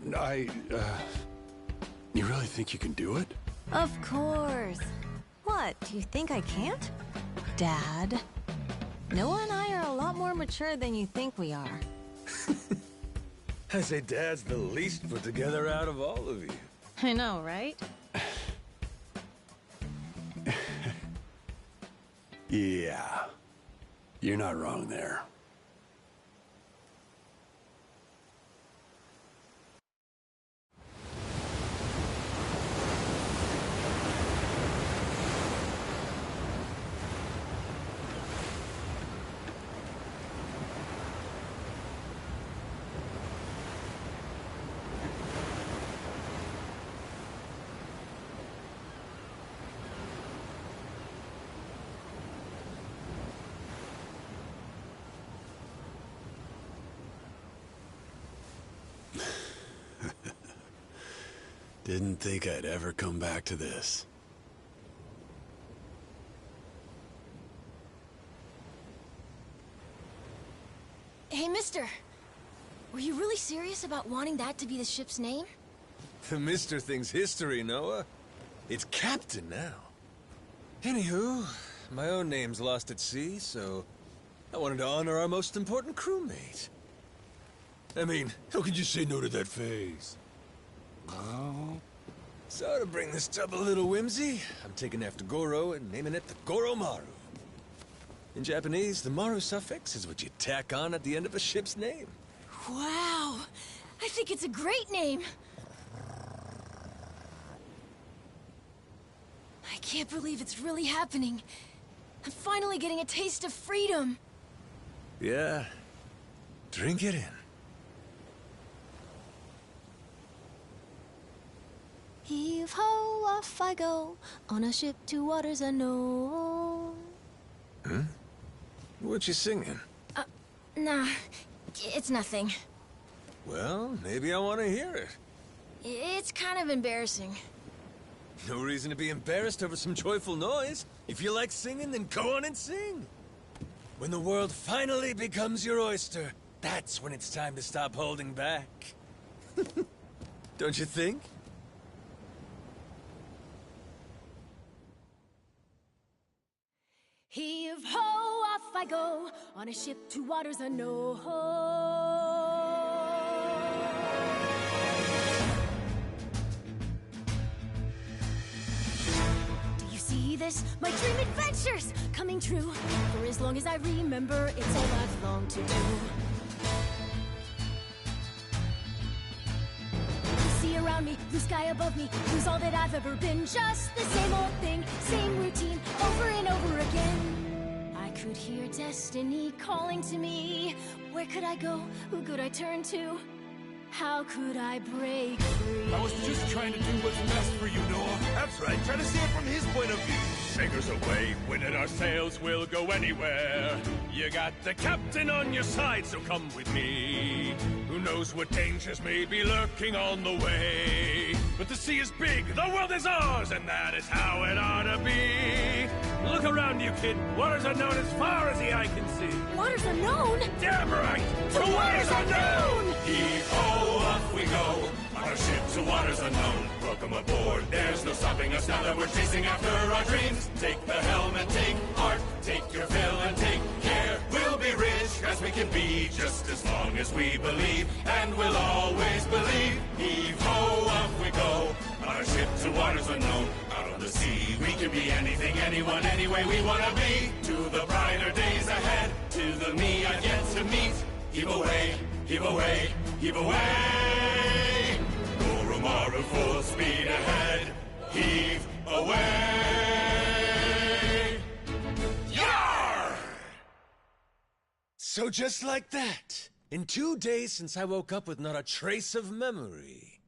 Speaker 6: you really think you can do it?
Speaker 7: Of course. What, do you think I can't? Dad, Noah and I are a lot more mature than you think we are.
Speaker 1: I say Dad's the least put together out of all of you.
Speaker 7: I know, right?
Speaker 6: Yeah. You're not wrong there. Didn't think I'd ever come back to this.
Speaker 2: Hey, mister. Were you really serious about wanting that to be the ship's name?
Speaker 1: The Mister thing's history, Noah. It's Captain now. Anywho, my own name's lost at sea, so I wanted to honor our most important crewmate. I mean, how could you say no to that face? Oh. So to bring this tub a little whimsy, I'm taking after Goro and naming it the Goromaru. In Japanese, the Maru suffix is what you tack on at the end of a ship's name.
Speaker 2: Wow! I think it's a great name! I can't believe it's really happening. I'm finally getting a taste of freedom.
Speaker 1: Yeah. Drink it in.
Speaker 2: Heave-ho, off I go, on a ship to waters unknown.
Speaker 1: Huh? What you singing?
Speaker 2: Nah, it's nothing.
Speaker 1: Well, maybe I want to hear it.
Speaker 2: It's kind of embarrassing.
Speaker 1: No reason to be embarrassed over some joyful noise. If you like singing, then go on and sing. When the world finally becomes your oyster, that's when it's time to stop holding back. Don't you think?
Speaker 2: Heave-ho, off I go, on a ship to waters unknown. Do you see this? My dream adventures coming true. For as long as I remember, it's all I've longed to do. The sea around me, blue sky above me, who's all that I've ever been. Just the same old thing, same routine, over and over again. I could hear destiny calling to me. Where could I go? Who could I turn to? How could I break free?
Speaker 5: I was just trying to do what's best for you, Noah. That's right, try to see it from his point of view. Anchors away, winning our sails, we'll go anywhere. You got the captain on your side, so come with me. Who knows what dangers may be lurking on the way. But the sea is big, the world is ours, and that is how it ought to be. Look around you, kid. Waters unknown as far as the eye can see.
Speaker 2: Waters unknown?
Speaker 5: Damn right! To waters unknown! Heave-ho, off we go. On our ship to waters unknown. Welcome aboard. There's no stopping us now that we're chasing after our dreams. Take the helm and take heart. Take your fill and take care. We'll be rich as we can be, just as long as we believe. And we'll always believe. Heave-ho, off we go. On our ship to waters unknown. Out on the sea, we can be anything, anyone, any way we want to be. To the brighter days ahead. To the me I've yet to meet. Heave away, heave away, heave away. Goromaru full speed ahead. Heave away. Yar!
Speaker 1: So just like that, in 2 days since I woke up with not a trace of memory,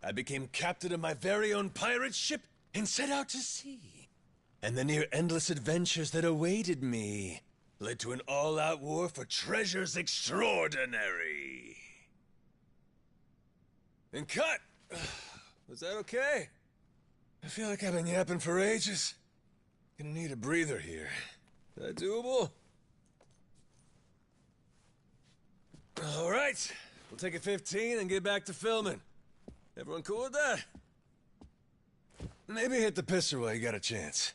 Speaker 1: I became captain of my very own pirate ship and set out to sea. And the near-endless adventures that awaited me led to an all-out war for treasures extraordinary. And cut! Was that okay? I feel like I've been yapping for ages. Gonna need a breather here. Is that doable? All right, we'll take a 15 and get back to filming. Everyone cool with that? Maybe hit the pisser while you got a chance.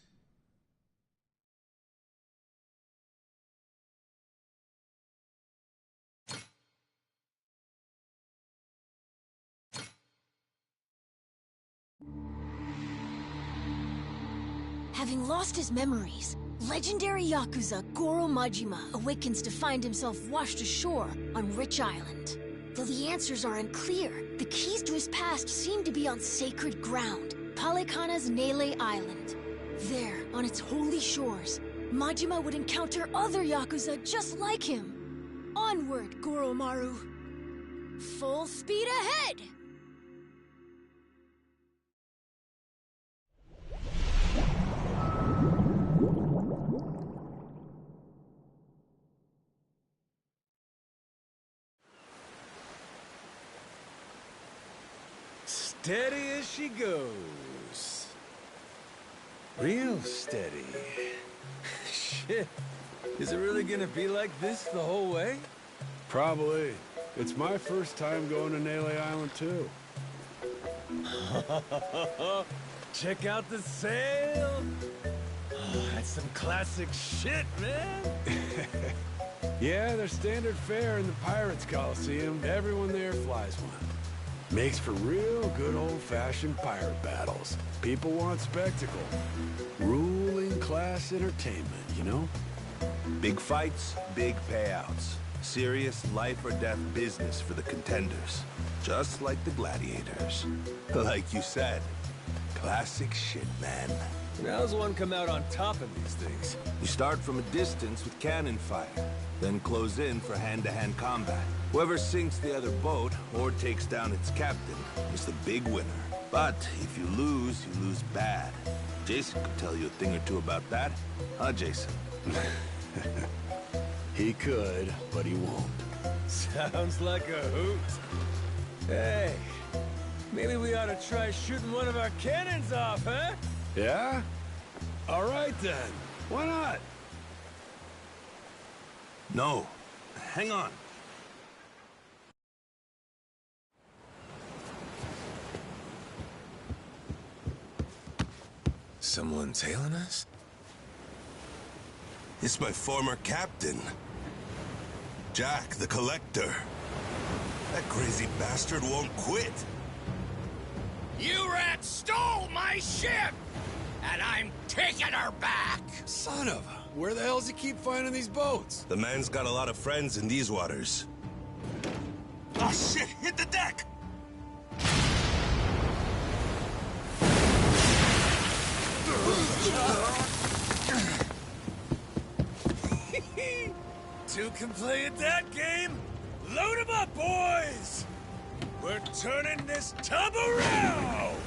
Speaker 2: Having lost his memories, legendary Yakuza Goro Majima awakens to find himself washed ashore on Rich Island. Though the answers are unclear, the keys to his past seem to be on sacred ground, Palikana's Nele Island. There, on its holy shores, Majima would encounter other Yakuza just like him. Onward, Goromaru. Full speed ahead!
Speaker 1: Steady as she goes. Real steady. Shit. Is it really gonna be like this the whole way?
Speaker 6: Probably. It's my first time going to Nele Island, too.
Speaker 1: Check out the sail. Oh, that's some classic shit, man.
Speaker 6: Yeah, they're standard fare in the Pirates Coliseum. Everyone there flies one. Makes for real good old-fashioned pirate battles. People want spectacle. Ruling class entertainment, you know?
Speaker 4: Big fights, big payouts. Serious life or death business for the contenders. Just like the gladiators. Like you said, classic shit, man.
Speaker 1: And how's one come out on top of these things?
Speaker 4: You start from a distance with cannon fire, then close in for hand-to-hand combat. Whoever sinks the other boat or takes down its captain is the big winner. But if you lose bad. Jason could tell you a thing or two about that. Huh, Jason?
Speaker 6: He could, but he won't.
Speaker 1: Sounds like a hoot. Hey, maybe we ought to try shooting one of our cannons off, huh?
Speaker 6: Yeah? All right, then. Why not?
Speaker 4: No. Hang on.
Speaker 1: Someone tailing us?
Speaker 4: It's my former captain. Jack, the Collector. That crazy bastard won't quit.
Speaker 10: You rats stole my ship! And I'm taking her back!
Speaker 6: Son of a... Where the hell does he keep finding these boats?
Speaker 4: The man's got a lot of friends in these waters. Ah, shit! Hit the deck!
Speaker 1: Two can play at that game? Load 'em up, boys! We're turning this tub around!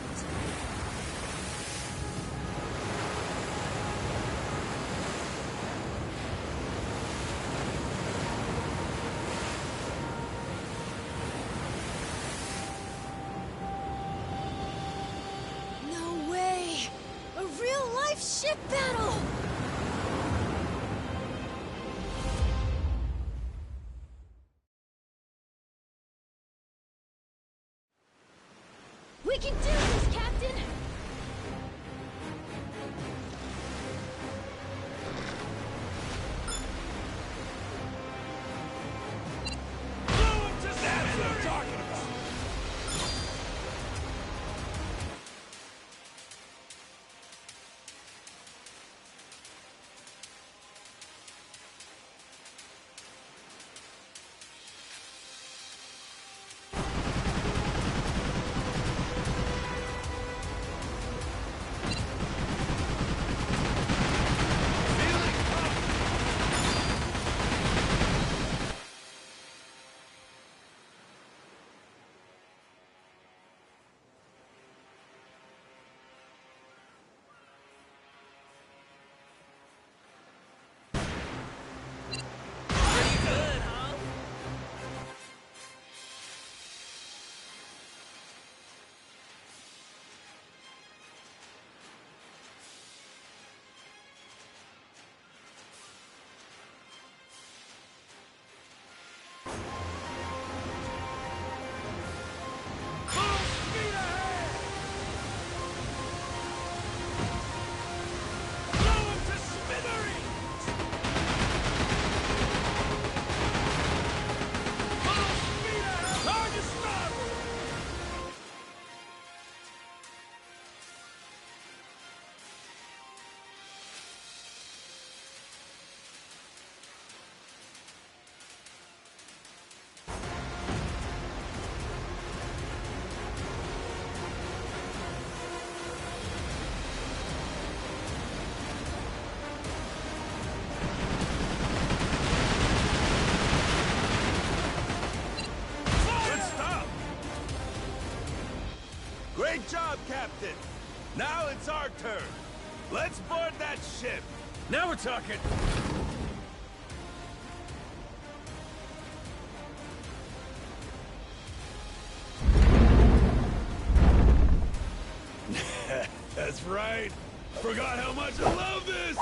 Speaker 2: No way! A real-life ship battle! We can do this, Captain!
Speaker 1: That's what I'm talking about!
Speaker 4: Great job, Captain! Now it's our turn. Let's board that ship!
Speaker 1: Now we're talking!
Speaker 6: right? Forgot how much I love this!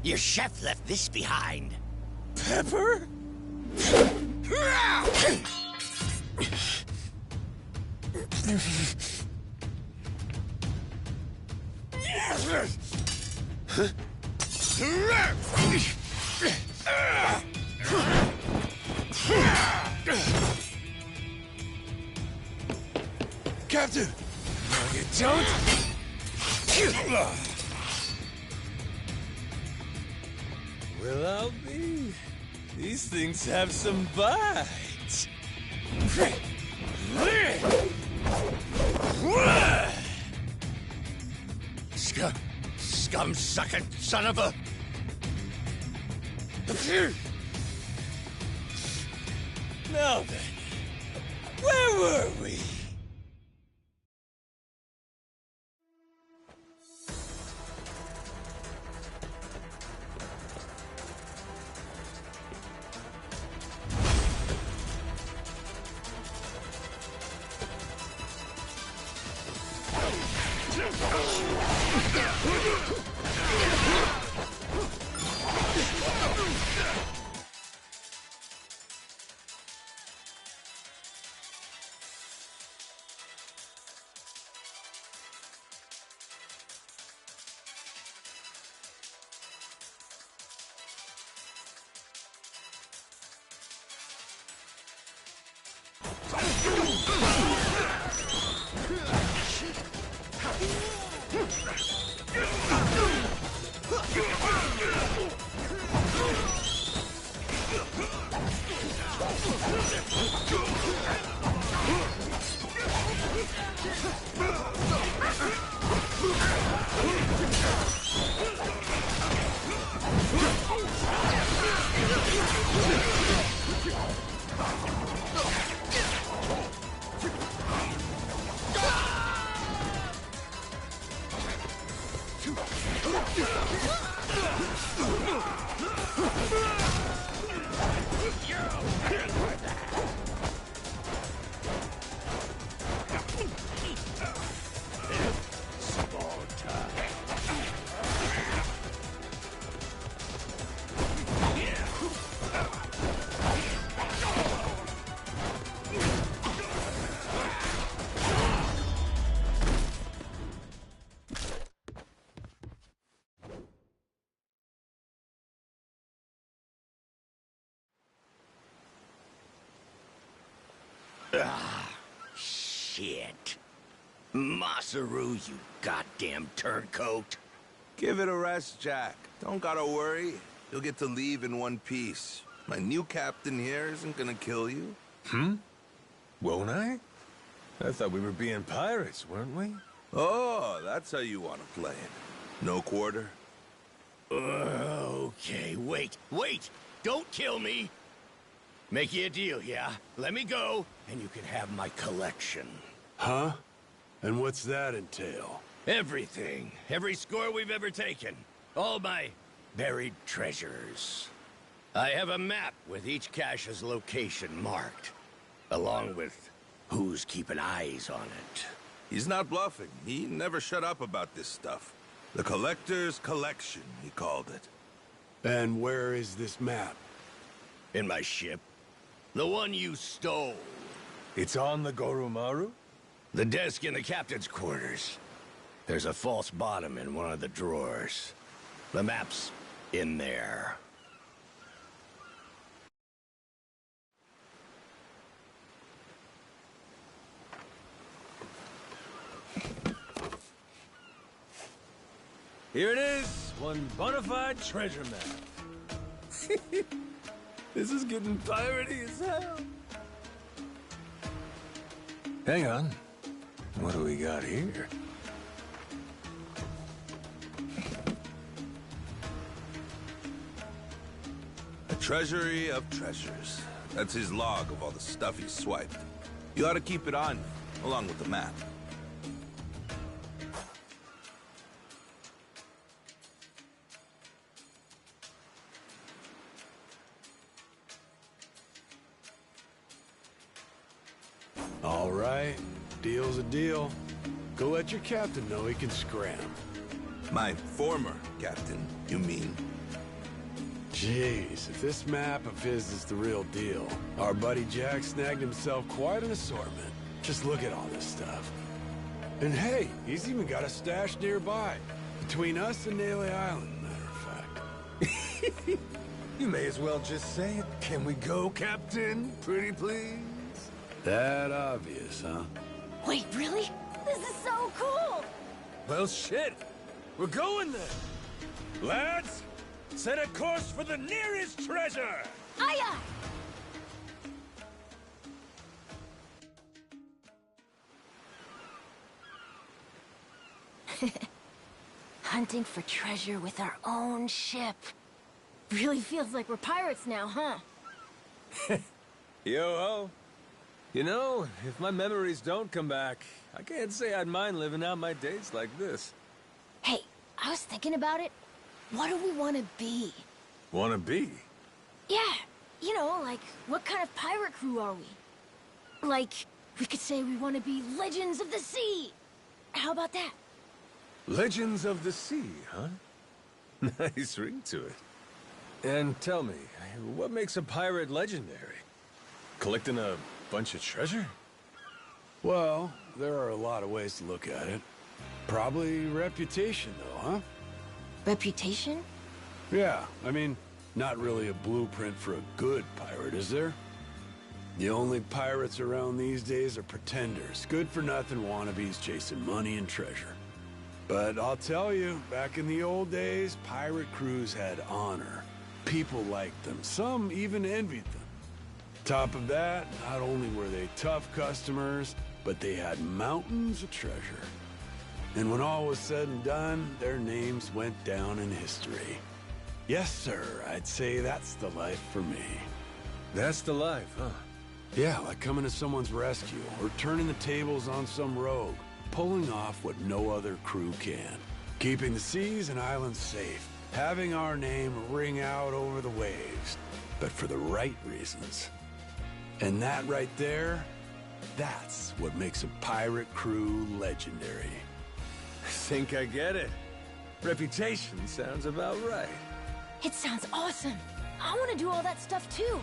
Speaker 10: Your chef left this behind.
Speaker 1: Pepper?
Speaker 6: Captain!
Speaker 1: No, you don't? Well, I'll be. These things have some bites.
Speaker 10: Scum-sucking son of a...
Speaker 1: Now then, where were we?
Speaker 10: Shit. Masaru, you goddamn turncoat.
Speaker 4: Give it a rest, Jack. Don't gotta worry. You'll get to leave in one piece. My new captain here isn't gonna kill you.
Speaker 1: Won't I? I thought we were being pirates, weren't we?
Speaker 4: Oh, that's how you want to play it. No quarter?
Speaker 10: Okay, wait. Don't kill me. Make you a deal, yeah? Let me go, and you can have my collection.
Speaker 6: Huh? And what's that entail?
Speaker 10: Everything. Every score we've ever taken. All my buried treasures. I have a map with each cache's location marked, along with who's keeping eyes on it.
Speaker 4: He's not bluffing. He never shut up about this stuff. The Collector's Collection, he called it.
Speaker 6: And where is this map?
Speaker 10: In my ship. The one you stole.
Speaker 1: It's on the Goromaru?
Speaker 10: The desk in the captain's quarters. There's a false bottom in one of the drawers. The map's in there.
Speaker 1: Here it is, one bona fide treasure map. This is getting piratey as hell. Hang on. What do we got here?
Speaker 4: A treasury of treasures. That's his log of all the stuff he's swiped. You ought to keep it on you, along with the map.
Speaker 6: All right, deal's a deal. Go let your captain know he can scram.
Speaker 4: My former captain, you mean?
Speaker 6: Jeez, if this map of his is the real deal, our buddy Jack snagged himself quite an assortment. Just look at all this stuff. And hey, he's even got a stash nearby, between us and Naily Island, matter of fact.
Speaker 1: You may as well just say it. Can we go, Captain? Pretty please?
Speaker 6: That obvious, huh?
Speaker 2: Wait, really? This is so cool!
Speaker 1: Well, shit. We're going then. Lads, set a course for the nearest treasure!
Speaker 2: Aye, aye! Hunting for treasure with our own ship. Really feels like we're pirates now, huh?
Speaker 1: Yo-ho. You know, if my memories don't come back, I can't say I'd mind living out my days like this.
Speaker 2: Hey, I was thinking about it. What do we want to be?
Speaker 1: Wanna be?
Speaker 2: Yeah, you know, like, what kind of pirate crew are we? Like, we could say we want to be Legends of the Sea. How about that?
Speaker 1: Legends of the Sea, huh? Nice ring to it. And tell me, what makes a pirate legendary? Collecting a bunch of treasure?
Speaker 6: Well, there are a lot of ways to look at it. Probably reputation, though, huh?
Speaker 2: Reputation?
Speaker 6: Yeah, I mean, not really a blueprint for a good pirate, is there? The only pirates around these days are pretenders, good-for-nothing wannabes chasing money and treasure. But I'll tell you, back in the old days, pirate crews had honor. People liked them. Some even envied them. Top of that, not only were they tough customers, but they had mountains of treasure. And when all was said and done, their names went down in history. Yes, sir, I'd say that's the life for me.
Speaker 1: That's the life, huh?
Speaker 6: Yeah, like coming to someone's rescue, or turning the tables on some rogue, pulling off what no other crew can. Keeping the seas and islands safe, having our name ring out over the waves, but for the right reasons. And that right there, that's what makes a pirate crew legendary.
Speaker 1: Think I get it. Reputation sounds about right.
Speaker 2: It sounds awesome. I want to do all that stuff too.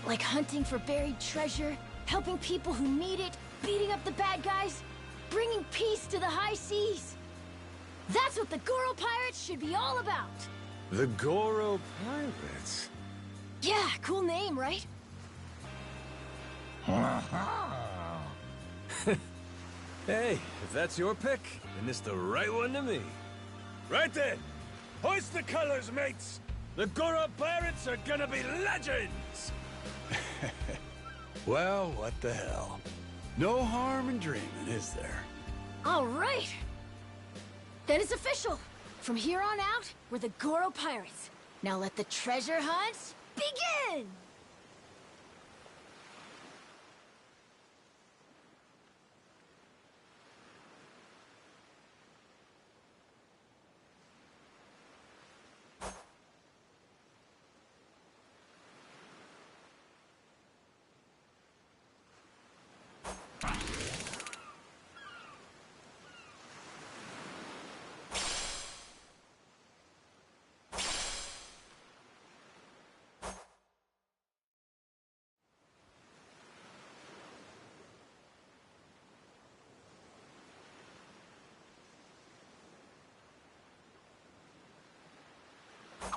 Speaker 2: Like hunting for buried treasure, helping people who need it, beating up the bad guys, bringing peace to the high seas. That's what the Goro Pirates should be all about.
Speaker 1: The Goro Pirates?
Speaker 2: Yeah, cool name, right?
Speaker 1: Hey, if that's your pick, then it's the right one to me. Right then! Hoist the colors, mates! The Goro Pirates are gonna be legends!
Speaker 6: Well, what the hell? No harm in dreaming, is there?
Speaker 2: All right! Then it's official. From here on out, we're the Goro Pirates. Now let the treasure hunt begin!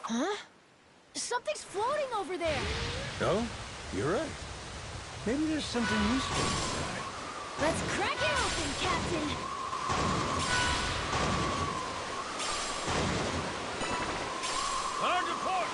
Speaker 2: Huh? Something's floating over there!
Speaker 1: Oh, you're right. Maybe there's something useful inside.
Speaker 2: Let's crack it open, Captain!
Speaker 12: Hard to port!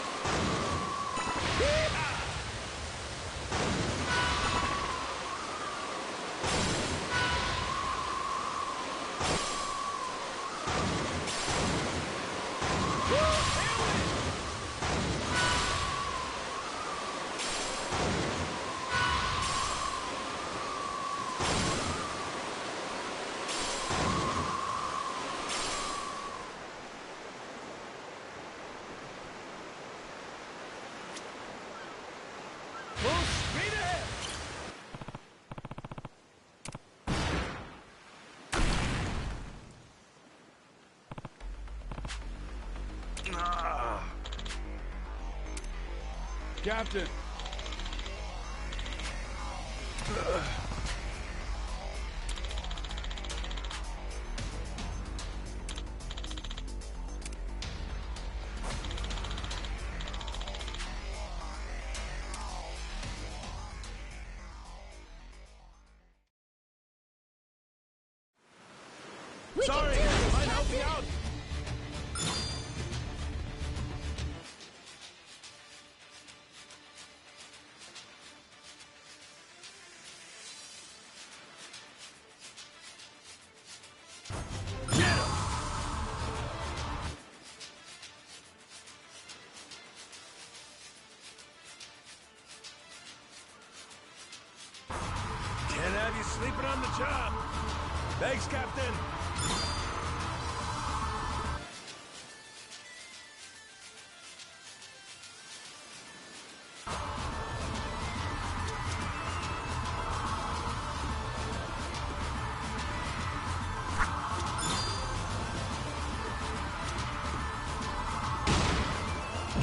Speaker 12: Full speed ahead!
Speaker 6: Captain!
Speaker 2: We
Speaker 12: Sorry,
Speaker 2: can do this,
Speaker 12: might help
Speaker 2: Captain!
Speaker 12: you out. Can't have you sleeping on the job. Thanks, Captain.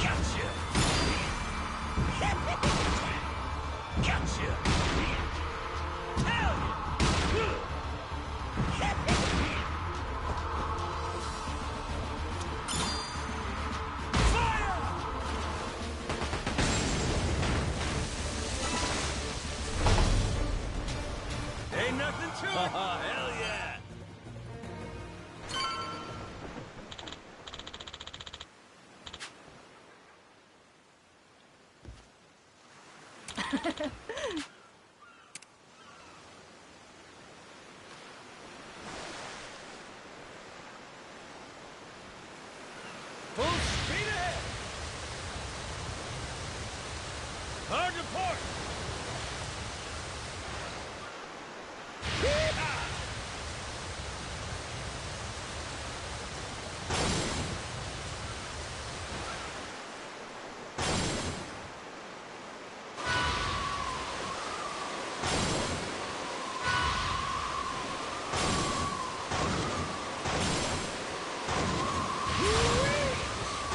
Speaker 12: Gotcha. Gotcha. Hell Ain't nothing to it. Hell yeah. Full speed ahead. Hard to port.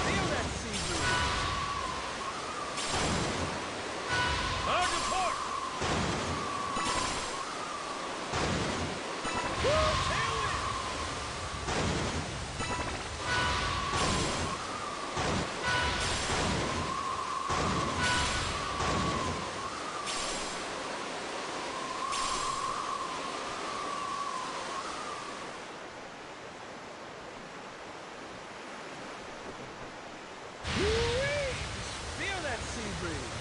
Speaker 12: Feel that sea breeze. Hard to port. Feel that sea breeze.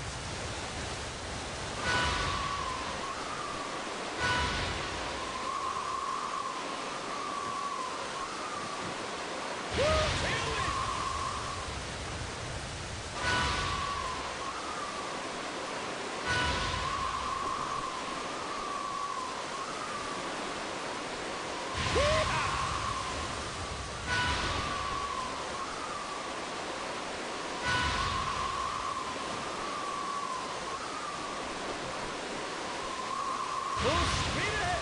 Speaker 12: Full speed ahead.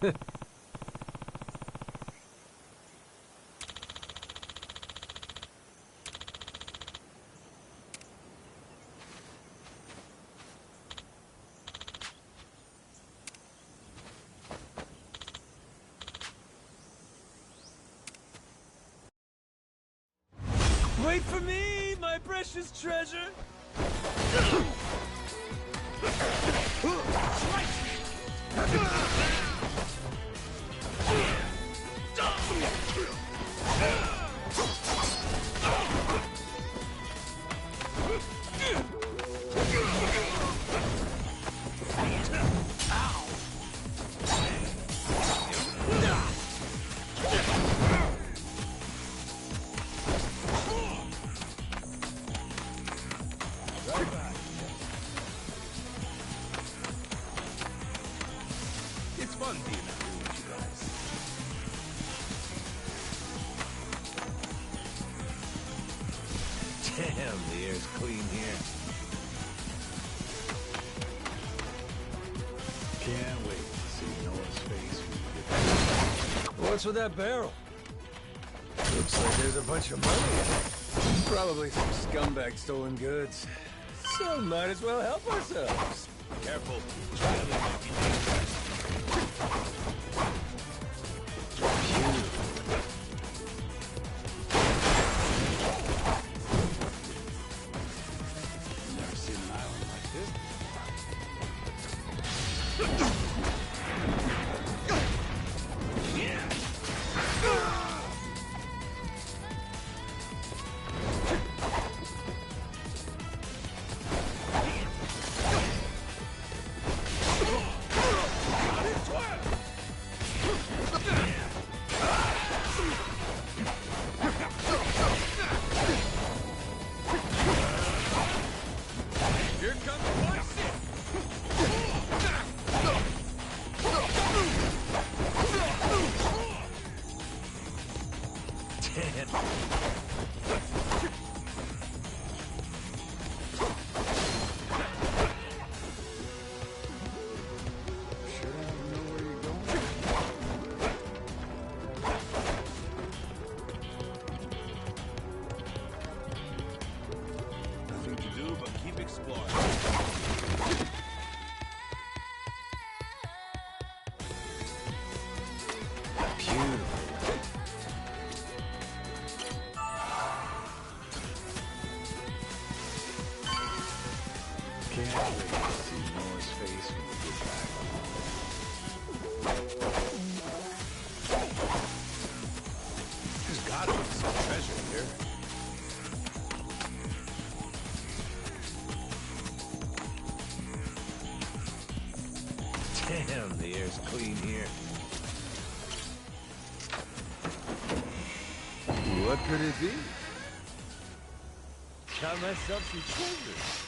Speaker 1: Wait for me, my precious treasure!
Speaker 4: It's fun being cool with you guys.
Speaker 1: Damn, the air's clean here.
Speaker 6: Can't wait to see Noah's face when we get back.
Speaker 1: What's with that barrel? Looks like there's a bunch of money in it. Probably some scumbag stolen goods. So might as well help ourselves.
Speaker 4: Careful.
Speaker 6: Never seen an island like this
Speaker 1: Here comes one.
Speaker 4: Nothing to do but keep exploring.
Speaker 6: Can't wait to see Noah's face when we get back.
Speaker 4: There's gotta be some treasure here.
Speaker 1: Damn, the air's clean here. What could it be? Got myself some treasure.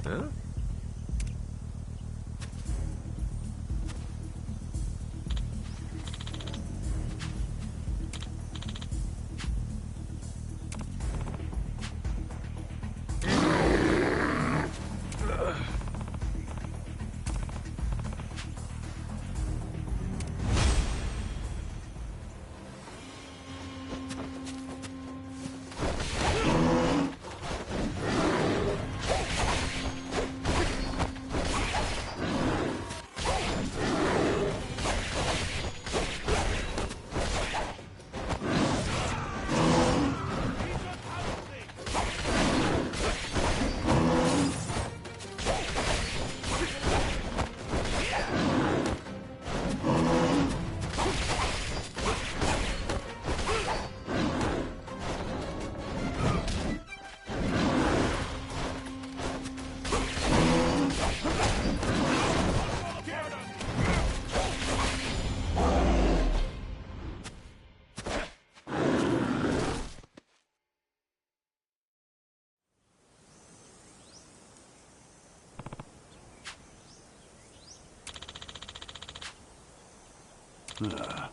Speaker 1: Huh?
Speaker 6: Ah.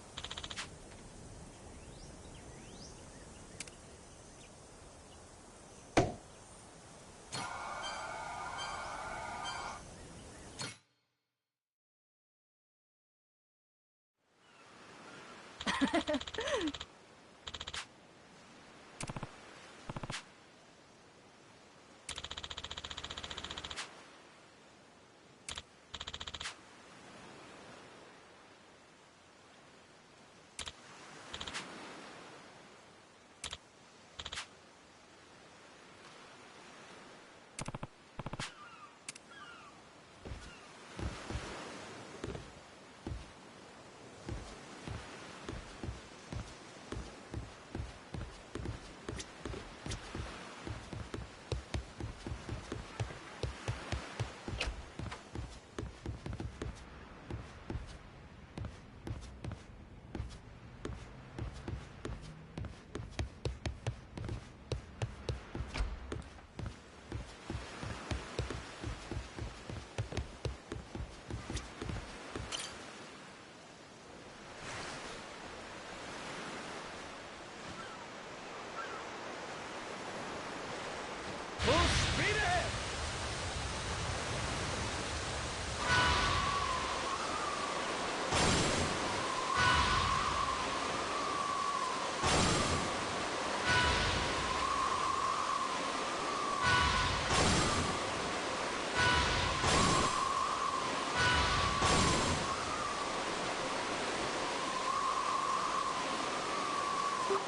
Speaker 1: Full speed ahead!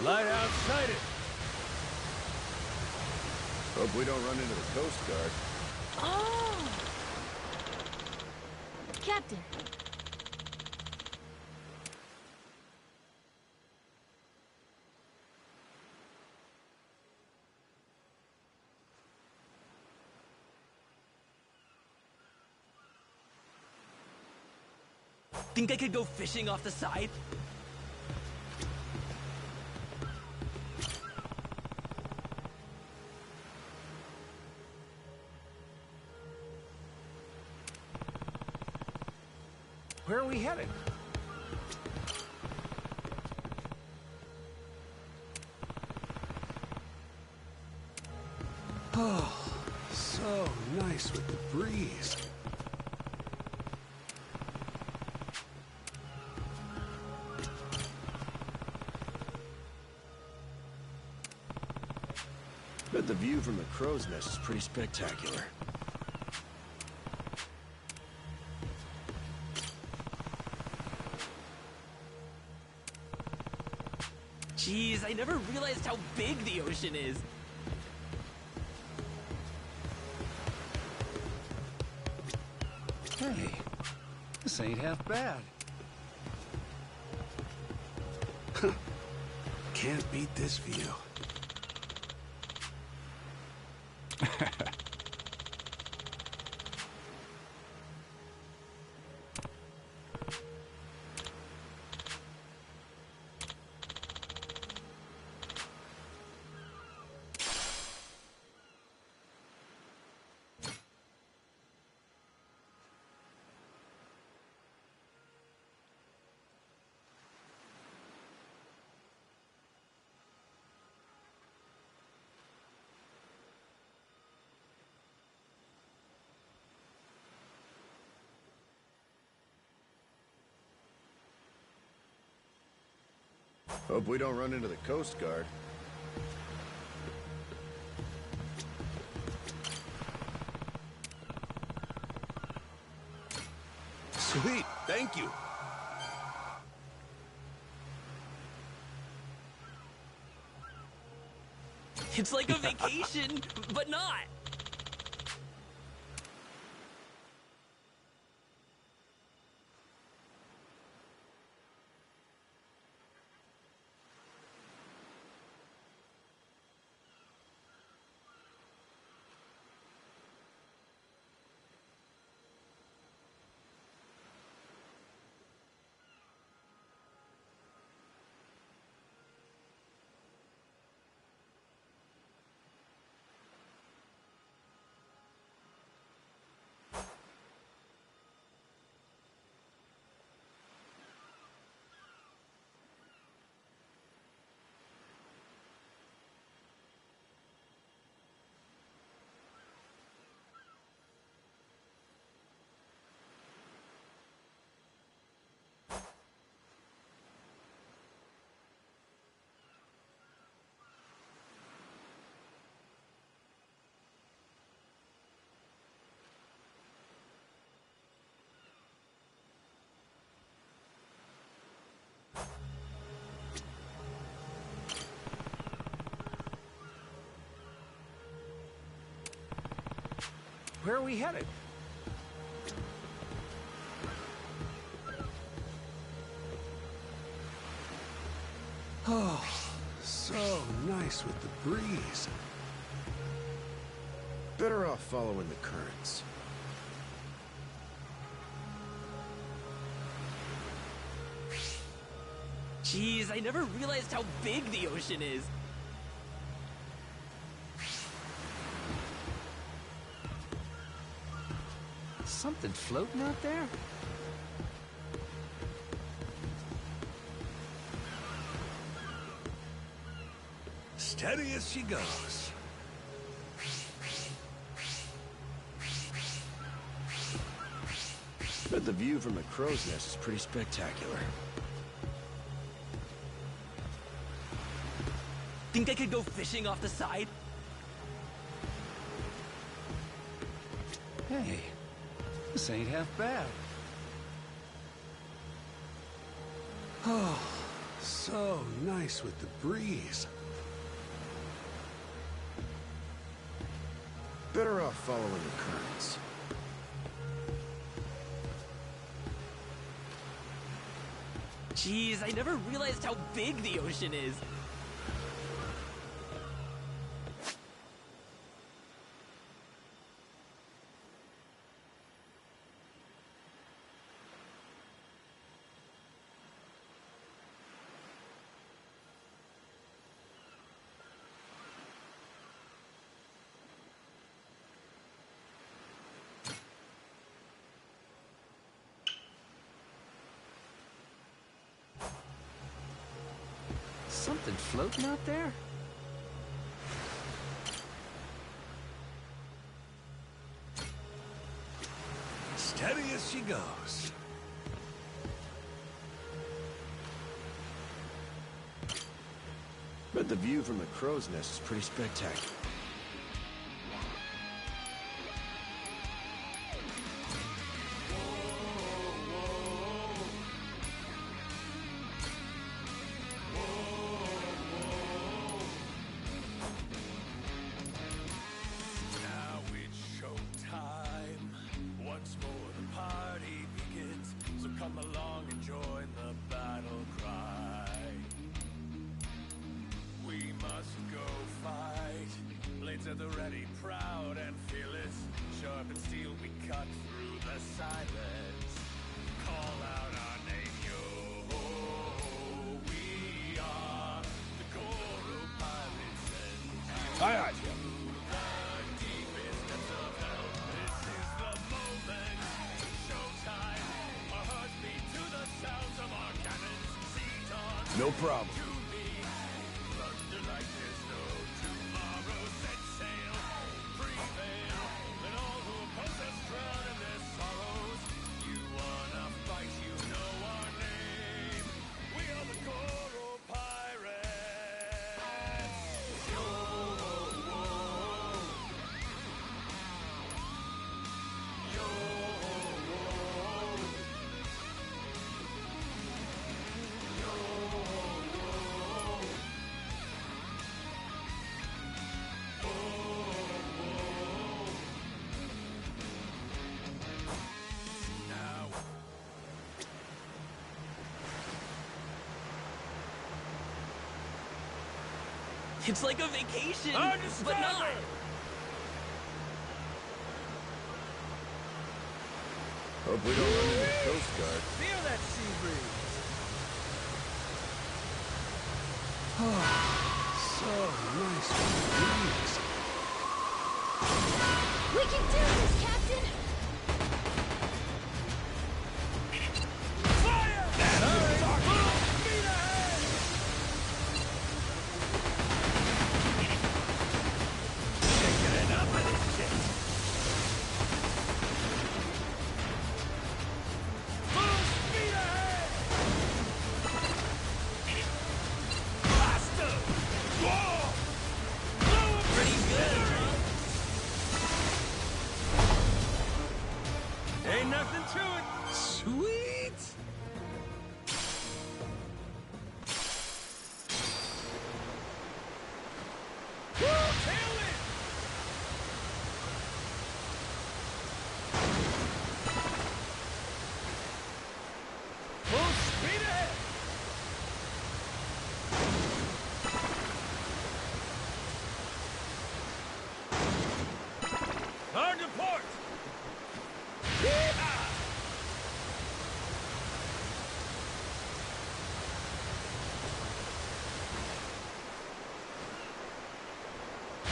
Speaker 1: Lighthouse sighted!
Speaker 11: Hope we don't run into the Coast Guard.
Speaker 2: Oh! Captain!
Speaker 8: Think I could go fishing off the side?
Speaker 12: Where are we headed?
Speaker 6: Oh, so nice with the breeze.
Speaker 11: Bet the view from the crow's nest is pretty spectacular.
Speaker 8: Jeez, I never realized how big the ocean is.
Speaker 12: Hey, this ain't half bad.
Speaker 6: Can't beat this view.
Speaker 11: Hope we don't run into the Coast Guard.
Speaker 4: Sweet, thank you.
Speaker 8: It's like a vacation, but not.
Speaker 12: Where are we headed?
Speaker 6: Oh, so nice with the breeze.
Speaker 11: Better off following the currents.
Speaker 8: Jeez, I never realized how big the ocean is.
Speaker 12: Something floating out there?
Speaker 6: Steady as she goes.
Speaker 11: But the view from the crow's nest is pretty spectacular.
Speaker 8: Think I could go fishing off the side?
Speaker 12: Hey, this ain't half bad.
Speaker 6: Oh, so nice with the breeze.
Speaker 11: Better off following the currents.
Speaker 8: Jeez, I never realized how big the ocean is.
Speaker 12: Something floating out there?
Speaker 6: Steady as she goes.
Speaker 11: But the view from the crow's nest is pretty spectacular.
Speaker 1: To the ready, proud and fearless, sharp and steel we cut through the silence. Call out our name, yo. We are the Goro Pirates and
Speaker 6: Aye, aye.
Speaker 1: the deepest depths of hell. This is the moment, showtime. Our hearts beat to the sounds of our cannons. Seat on
Speaker 6: No problem.
Speaker 1: to me. Thunder like there's no tomorrow. Set sail, prevail. Let all who oppose us drown in their sorrows. You wanna fight, you know our name. We are the Goro Pirates. Yo, yo, now.
Speaker 8: It's like a vacation, but not.
Speaker 11: Hope we don't run into the Coast Guard.
Speaker 1: Feel that sea breeze.
Speaker 6: So nice with the breeze.
Speaker 2: We can do this, Captain!
Speaker 1: Fire! Full speed ahead! Can't get enough of this shit. Full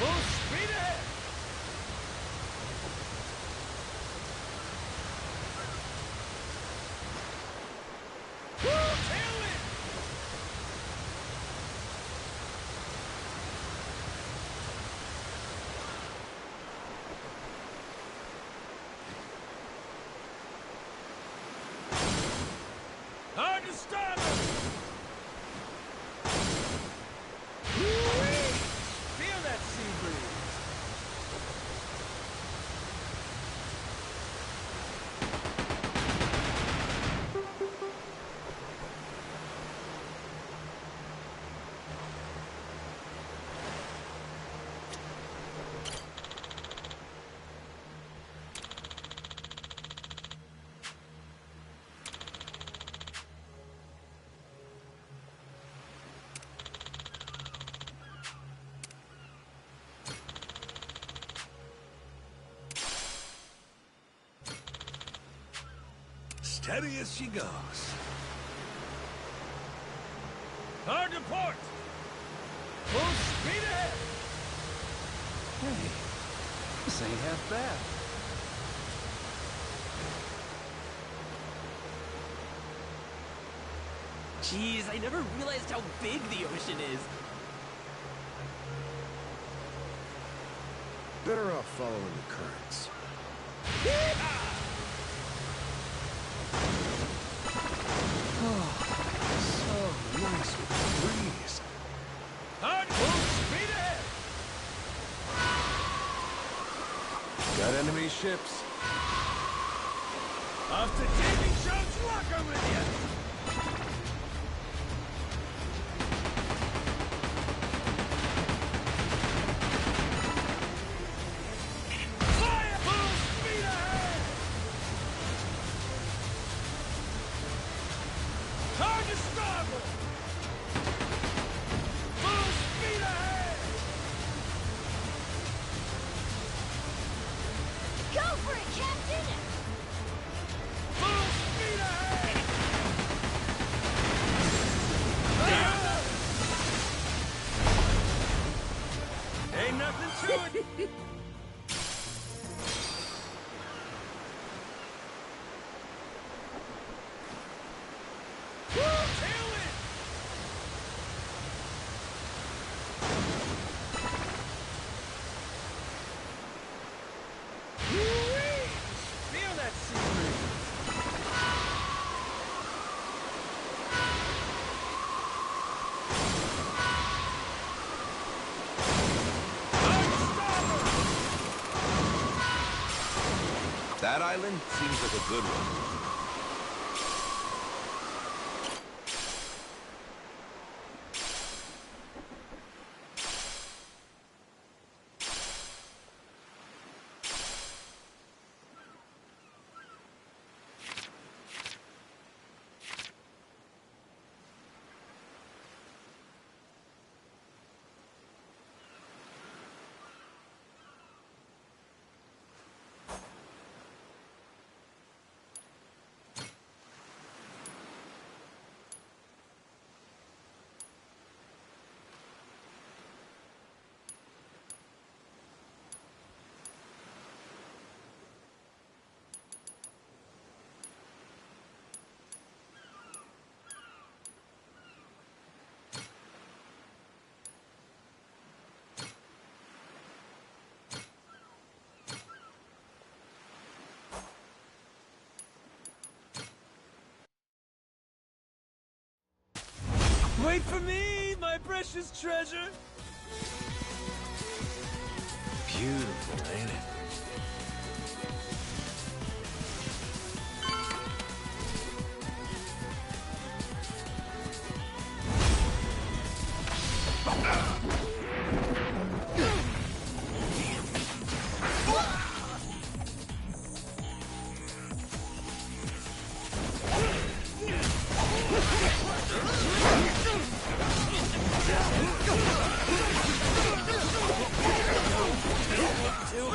Speaker 1: Full speed ahead! Woo! Tailwind! Hard to stop it! Woo-wee! Feel that sea breeze! Steady as she goes. Hard to port! Full speed ahead!
Speaker 12: Hey, this ain't half bad.
Speaker 8: Jeez, I never realized how big the ocean is.
Speaker 11: Better off following the currents.
Speaker 6: So nice with the breeze.
Speaker 1: Hard full speed ahead!
Speaker 6: Got enemy ships.
Speaker 1: Off to Davy Jones' locker with you! Fire! Full speed ahead! Hard to starboard! Full speed ahead!
Speaker 2: Go for it, Captain!
Speaker 1: Full speed ahead! Ain't nothing to it! Woo! Tailwind! Woo-wee! Feel that sea breeze!
Speaker 4: That island seems like a good one.
Speaker 1: Wait for me, my precious treasure!
Speaker 3: Beautiful, ain't it?
Speaker 1: Two.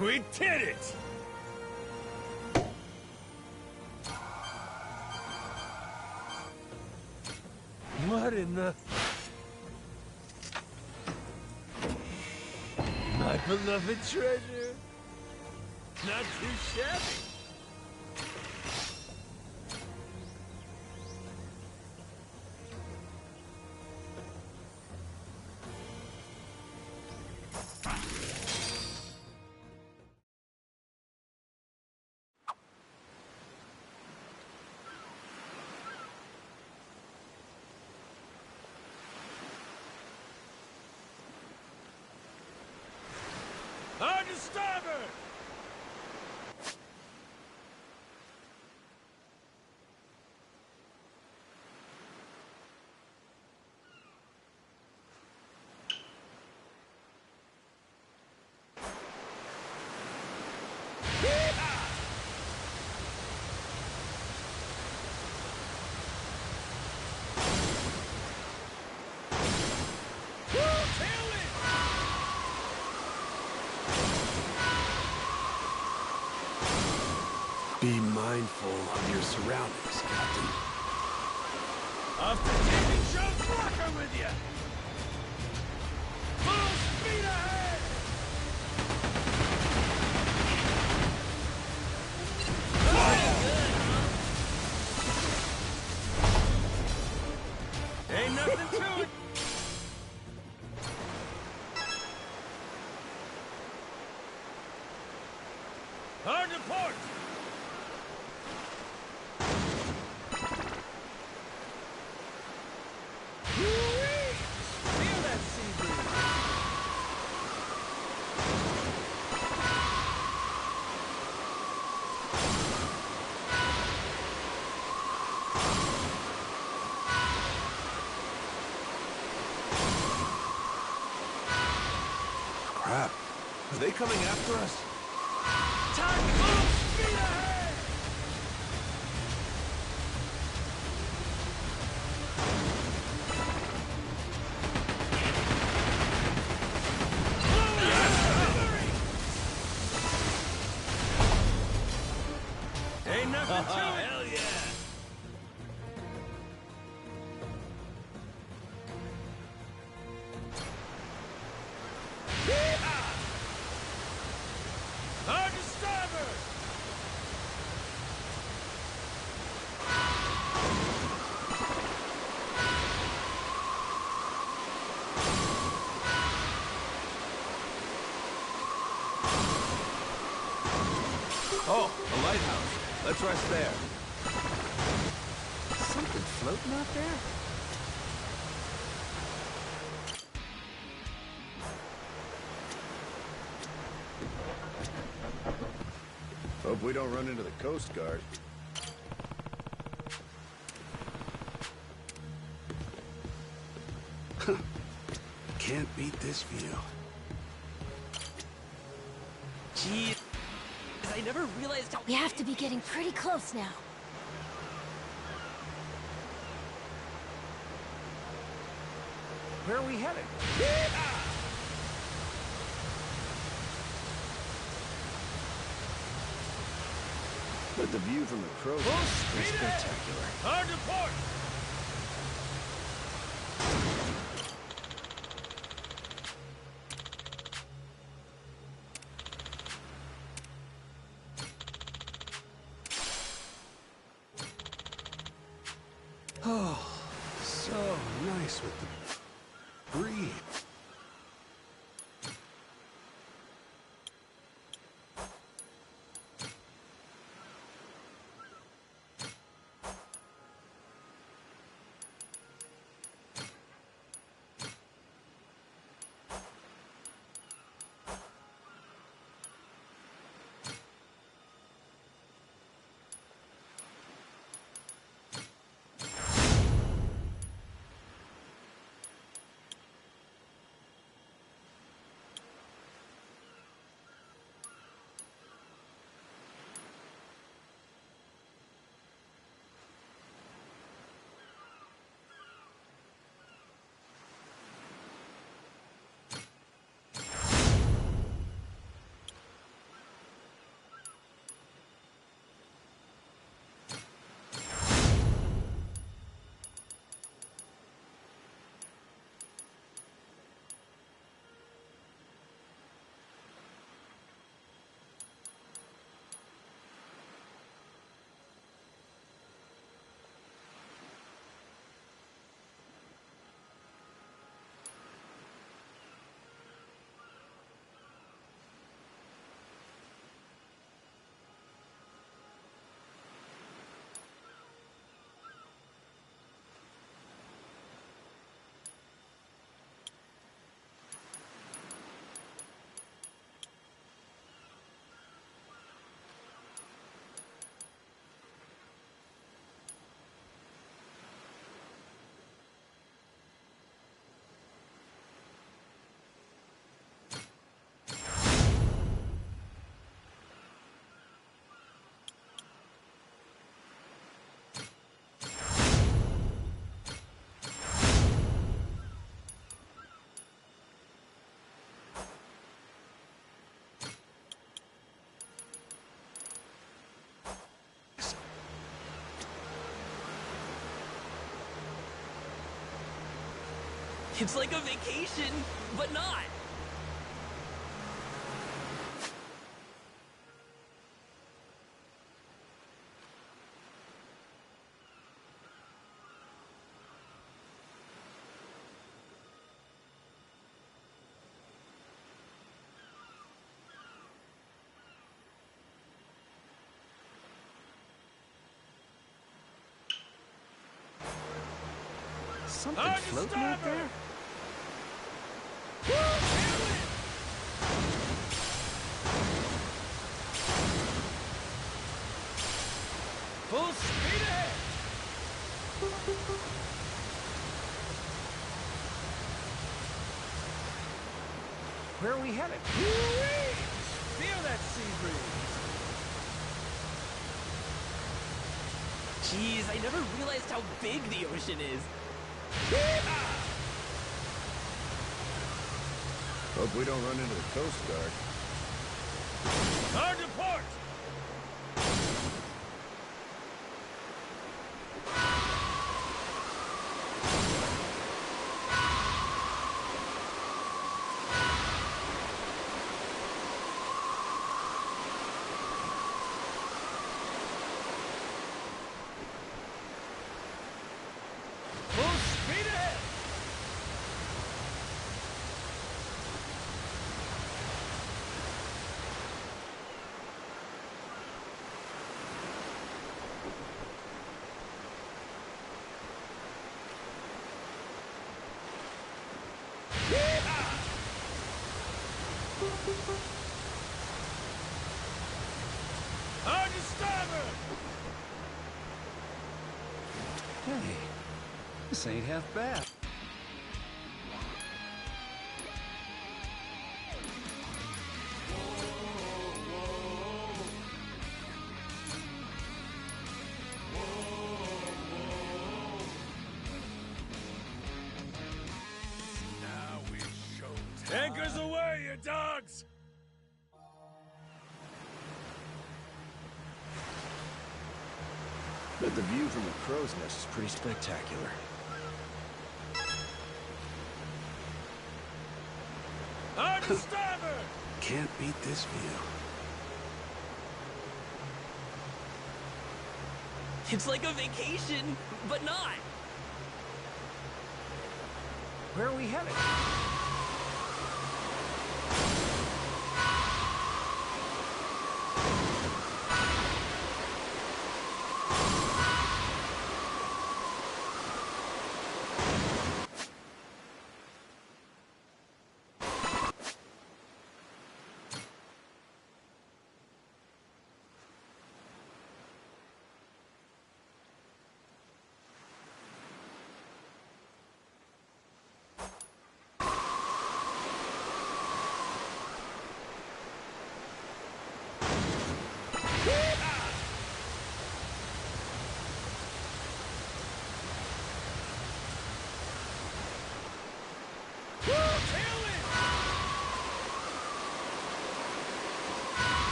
Speaker 4: We did it! What in the... My beloved treasure. Not too shabby. On to starboard!
Speaker 6: Be mindful of your surroundings, Captain.
Speaker 4: Off the Davy Jones rocker with you! Full speed ahead! Ain't nothing to it! Hard to port! Feel that sea breeze!
Speaker 6: Crap.
Speaker 4: Are they coming after us? Time full speed ahead! Ain't nothing to it! Hell yeah! Hard to starboard! Oh, a lighthouse. Let's rest there.
Speaker 8: Something floating out there?
Speaker 11: Hope we don't run into the Coast Guard.
Speaker 6: Can't beat this view.
Speaker 8: Jeez, I never realized how...
Speaker 2: We have to be getting pretty close now.
Speaker 12: Where are we headed?
Speaker 11: But the view from the crow's nest is spectacular.
Speaker 4: Hard to port!
Speaker 6: Oh, so nice with the breeze.
Speaker 8: It's like a vacation, but not.
Speaker 12: Something floating out there?
Speaker 1: Full speed ahead!
Speaker 12: Where are we headed?
Speaker 1: Woo-wee! Feel that sea breeze!
Speaker 8: Jeez, I never realized how big the ocean is.
Speaker 11: Hope we don't run into the Coast Guard.
Speaker 1: Hard to port! Full speed ahead! Hard to starboard!
Speaker 12: Hey, this ain't half bad.
Speaker 1: Anchors away, you dogs!
Speaker 11: But the view from the crow's nest is pretty spectacular.
Speaker 1: Hard to starboard!
Speaker 6: Can't beat this view.
Speaker 8: It's like a vacation, but not.
Speaker 12: Where are we headed?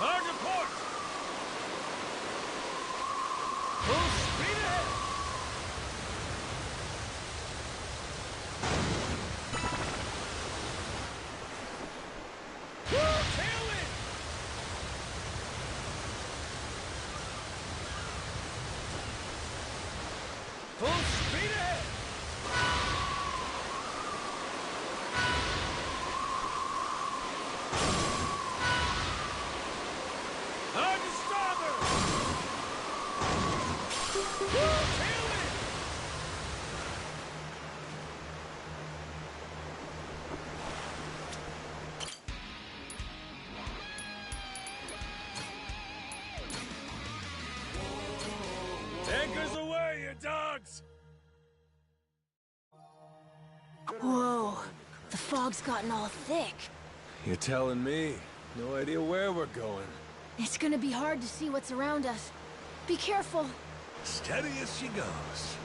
Speaker 1: Hard to port! Full speed ahead! Tailwind! Full speed ahead! Hard to starboard! Tailwind! Anchors away, you dogs!
Speaker 2: Whoa, the fog's gotten all thick.
Speaker 1: You're telling me. No idea where we're going.
Speaker 2: It's gonna be hard to see what's around us. Be careful.
Speaker 1: Steady as she goes.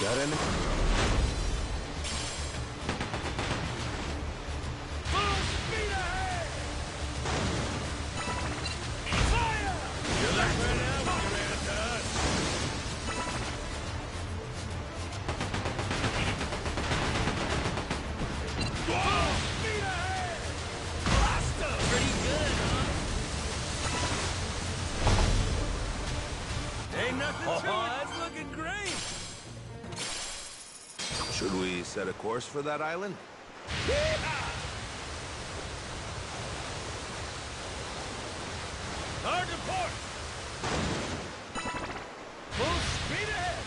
Speaker 11: Got any?
Speaker 5: Full speed ahead! Fire!
Speaker 4: You look right out when you ran into us.
Speaker 5: Full speed ahead!
Speaker 8: Blaster! Pretty good, huh?
Speaker 1: Ain't nothing to it.
Speaker 8: That's looking great!
Speaker 4: Should we set a course for that island?
Speaker 5: Hard to port! Full speed ahead!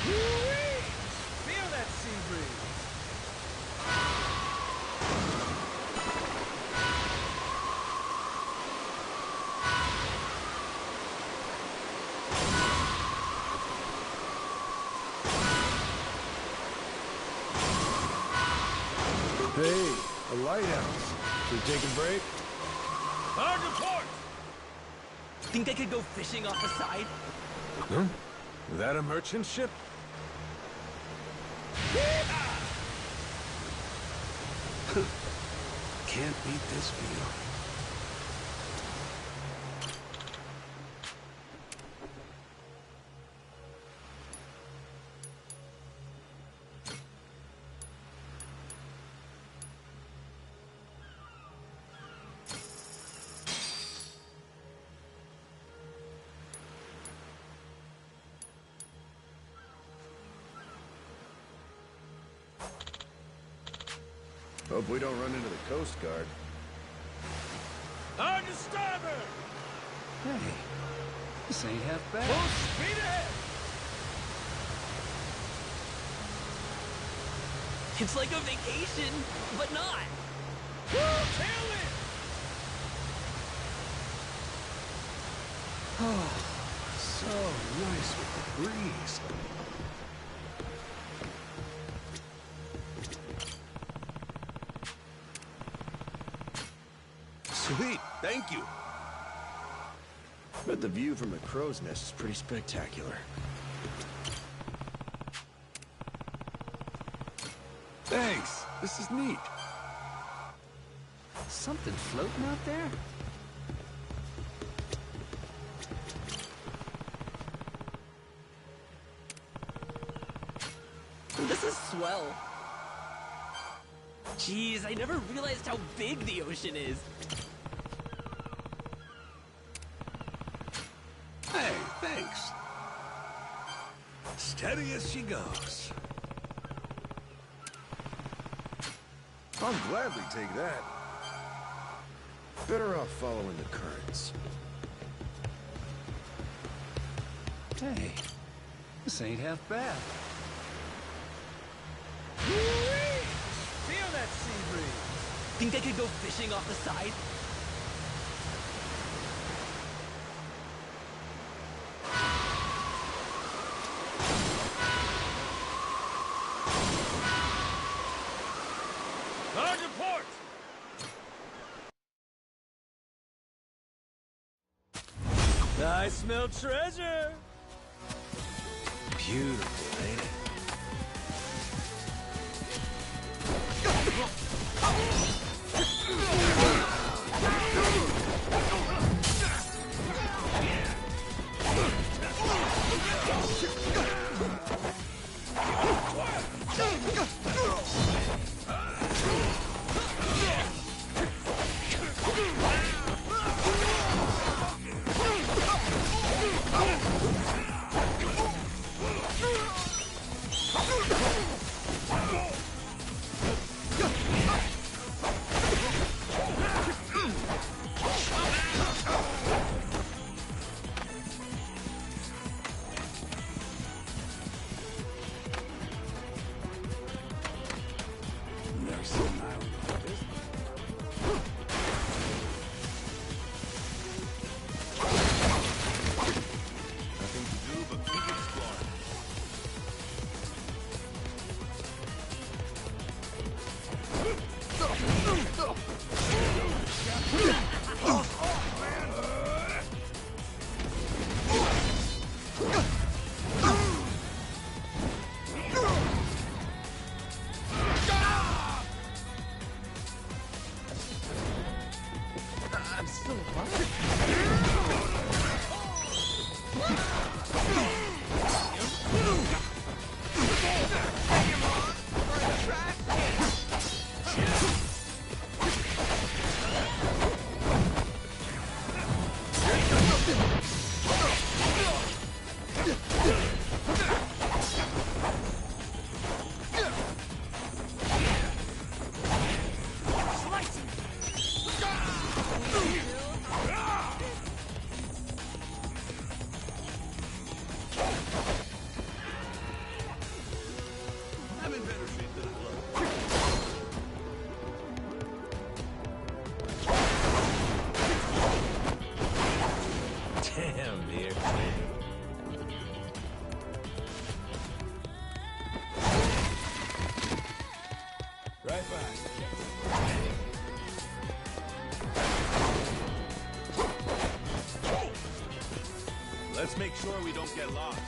Speaker 5: Woo-wee! Feel that sea breeze!
Speaker 6: Hey, a lighthouse. Should we take a break?
Speaker 5: Hard to port!
Speaker 8: Think I could go fishing off the side?
Speaker 1: Huh? That a merchant ship? Can't beat this view.
Speaker 11: Hope we don't run into the Coast Guard.
Speaker 5: Hard to starboard!
Speaker 12: Hey, this ain't half bad.
Speaker 5: Full speed ahead!
Speaker 8: It's like a vacation, but not.
Speaker 5: Woo! Tailwind!
Speaker 1: Oh, so nice with the breeze.
Speaker 4: Sweet, thank you.
Speaker 11: Bet the view from the crow's nest is pretty spectacular.
Speaker 6: Thanks. This is neat.
Speaker 12: Something floating out there?
Speaker 8: This is swell. Jeez, I never realized how big the ocean is.
Speaker 1: Hey, thanks. Steady as she goes.
Speaker 11: I'll gladly take that. Better off following the currents.
Speaker 12: Hey, this ain't half bad.
Speaker 5: Woo-wee! Feel that sea breeze!
Speaker 8: Think I could go fishing off the side?
Speaker 5: Hard to port!
Speaker 1: I smell treasure. Beautiful, ain't it?
Speaker 6: Right behind you.
Speaker 4: Let's make sure we don't get lost.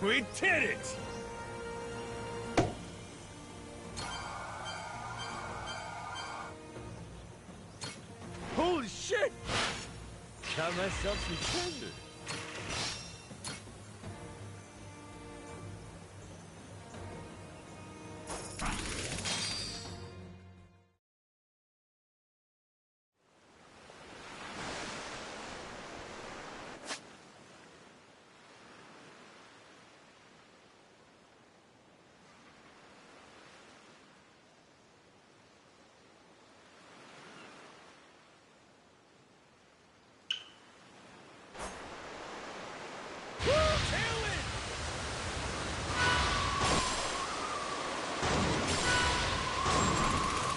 Speaker 5: We did it! Holy shit! Got myself some treasure.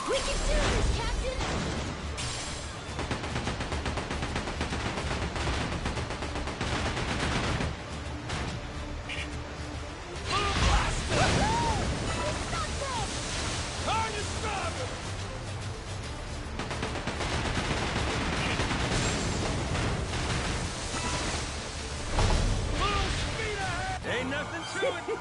Speaker 2: We can do this, Captain!
Speaker 5: Ain't nothing to it!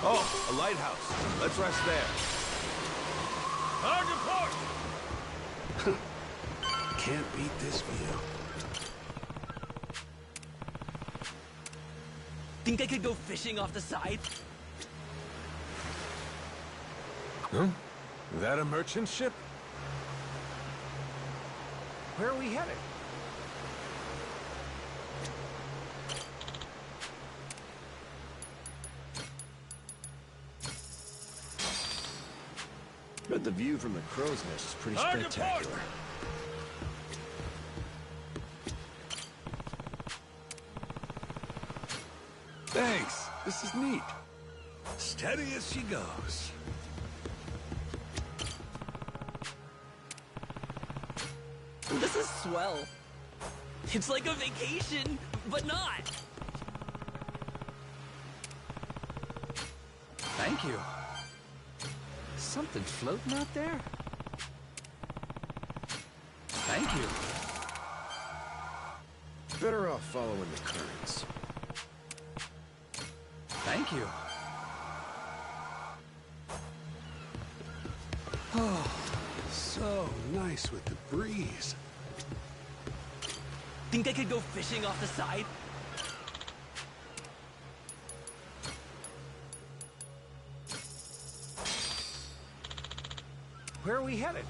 Speaker 4: Oh, a lighthouse. Let's rest there.
Speaker 5: Hard to port!
Speaker 6: Can't beat this view.
Speaker 8: Think I could go fishing off the side?
Speaker 1: Huh? That a merchant ship?
Speaker 12: Where are we headed?
Speaker 11: But the view from the crow's nest is pretty
Speaker 5: Hard to
Speaker 11: spectacular.
Speaker 6: Thanks. This is neat. Steady as she goes.
Speaker 8: This is swell. It's like a vacation, but not.
Speaker 12: Thank you. Something floating out there? Thank you.
Speaker 11: Better off following the currents.
Speaker 12: Thank you.
Speaker 6: Oh, so nice with the breeze.
Speaker 8: Think I could go fishing off the side?
Speaker 12: Where are we headed?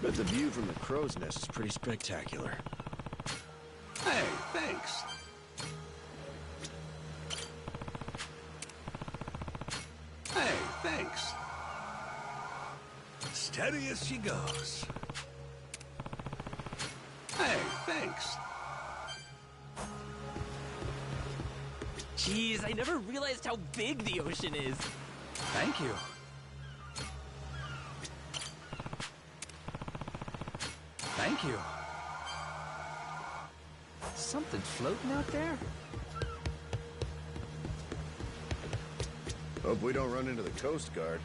Speaker 11: But the view from the crow's nest is pretty spectacular.
Speaker 4: Hey, thanks. Hey, thanks. Steady as she goes. Hey, thanks.
Speaker 8: Jeez, I never realized how big the ocean is.
Speaker 12: Thank you. Thank you. Something floating out there?
Speaker 11: Hope we don't run into the Coast Guard.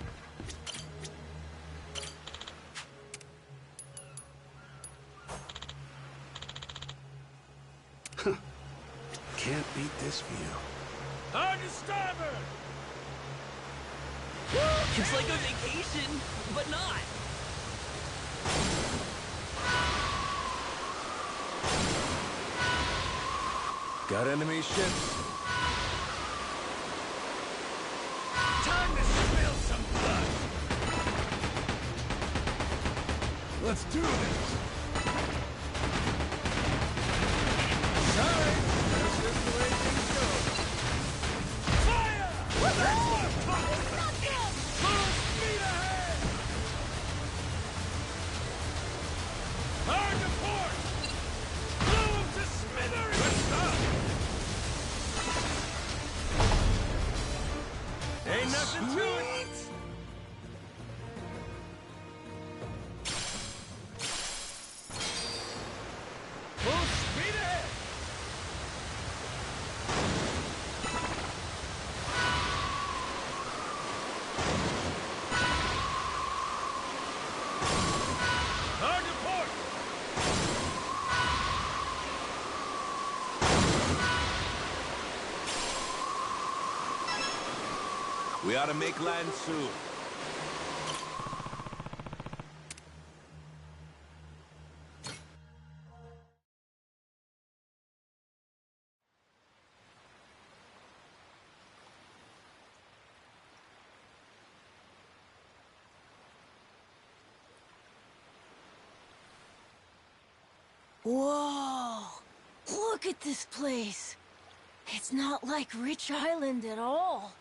Speaker 6: Can't beat this view.
Speaker 1: Hard to starboard!
Speaker 8: It's like a vacation, but not.
Speaker 1: Got enemy ships.
Speaker 5: Time to spill some blood!
Speaker 6: Let's do this!
Speaker 1: Sorry, that's just the way things go.
Speaker 5: Fire! That's what I'm talking about! Full speed ahead! Hard to port! Blow him to smithereens! Let's stop!
Speaker 1: Ain't nothing to it.
Speaker 5: Full speed ahead! Hard to port!
Speaker 4: We ought to make land soon.
Speaker 2: Whoa! Look at this place. It's not like Rich Island at all.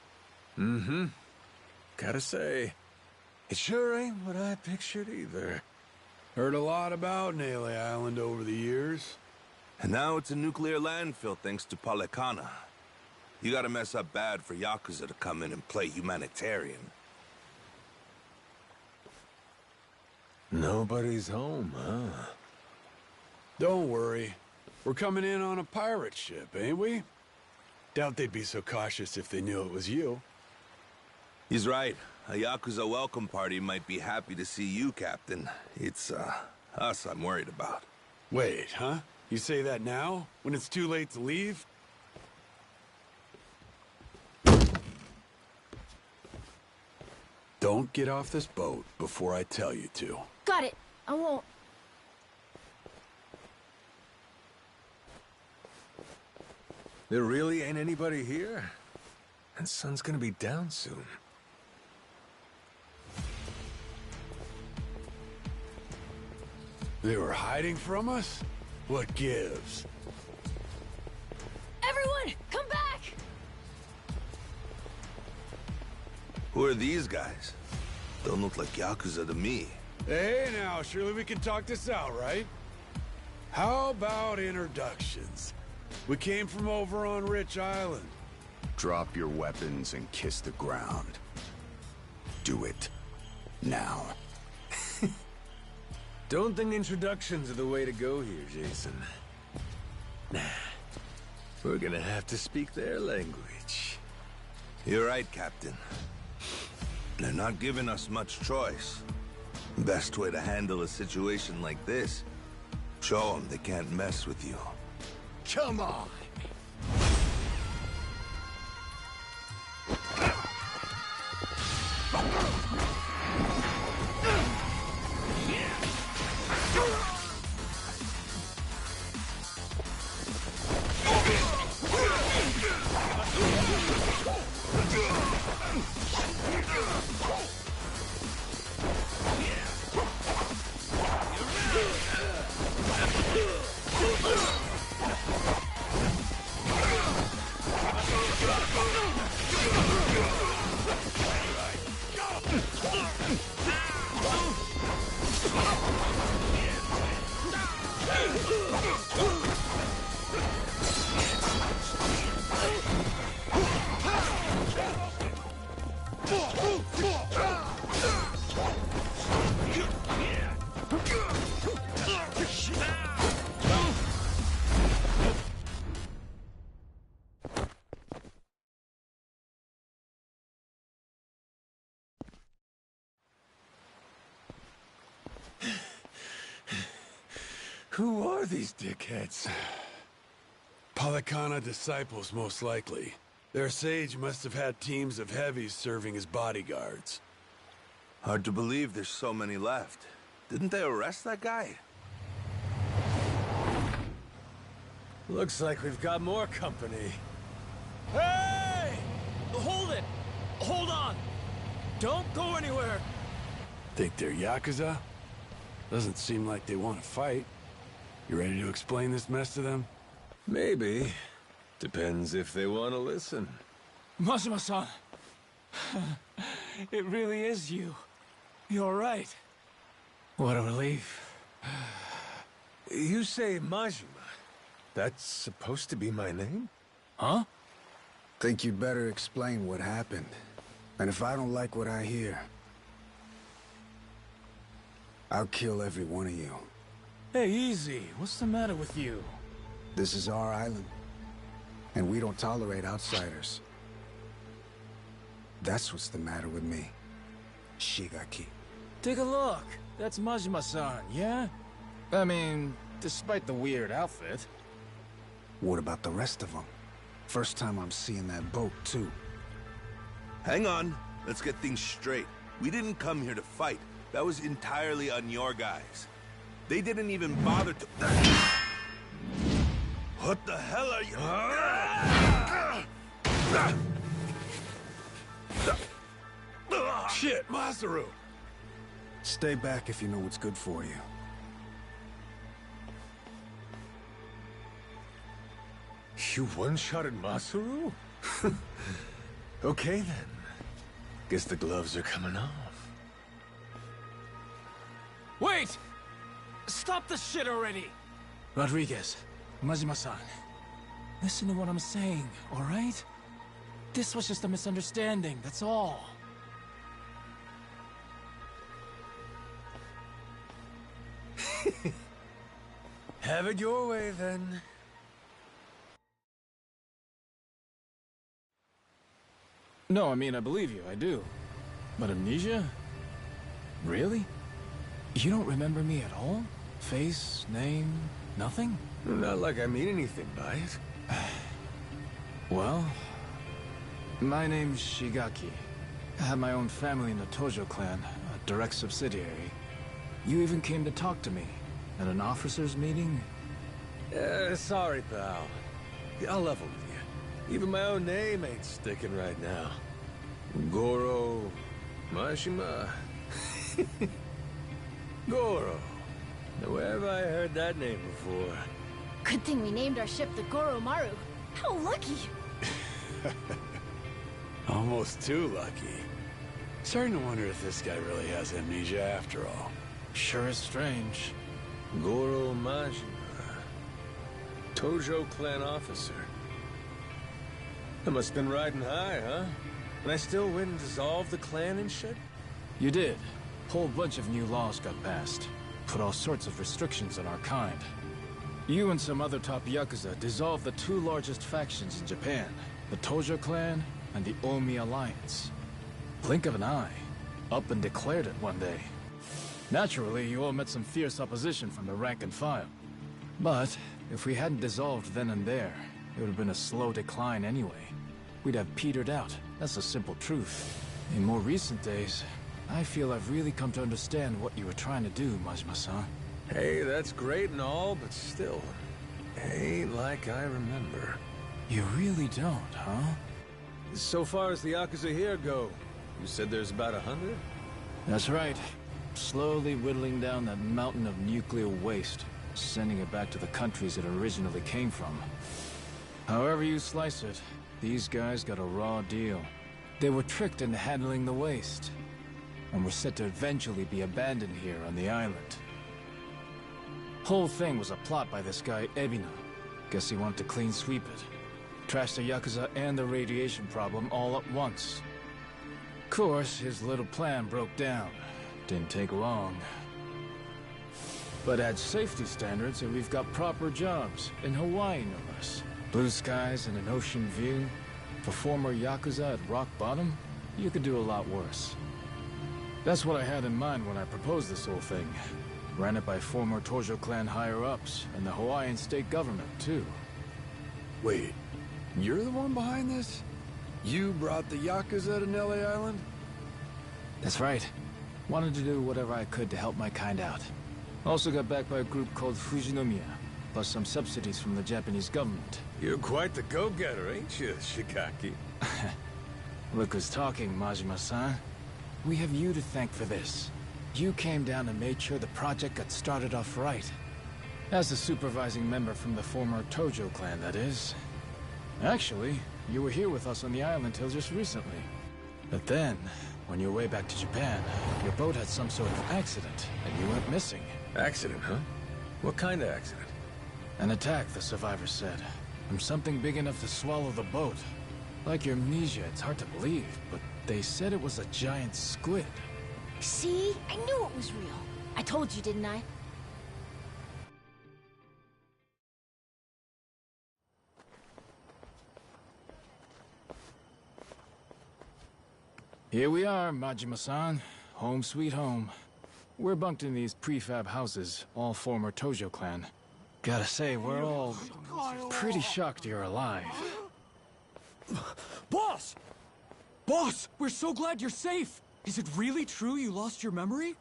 Speaker 1: Mm-hmm. Gotta say, it sure ain't what I pictured either.
Speaker 6: Heard a lot about Naily Island over the years.
Speaker 4: And now it's a nuclear landfill thanks to Policana. You gotta mess up bad for Yakuza to come in and play humanitarian.
Speaker 1: Nobody's home, huh?
Speaker 6: Don't worry. We're coming in on a pirate ship, ain't we? Doubt they'd be so cautious if they knew it was you.
Speaker 4: He's right. A Yakuza welcome party might be happy to see you, Captain. It's, us I'm worried about.
Speaker 6: Wait, huh? You say that now? When it's too late to leave? Don't get off this boat before I tell you to.
Speaker 2: Got it. I won't.
Speaker 1: There really ain't anybody here? And sun's gonna be down soon.
Speaker 6: They were hiding from us? What gives?
Speaker 2: Everyone, come back!
Speaker 4: Who are these guys? Don't look like Yakuza to me.
Speaker 6: Hey now, surely we can talk this out, right? How about introductions? We came from over on Rich Island.
Speaker 5: Drop your weapons and kiss the ground. Do it. Now.
Speaker 1: Don't think introductions are the way to go here, Jason. Nah. We're gonna have to speak their language.
Speaker 4: You're right, Captain. They're not giving us much choice. Best way to handle a situation like this, show them they can't mess with you.
Speaker 5: Come on!
Speaker 6: Who are these dickheads? Palikana disciples, most likely. Their sage must have had teams of heavies serving as bodyguards.
Speaker 4: Hard to believe there's so many left. Didn't they arrest that guy?
Speaker 1: Looks like we've got more company.
Speaker 12: Hey! Hold it! Hold on! Don't go anywhere!
Speaker 6: Think they're Yakuza? Doesn't seem like they want to fight. You ready to explain this mess to them?
Speaker 1: Maybe. Depends if they want to listen.
Speaker 12: Majima-san! It really is you. You're right. What a relief.
Speaker 1: You say Majima. That's supposed to be my name?
Speaker 12: Huh?
Speaker 14: Think you'd better explain what happened. And if I don't like what I hear, I'll kill every one of you.
Speaker 12: Hey, easy. What's the matter with you?
Speaker 14: This is our island, and we don't tolerate outsiders. That's what's the matter with me, Shigaki.
Speaker 12: Take a look. That's Majima-san, yeah? I mean, despite the weird outfit.
Speaker 14: What about the rest of them? First time I'm seeing that boat, too.
Speaker 4: Hang on. Let's get things straight. We didn't come here to fight. That was entirely on your guys. They didn't even bother to... What the hell are you...
Speaker 6: Shit, Masaru!
Speaker 14: Stay back if you know what's good for you.
Speaker 1: You one-shotted Masaru? Okay then. Guess the gloves are coming off.
Speaker 12: Wait! Stop the shit already! Rodriguez, Majima-san, listen to what I'm saying, all right? This was just a misunderstanding, that's all.
Speaker 1: Have it your way, then.
Speaker 12: No, I mean, I believe you, I do. But amnesia? Really? You don't remember me at all? Face, name, nothing?
Speaker 1: Not like I mean anything by it.
Speaker 12: Well, my name's Shigaki. I have my own family in the Tojo clan, a direct subsidiary. You even came to talk to me at an officers' meeting?
Speaker 1: Sorry, pal. I'll level with you. Even my own name ain't sticking right now. Goro... Mashima... Goro. Now, where have I heard that name before?
Speaker 2: Good thing we named our ship the Goromaru. How lucky!
Speaker 6: Almost too lucky. Starting to wonder if this guy really has amnesia after all.
Speaker 12: Sure is strange.
Speaker 1: Goro Majima. Tojo clan officer. I must have been riding high, huh? And I still win and dissolve the clan and shit?
Speaker 12: You did. Whole bunch of new laws got passed. Put all sorts of restrictions on our kind. You and some other top Yakuza dissolved the two largest factions in Japan, the Tojo clan and the Omi Alliance. Blink of an eye, up and declared it one day. Naturally, you all met some fierce opposition from the rank and file. But if we hadn't dissolved then and there, it would have been a slow decline anyway. We'd have petered out, that's the simple truth. In more recent days, I feel I've really come to understand what you were trying to do, Majima-san.
Speaker 1: Hey, that's great and all, but still, ain't like I remember.
Speaker 12: You really don't, huh?
Speaker 1: So far as the Yakuza here go, you said there's about 100?
Speaker 12: That's right. Slowly whittling down that mountain of nuclear waste, sending it back to the countries it originally came from. However you slice it, these guys got a raw deal. They were tricked into handling the waste, and were set to eventually be abandoned here on the island. Whole thing was a plot by this guy, Ebina. Guess he wanted to clean sweep it. Trash the Yakuza and the radiation problem all at once. course, his little plan broke down. Didn't take long. But at safety standards, and we've got proper jobs. In Hawaii, no less. Blue skies and an ocean view. For former Yakuza at rock bottom, you could do a lot worse. That's what I had in mind when I proposed this whole thing. Ran it by former Tojo clan higher-ups, and the Hawaiian state government, too.
Speaker 6: Wait, you're the one behind this? You brought the Yakuza to Nelly Island?
Speaker 12: That's right. Wanted to do whatever I could to help my kind out. Also got backed by a group called Fujinomiya, plus some subsidies from the Japanese government.
Speaker 1: You're quite the go-getter, ain't you, Shigaki?
Speaker 12: Look who's talking, Majima-san. We have you to thank for this. You came down and made sure the project got started off right. As a supervising member from the former Tojo clan, that is. Actually, you were here with us on the island till just recently. But then, on your way back to Japan, your boat had some sort of accident, and you went missing.
Speaker 1: Accident, huh? What kind of accident?
Speaker 12: An attack, the survivors said. From something big enough to swallow the boat. Like your amnesia, it's hard to believe, but they said it was a giant squid.
Speaker 2: See? I knew it was real. I told you, didn't I?
Speaker 12: Here we are, Majima-san. Home sweet home. We're bunked in these prefab houses, all former Tojo clan. Gotta say, we're all pretty shocked you're alive.
Speaker 15: Boss! Boss, we're so glad you're safe! Is it really true you lost your memory?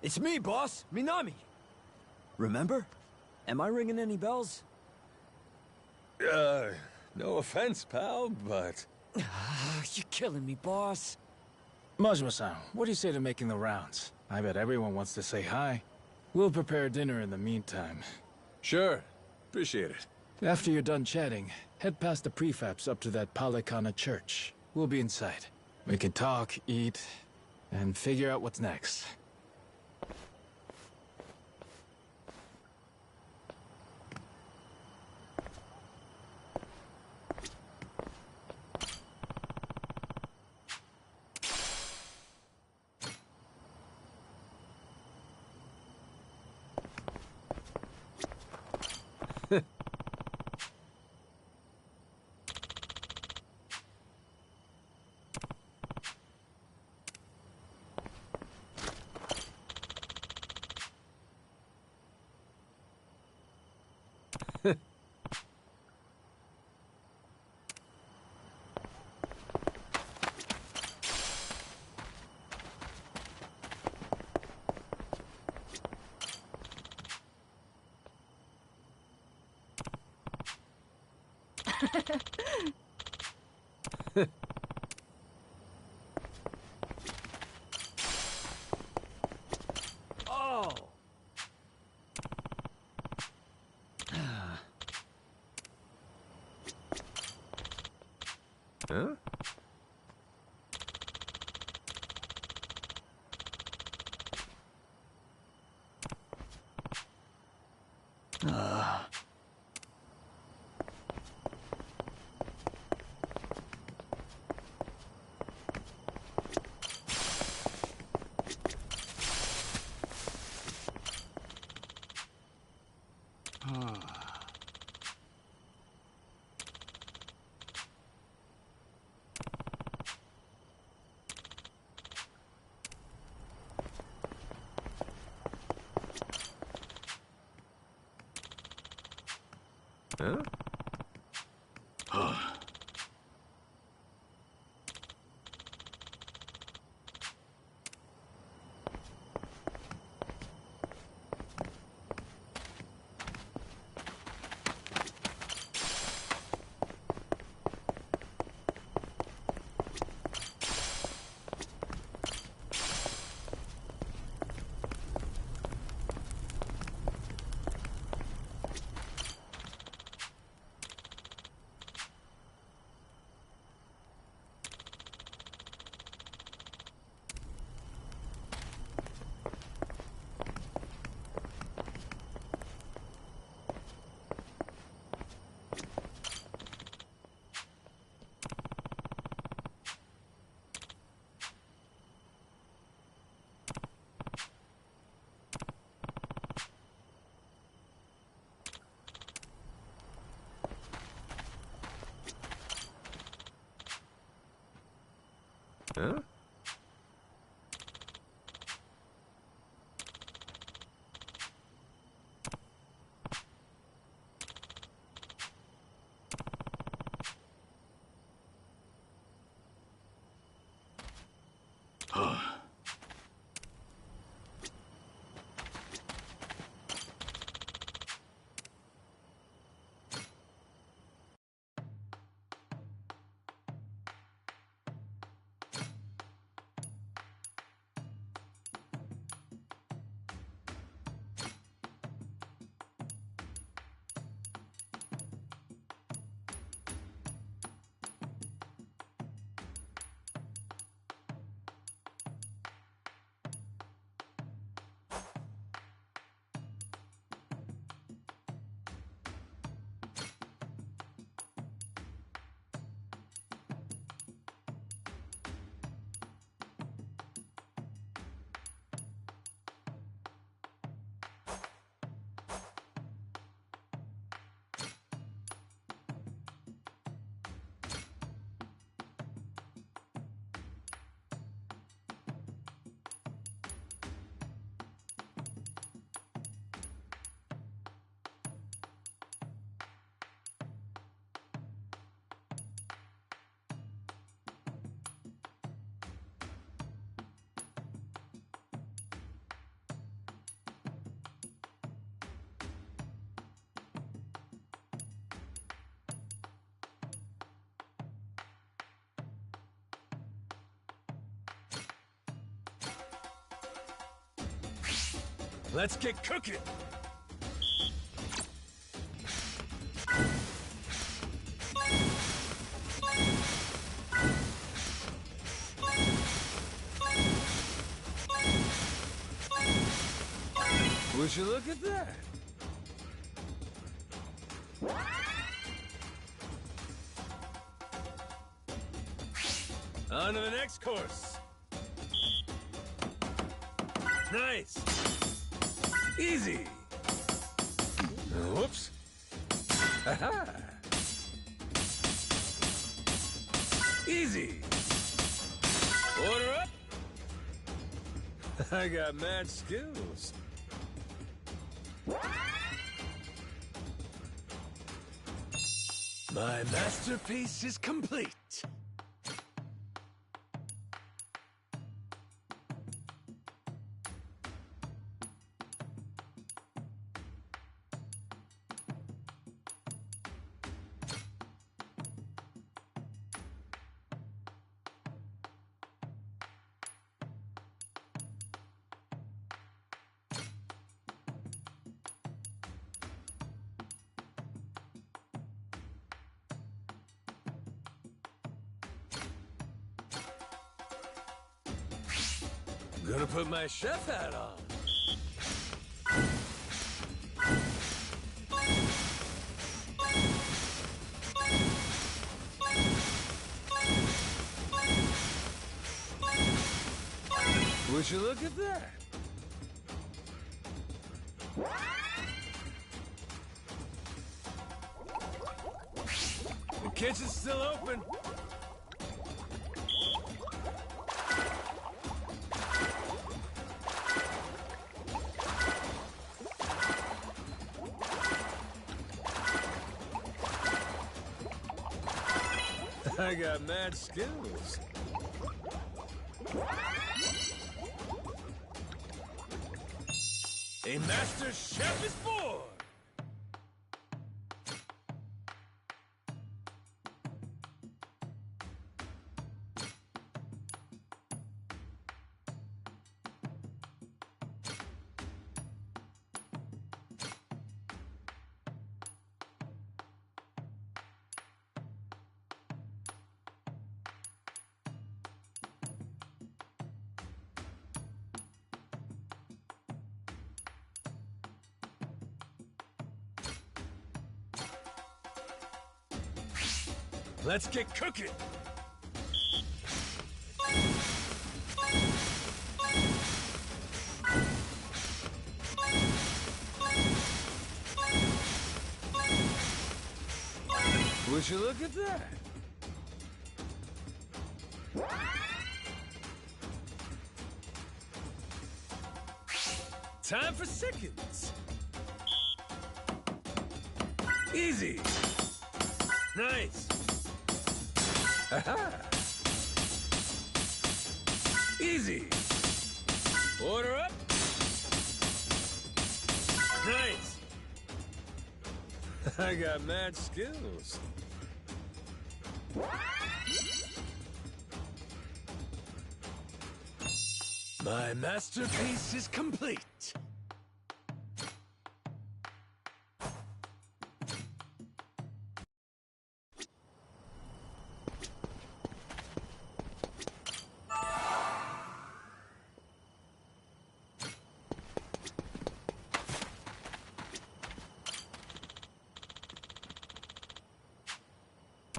Speaker 16: It's me, boss. Minami. Remember? Am I ringing any bells?
Speaker 1: No offense, pal, but...
Speaker 16: You're killing me, boss.
Speaker 12: Majima-san, what do you say to making the rounds? I bet everyone wants to say hi. We'll prepare dinner in the meantime.
Speaker 1: Sure. Appreciate it.
Speaker 12: After you're done chatting, head past the prefabs up to that Palikana church. We'll be inside. We can talk, eat, and figure out what's next.
Speaker 16: Oh!
Speaker 1: Huh? Huh? Huh? Let's get cooking! Would you look at that? On to the next course. Nice. Easy. Whoops. Aha. Easy. Order up. I got mad skills. My masterpiece is complete. Gonna put my chef hat on. Would you look at that? The kitchen's still open. I got mad skills. A master chef is born! Let's get cooking! Would you look at that? time for seconds. Easy. Nice. Aha. Easy. Order up. Nice. I got mad skills. My masterpiece is complete.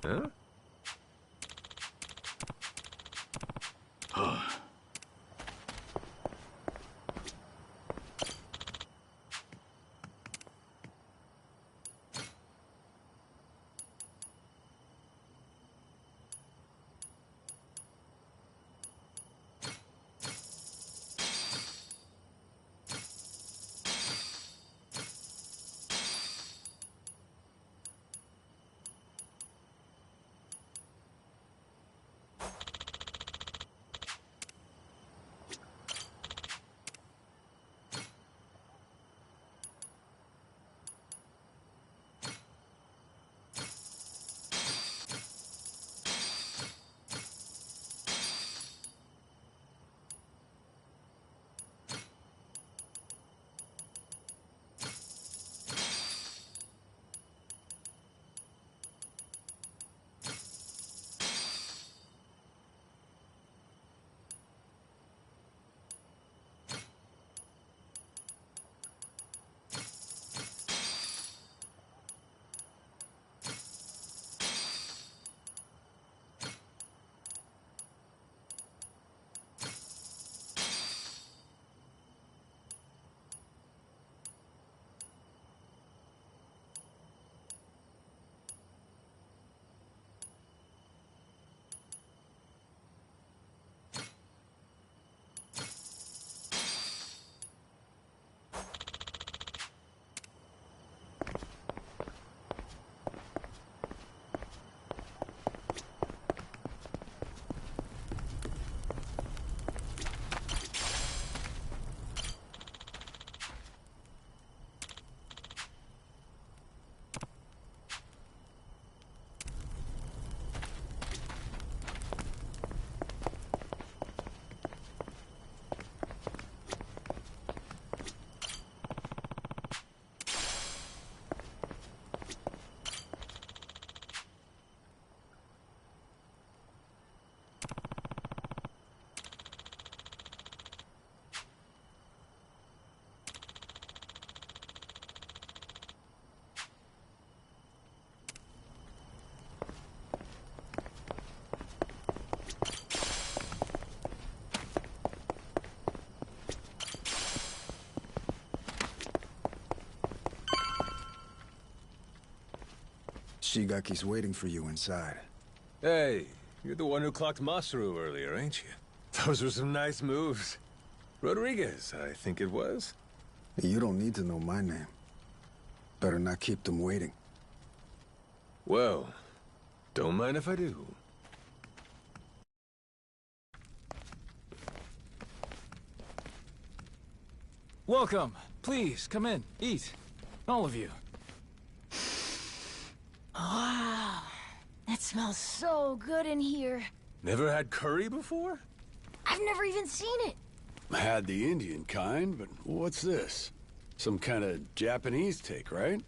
Speaker 1: Huh?
Speaker 14: Shigaki's waiting for you inside.
Speaker 1: Hey, you're the one who clocked Masaru earlier, ain't you? Those were some nice moves. Rodriguez, I think it was.
Speaker 14: You don't need to know my name. Better not keep them waiting.
Speaker 1: Well, don't mind if I do.
Speaker 12: Welcome. Please, come in. Eat. All of you.
Speaker 2: Wow, that smells so good in here.
Speaker 1: Never had curry before?
Speaker 2: I've never even seen it.
Speaker 6: Had the Indian kind, but what's this? Some kind of Japanese take, right?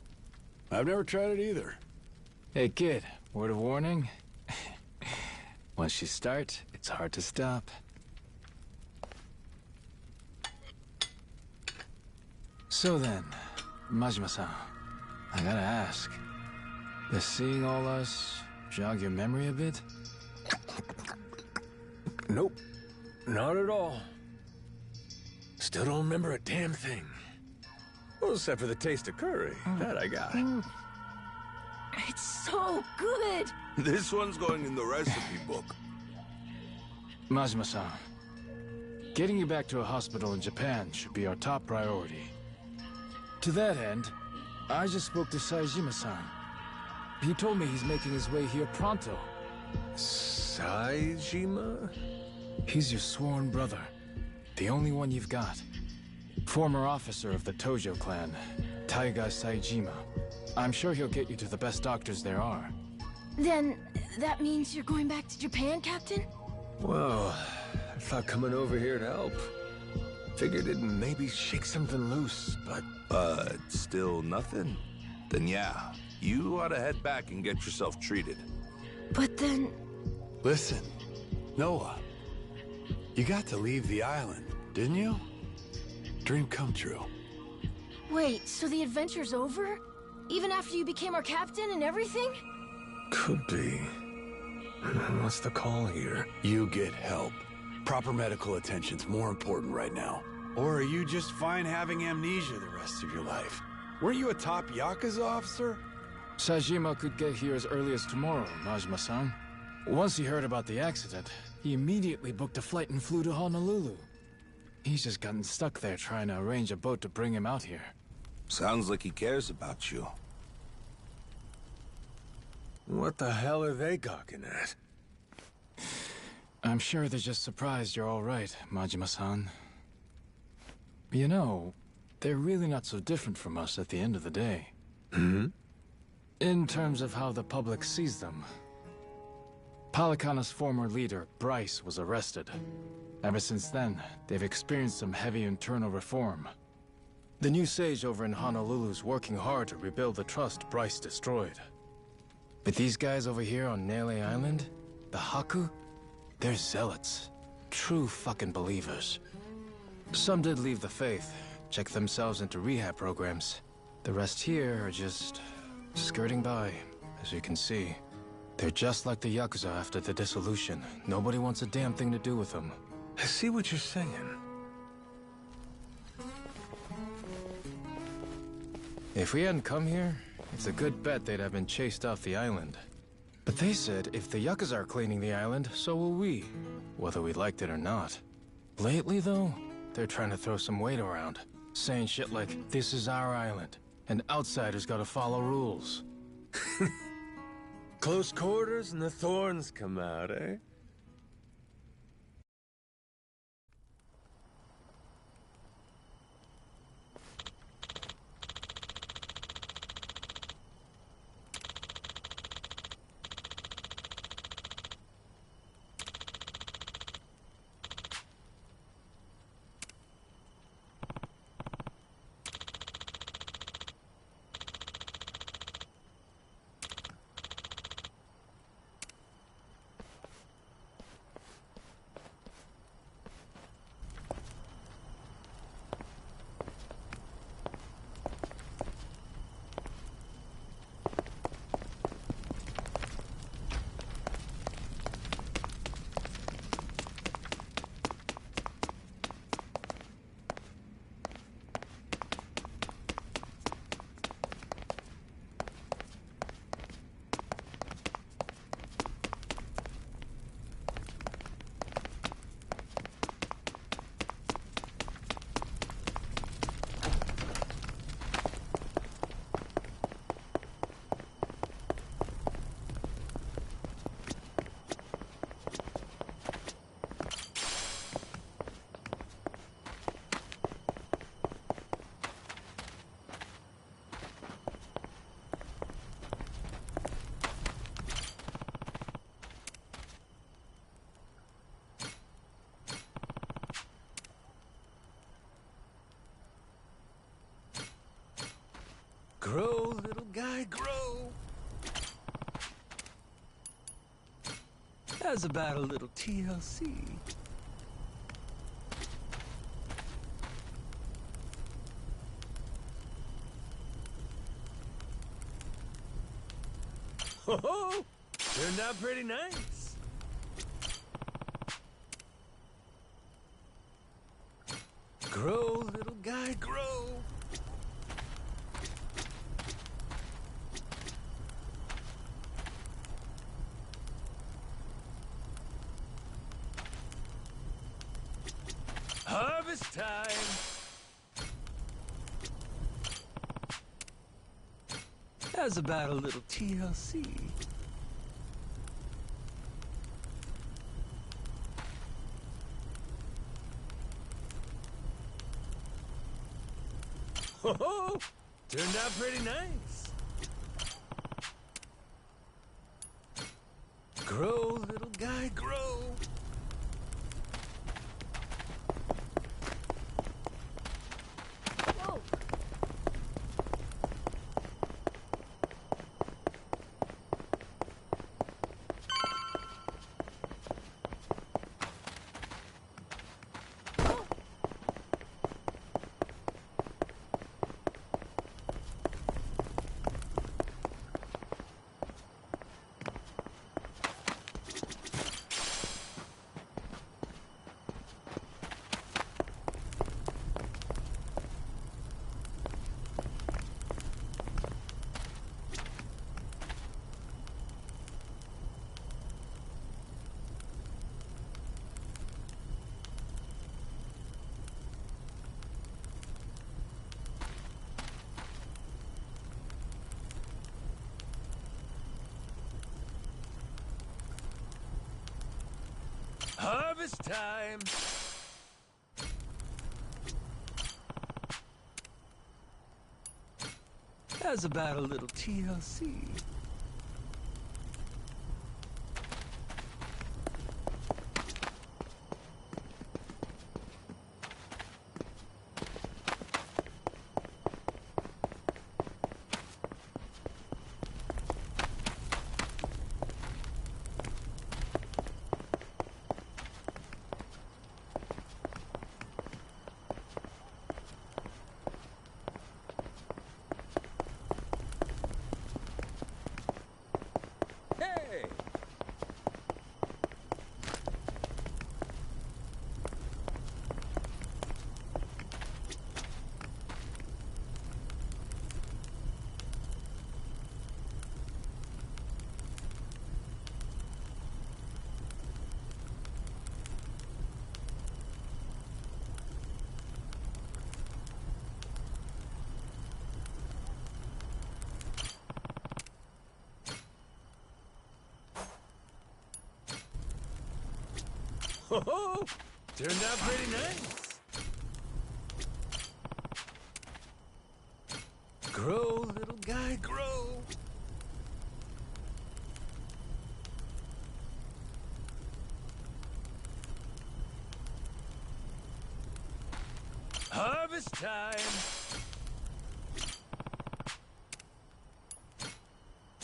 Speaker 6: I've never tried it either.
Speaker 12: Hey, kid. Word of warning. Once you start, it's hard to stop. So then, Majima-san, I gotta ask. Does seeing all us jog your memory a bit?
Speaker 1: Nope. Not at all. Still don't remember a damn thing. Well, except for the taste of curry. That I got.
Speaker 2: It's so good.
Speaker 4: This one's going in the recipe book.
Speaker 12: Majima-san, Getting you back to a hospital in Japan should be our top priority. To that end, I just spoke to Saejima-san. He told me he's making his way here pronto.
Speaker 1: Saejima?
Speaker 12: He's your sworn brother. The only one you've got. Former officer of the Tojo clan, Taiga Saejima. I'm sure he'll get you to the best doctors there are.
Speaker 2: Then, that means you're going back to Japan, Captain?
Speaker 1: Well, I thought coming over here to help. Figured it'd maybe shake something loose,
Speaker 4: but still nothing? Then yeah, you ought to head back and get yourself treated.
Speaker 2: But then...
Speaker 6: Listen, Noah. You got to leave the island, didn't you? Dream come true.
Speaker 2: Wait, so the adventure's over? Even after you became our captain and everything?
Speaker 1: could be. What's the call here?
Speaker 6: You get help. Proper medical attention's more important right now. Or are you just fine having amnesia the rest of your life? Weren't you a top Yakuza officer?
Speaker 12: Saejima could get here as early as tomorrow, Majima-san. Once he heard about the accident, he immediately booked a flight and flew to Honolulu. He's just gotten stuck there trying to arrange a boat to bring him out here.
Speaker 4: Sounds like he cares about you.
Speaker 1: What the hell are they gawking at?
Speaker 12: I'm sure they're just surprised you're all right, Majima-san. You know, they're really not so different from us at the end of the day.
Speaker 1: Hmm?
Speaker 12: In terms of how the public sees them. Palikana's former leader, Bryce, was arrested. Ever since then, they've experienced some heavy internal reform. The new sage over in Honolulu's working hard to rebuild the trust Bryce destroyed. But these guys over here on Nele Island, the Haku, they're zealots. True fucking believers. Some did leave the faith, check themselves into rehab programs. The rest here are just skirting by, as you can see. They're just like the Yakuza after the dissolution. Nobody wants a damn thing to do with them.
Speaker 1: I see what you're saying.
Speaker 12: If we hadn't come here, it's a good bet they'd have been chased off the island. But they said if the Yakuza are cleaning the island, so will we. Whether we liked it or not. Lately, though, they're trying to throw some weight around. Saying shit like, this is our island, and outsiders gotta follow rules.
Speaker 1: Close quarters and the thorns come out, eh? Grow, little guy, grow. How's about a little TLC? Oh, turned out pretty nice. Grow, little guy, grow. Harvest time! How's about a little TLC? Oh, turned out pretty nice. Grow, little guy, grow.
Speaker 2: Whoa.
Speaker 1: Harvest time! How's about a little TLC? Oh, turned out pretty nice. Grow, little guy, grow. Harvest time.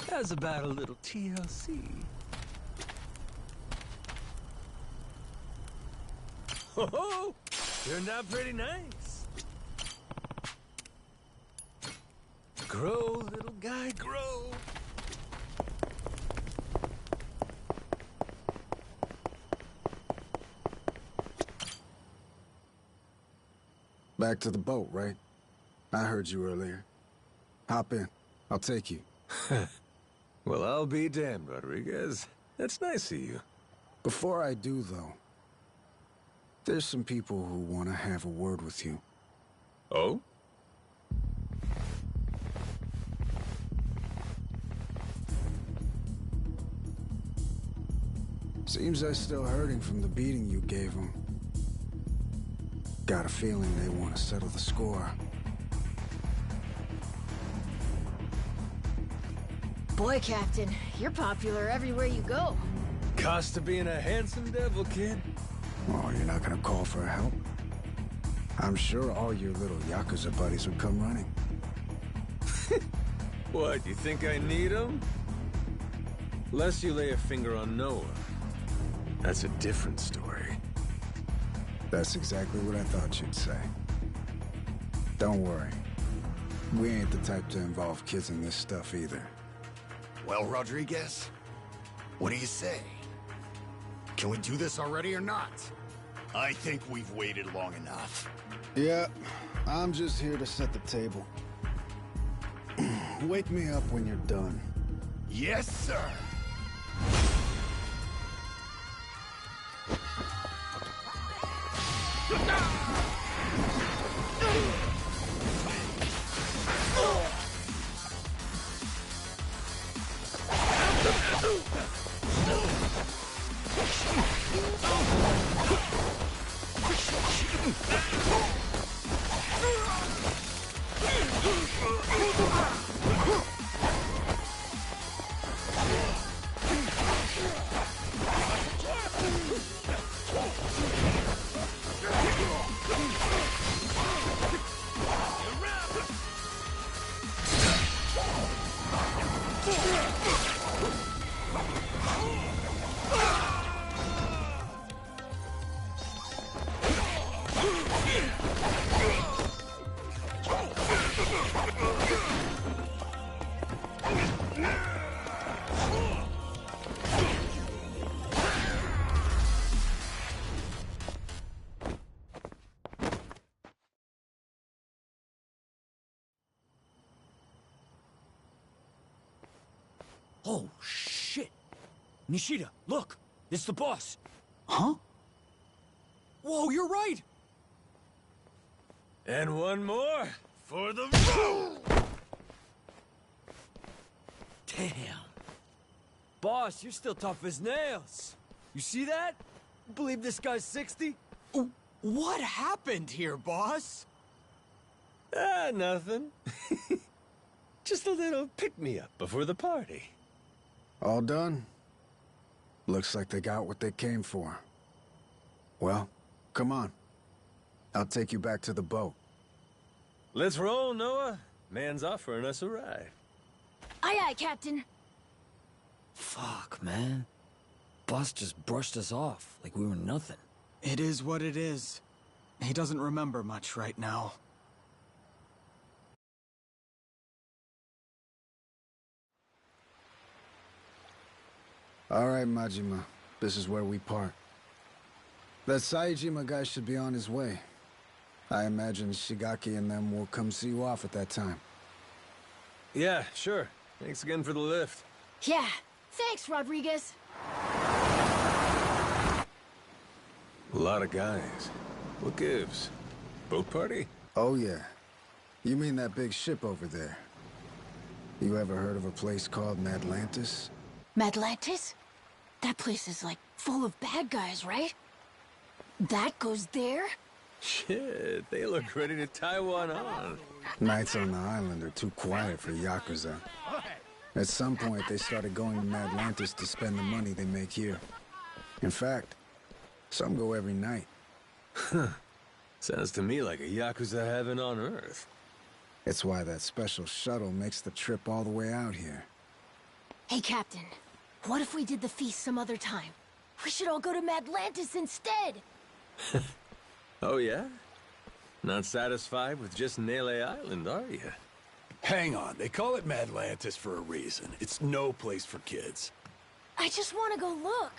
Speaker 1: How's about a little TLC? Oh, turned out pretty nice. Grow, little guy, grow.
Speaker 14: Back to the boat, right? I heard you earlier. Hop in. I'll take you.
Speaker 1: Well, I'll be damned, Rodriguez. That's nice of you.
Speaker 14: Before I do, though, there's some people who want to have a word with you.
Speaker 1: Oh?
Speaker 14: Seems they're still hurting from the beating you gave them. Got a feeling they want to settle the score.
Speaker 2: Boy, Captain, you're popular everywhere you go.
Speaker 1: Cost of being a handsome devil, kid.
Speaker 14: Oh, you're not gonna call for help? I'm sure all your little Yakuza buddies would come running.
Speaker 1: What, you think I need them? Lest you lay a finger on Noah. That's a different story.
Speaker 14: That's exactly what I thought you'd say. Don't worry. We ain't the type to involve kids in this stuff either.
Speaker 5: Well, Rodriguez, what do you say? Can we do this already or not? I think we've waited long enough.
Speaker 14: Yeah, I'm just here to set the table. Wake me up when you're done.
Speaker 5: Yes, sir!
Speaker 16: Oh, shit! Nishida, look! It's the boss!
Speaker 15: Huh? Whoa, you're right!
Speaker 1: And one more for the road!
Speaker 16: Damn. Boss, you're still tough as nails. You see that? Believe this guy's 60?
Speaker 15: What happened here, boss?
Speaker 1: Nothing. Just a little pick-me-up before the party.
Speaker 14: All done? Looks like they got what they came for. Well, come on. I'll take you back to the boat.
Speaker 1: Let's roll, Noah. Man's offering us a ride.
Speaker 2: Aye, aye, Captain.
Speaker 16: Fuck, man. Boss just brushed us off like we were nothing.
Speaker 15: It is what it is. He doesn't remember much right now.
Speaker 14: All right, Majima. This is where we part. That Saejima guy should be on his way. I imagine Shigaki and them will come see you off at that time.
Speaker 1: Yeah, sure. Thanks again for the lift.
Speaker 2: Yeah, thanks, Rodriguez.
Speaker 1: A lot of guys. What gives? Boat party?
Speaker 14: Oh, yeah. You mean that big ship over there? You ever heard of a place called Madlantis?
Speaker 2: Madlantis? That place is, like, full of bad guys, right? That goes there?
Speaker 1: Shit, they look ready to tie one on.
Speaker 14: Nights on the island are too quiet for Yakuza. At some point, they started going to Madlantis to spend the money they make here. In fact, some go every night.
Speaker 1: Sounds to me like a Yakuza heaven on Earth.
Speaker 14: It's why that special shuttle makes the trip all the way out here.
Speaker 2: Hey, Captain. What if we did the feast some other time? We should all go to Madlantis instead!
Speaker 1: Oh, yeah? Not satisfied with just Nele Island, are you?
Speaker 6: Hang on, they call it Madlantis for a reason. It's no place for kids.
Speaker 2: I just want to go look.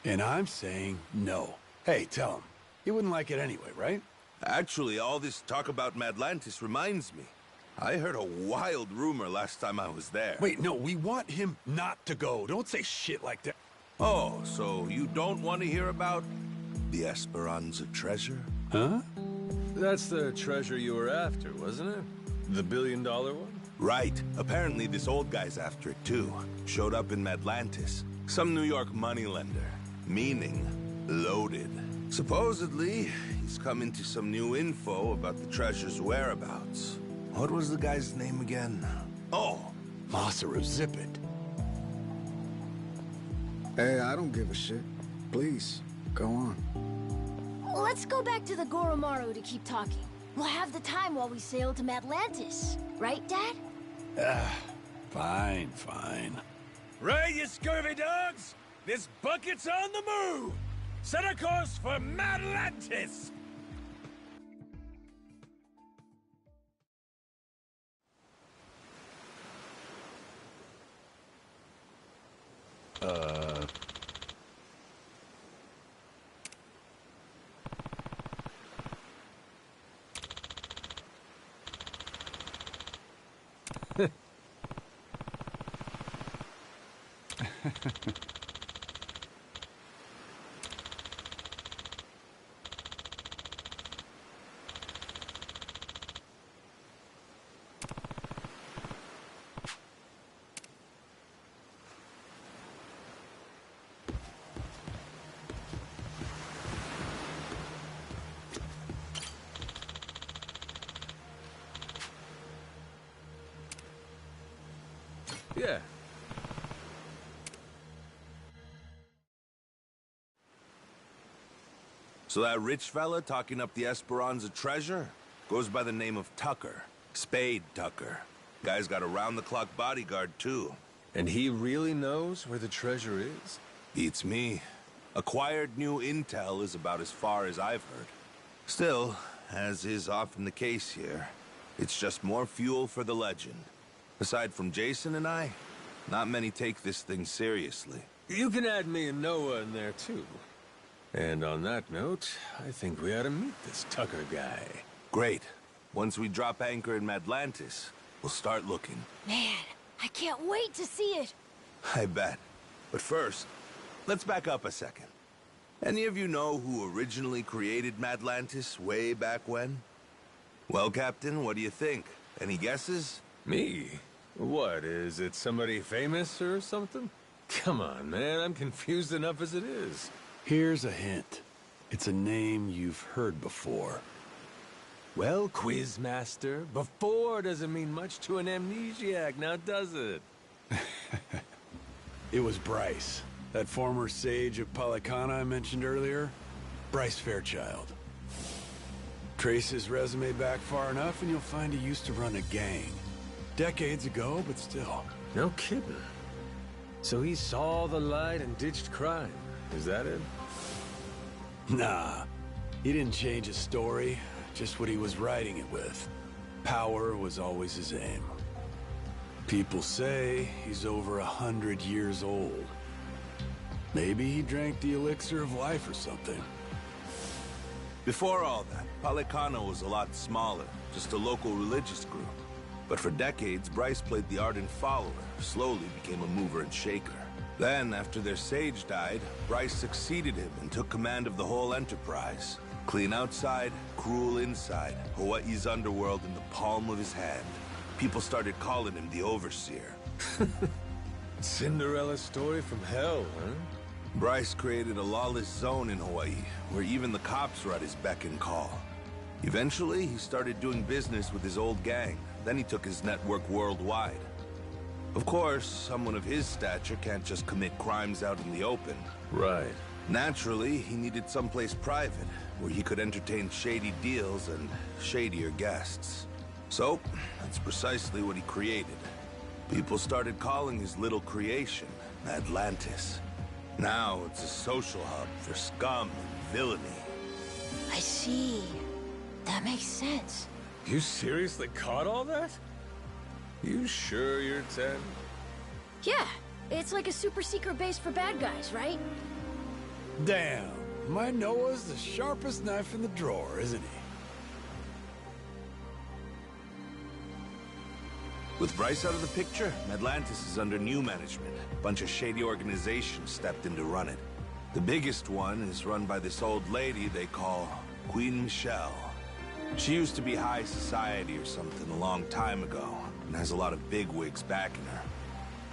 Speaker 6: And I'm saying no. Hey, tell him. You wouldn't like it anyway, right?
Speaker 4: Actually, all this talk about Madlantis reminds me. I heard a wild rumor last time I was there.
Speaker 6: Wait, no, we want him not to go. Don't say shit like that.
Speaker 4: Oh, so you don't want to hear about the Esperanza treasure?
Speaker 6: Huh?
Speaker 1: That's the treasure you were after, wasn't it? The $1 billion one?
Speaker 4: Right. Apparently this old guy's after it too. Showed up in Madlantis. Some New York moneylender. Meaning, loaded. Supposedly, he's come into some new info about the treasure's whereabouts. What was the guy's name again? Oh,
Speaker 6: Masaru Zippet.
Speaker 14: Hey, I don't give a shit. Please, go on.
Speaker 2: Let's go back to the Goromaru to keep talking. We'll have the time while we sail to Madlantis. Right, Dad?
Speaker 6: Fine, fine.
Speaker 1: Right, you scurvy dogs! This bucket's on the move! Set a course for Madlantis! Yeah.
Speaker 4: So that rich fella talking up the Esperanza treasure goes by the name of Tucker. Spade Tucker. Guy's got a round-the-clock bodyguard, too.
Speaker 1: And he really knows where the treasure is?
Speaker 4: Beats me. Acquired new intel is about as far as I've heard. Still, as is often the case here, it's just more fuel for the legend. Aside from Jason and I, not many take this thing seriously.
Speaker 1: You can add me and Noah in there, too. And on that note, I think we ought to meet this Tucker guy.
Speaker 4: Great. Once we drop anchor in Madlantis, we'll start looking.
Speaker 2: Man, I can't wait to see it.
Speaker 4: I bet. But first, let's back up a second. Any of you know who originally created Madlantis way back when? Well, Captain, what do you think? Any guesses?
Speaker 1: Me? What, is it somebody famous or something? Come on, man, I'm confused enough as it is.
Speaker 6: Here's a hint. It's a name you've heard before.
Speaker 1: Well, Quizmaster, before doesn't mean much to an amnesiac, now does it?
Speaker 6: It was Bryce, that former sage of Palicana I mentioned earlier. Bryce Fairchild. Trace his resume back far enough and you'll find he used to run a gang. Decades ago, but still.
Speaker 1: No kidding. So he saw the light and ditched crime. Is that it?
Speaker 6: Nah. He didn't change his story, just what he was writing it with. Power was always his aim. People say he's over 100 years old. Maybe he drank the elixir of life or something.
Speaker 4: Before all that, Palicano was a lot smaller, just a local religious group. But for decades, Bryce played the ardent follower, slowly became a mover and shaker. Then, after their sage died, Bryce succeeded him and took command of the whole enterprise. Clean outside, cruel inside, Hawaii's underworld in the palm of his hand. People started calling him the Overseer.
Speaker 1: Cinderella story from hell, huh?
Speaker 4: Bryce created a lawless zone in Hawaii, where even the cops were at his beck and call. Eventually, he started doing business with his old gang. Then he took his network worldwide. Of course, someone of his stature can't just commit crimes out in the open.
Speaker 1: Right.
Speaker 4: Naturally, he needed someplace private, where he could entertain shady deals and shadier guests. So, that's precisely what he created. People started calling his little creation Atlantis. Now it's a social hub for scum and villainy.
Speaker 2: I see. That makes sense.
Speaker 1: You seriously caught all that? You sure you're 10?
Speaker 2: Yeah, it's like a super secret base for bad guys, right?
Speaker 6: Damn, my Noah's the sharpest knife in the drawer, isn't he?
Speaker 4: With Bryce out of the picture, Atlantis is under new management. A bunch of shady organizations stepped in to run it. The biggest one is run by this old lady they call Queen Michelle. She used to be high society or something a long time ago, and has a lot of bigwigs backing her.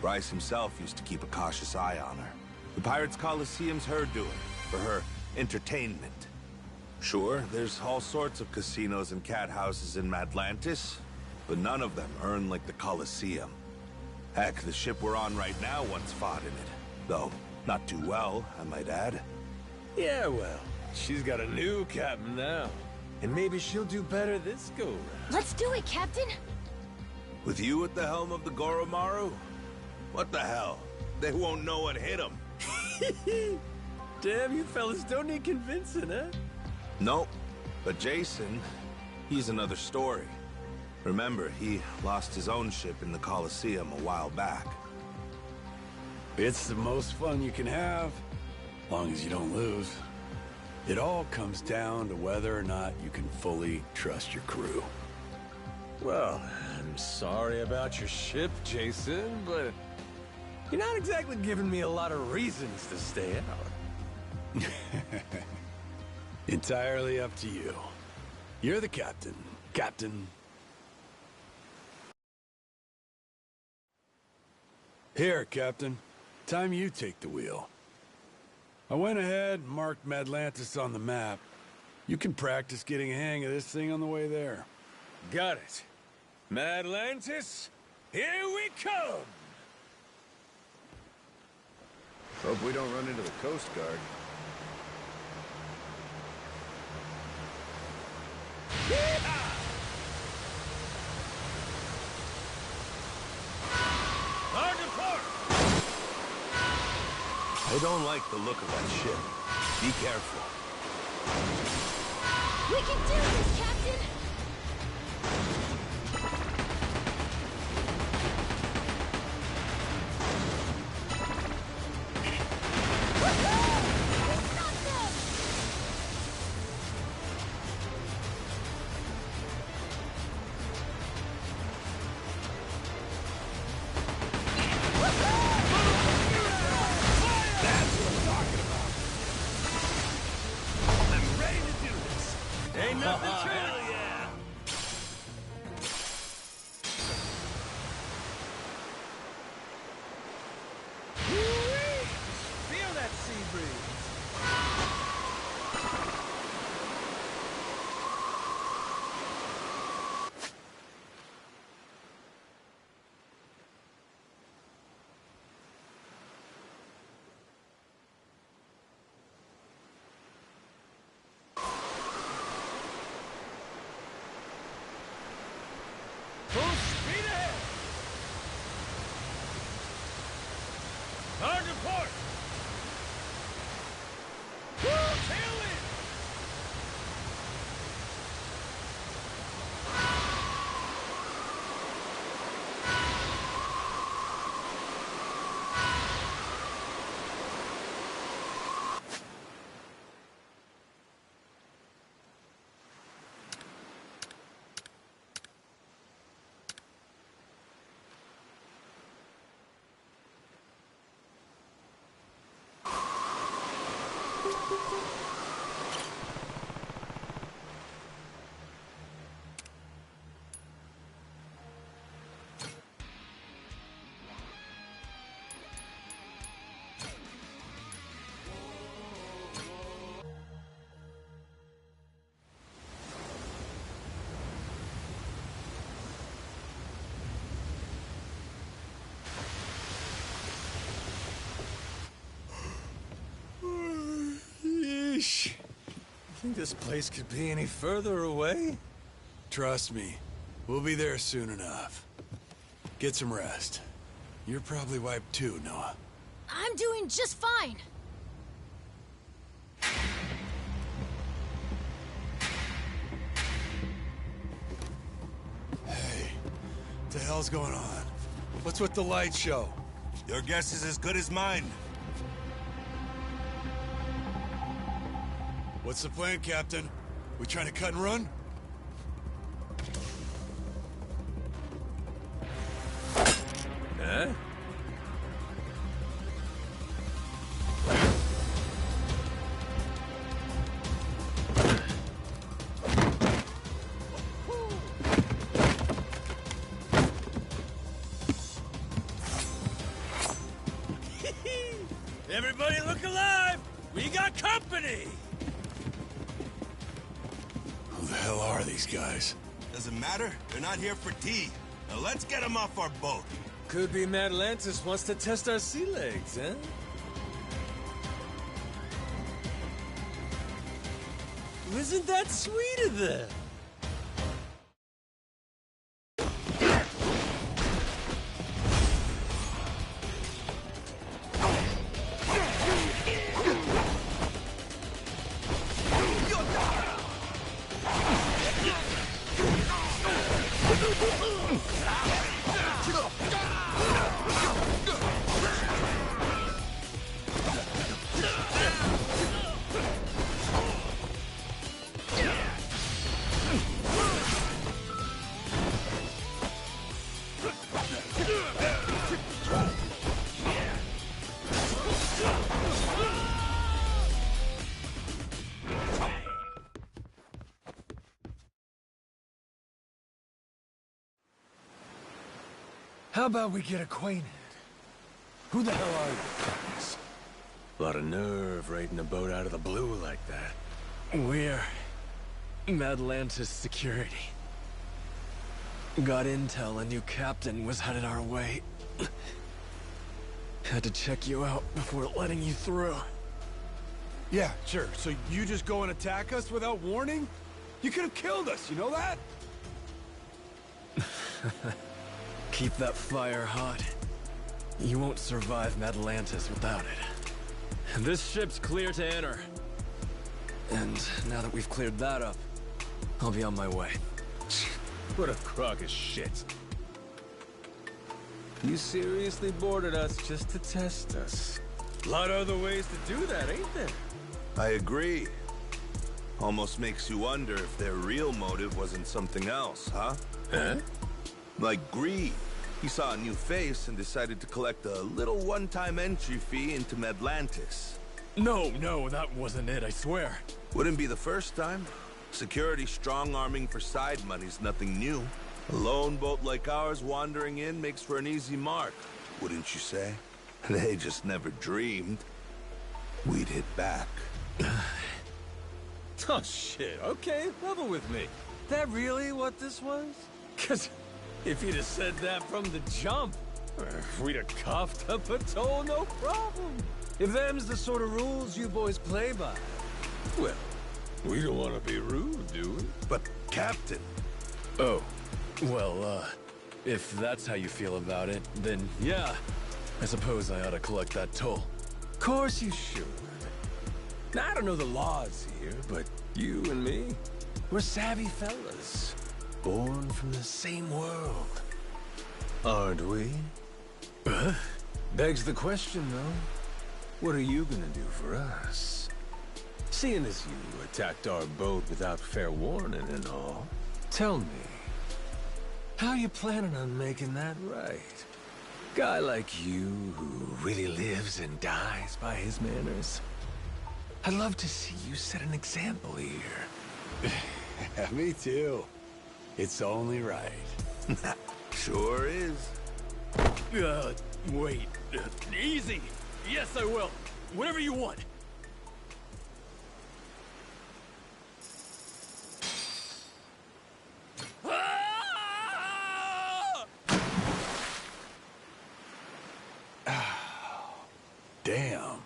Speaker 4: Bryce himself used to keep a cautious eye on her. The Pirates Coliseum's her doing, for her entertainment. Sure, there's all sorts of casinos and cat houses in Atlantis, but none of them earn like the Coliseum. Heck, the ship we're on right now once fought in it. Though, not too well, I might add.
Speaker 1: Yeah, well, she's got a new captain now. And maybe she'll do better this go-round.
Speaker 2: Let's do it, Captain!
Speaker 4: With you at the helm of the Goromaru? What the hell? They won't know what hit them.
Speaker 1: Damn, you fellas don't need convincing, huh?
Speaker 4: Nope. But Jason, he's another story. Remember, he lost his own ship in the Coliseum a while back.
Speaker 6: It's the most fun you can have, as long as you don't lose. It all comes down to whether or not you can fully trust your crew.
Speaker 1: Well, I'm sorry about your ship, Jason, but you're not exactly giving me a lot of reasons to stay out.
Speaker 6: Entirely up to you. You're the captain, Captain. Here, Captain. Time you take the wheel. I went ahead and marked Madlantis on the map. You can practice getting a hang of this thing on the way there.
Speaker 1: Got it. Madlantis, here we come!
Speaker 11: Hope we don't run into the Coast Guard.
Speaker 4: I don't like the look of that ship. Be careful.
Speaker 2: We can do this, Captain!
Speaker 4: Ain't nothing to it. Yeah.
Speaker 16: Feel that sea breeze. Full speed ahead! Hard to port! Woo, tailwind!
Speaker 1: Yeesh. You think this place could be any further away?
Speaker 6: Trust me, we'll be there soon enough. Get some rest. You're probably wiped too, Noah.
Speaker 2: I'm doing just fine.
Speaker 6: Hey, what the hell's going on? What's with the light show?
Speaker 4: Your guess is as good as mine.
Speaker 6: What's the plan, Captain? We trying to cut and run?
Speaker 1: Huh?
Speaker 16: Everybody look alive! We got company!
Speaker 6: Who the hell are these guys?
Speaker 4: Doesn't matter. They're not here for tea. Now let's get them off our boat.
Speaker 1: Could be Atlantis wants to test our sea legs, huh? Isn't that sweet of them? How about we get acquainted? Who the hell are you guys? A lot of nerve raiding a boat out of the blue like that.
Speaker 15: We're Atlantis security. Got intel a new captain was headed our way.
Speaker 12: Had to check you out before letting you through.
Speaker 6: Yeah, sure. So you just go and attack us without warning? You could have killed us, you know that?
Speaker 12: Keep that fire hot. You won't survive Atlantis without it. This ship's clear to enter. And now that we've cleared that up, I'll be on my way.
Speaker 1: What a crock of shit. You seriously boarded us just to test us. A lot of other ways to do that, ain't there?
Speaker 4: I agree. Almost makes you wonder if their real motive wasn't something else, huh?
Speaker 1: Huh?
Speaker 4: Like greed. He saw a new face and decided to collect a little one-time entry fee into Medlantis.
Speaker 12: No, that wasn't it, I swear.
Speaker 4: Wouldn't be the first time. Security strong-arming for side money's nothing new. A lone boat like ours wandering in makes for an easy mark, wouldn't you say? They just never dreamed we'd hit back.
Speaker 1: Oh shit, okay, level with me. That really what this was? Cause if you'd have said that from the jump, we'd have coughed up a toll, no problem. If them's the sort of rules you boys play by, well, we don't want to be rude, do we?
Speaker 4: But, Captain...
Speaker 12: Oh, well, if that's how you feel about it, then yeah, I suppose I ought to collect that toll.
Speaker 1: Course you should. Now, I don't know the laws here, but you and me, we're savvy fellas. Born from the same world. Aren't we? Begs the question, though. What are you gonna do for us? Seeing as you attacked our boat without fair warning and all, tell me, how you planning on making that right? Guy like you who really lives and dies by his manners. I'd love to see you set an example here.
Speaker 6: Me too. It's only right.
Speaker 4: Sure is.
Speaker 12: Wait. Easy! Yes, I will. Whatever you want.
Speaker 6: Damn.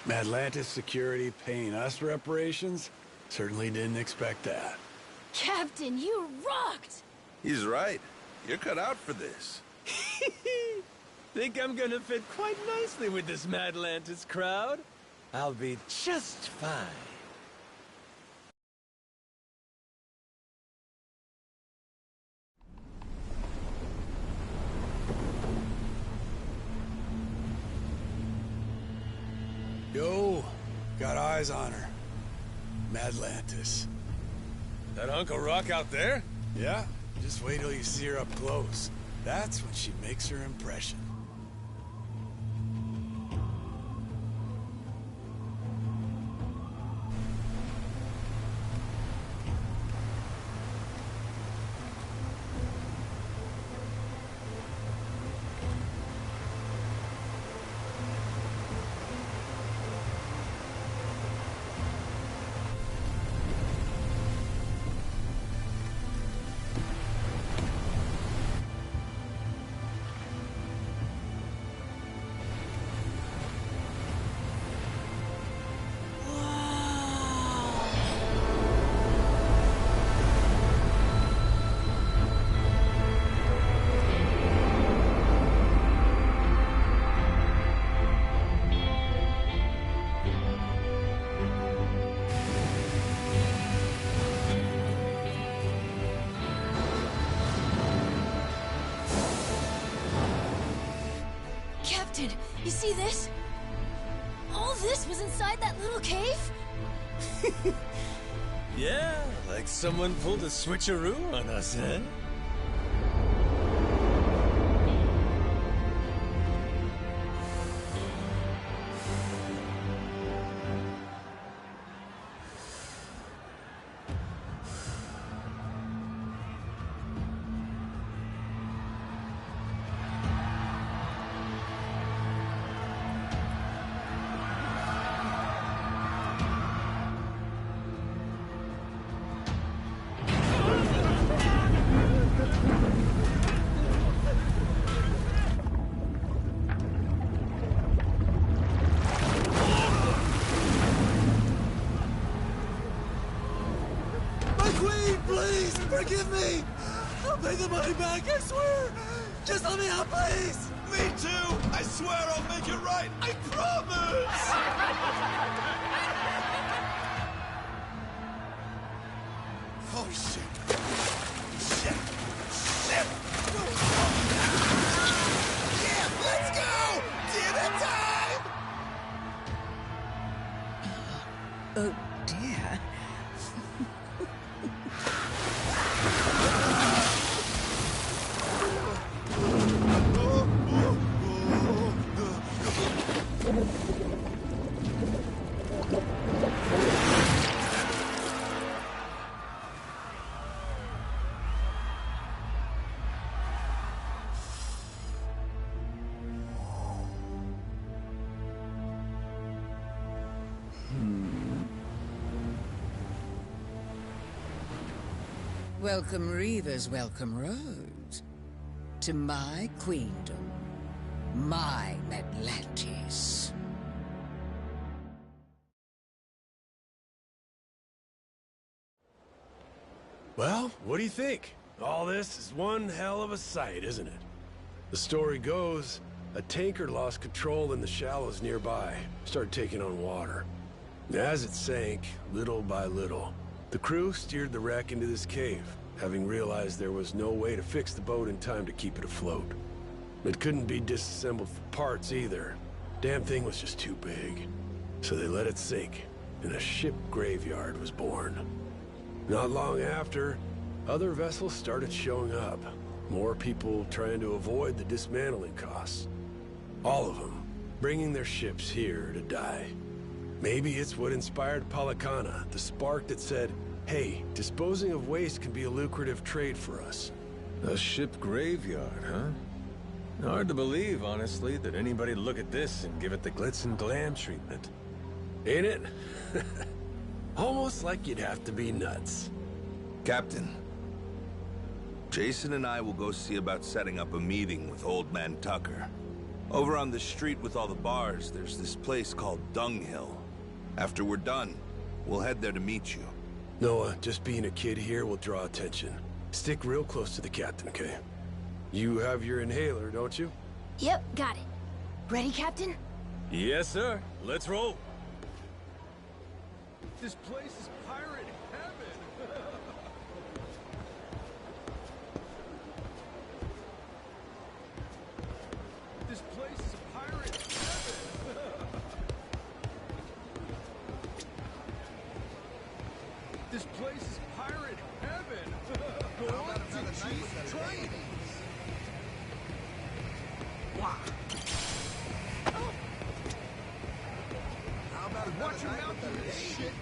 Speaker 6: Atlantis security paying us reparations? Certainly didn't expect that.
Speaker 2: Captain, you rocked!
Speaker 4: He's right. You're cut out for this.
Speaker 1: Think I'm gonna fit quite nicely with this Madlantis crowd? I'll be just fine.
Speaker 6: Yo, got eyes on her. Madlantis.
Speaker 1: That hunk of rock out there?
Speaker 6: Yeah, just wait till you see her up close. That's when she makes her impression.
Speaker 2: Captain, you see this? All this was inside that little cave?
Speaker 1: Yeah, like someone pulled a switcheroo on us, eh?
Speaker 5: me, please! Forgive me! I'll pay the money back, I swear! Just let me out, please! Me too! I swear I'll make it right! I promise! Oh, shit. Shit! Shit! Yeah, let's go! Dinner time!
Speaker 17: Oh, dear. Welcome Reavers, welcome Roads. To my queendom, my Atlantis.
Speaker 6: Well, what do you think? All this is one hell of a sight, isn't it? The story goes, a tanker lost control in the shallows nearby, started taking on water. As it sank, little by little, the crew steered the wreck into this cave, having realized there was no way to fix the boat in time to keep it afloat. It couldn't be disassembled for parts either. Damn thing was just too big. So they let it sink, and a ship graveyard was born. Not long after, other vessels started showing up. More people trying to avoid the dismantling costs. All of them bringing their ships here to die. Maybe it's what inspired Palikana, the spark that said, hey, disposing of waste can be a lucrative trade for us.
Speaker 1: A ship graveyard, huh? Hard to believe, honestly, that anybody'd look at this and give it the glitz and glam treatment.
Speaker 6: Ain't it? Almost like you'd have to be nuts.
Speaker 4: Captain, Jason and I will go see about setting up a meeting with Old Man Tucker. Over on the street with all the bars, there's this place called Dunghill. After we're done, we'll head there to meet you.
Speaker 6: Noah, just being a kid here will draw attention. Stick real close to the captain, okay? You have your inhaler, don't you?
Speaker 2: Yep, got it. Ready, Captain?
Speaker 1: Yes, sir. Let's roll.
Speaker 6: This place is pirate heaven! This place is pirate heaven! This place is pirate heaven! Go on to cheese trains! Wow! How about watch your mouth, you shit!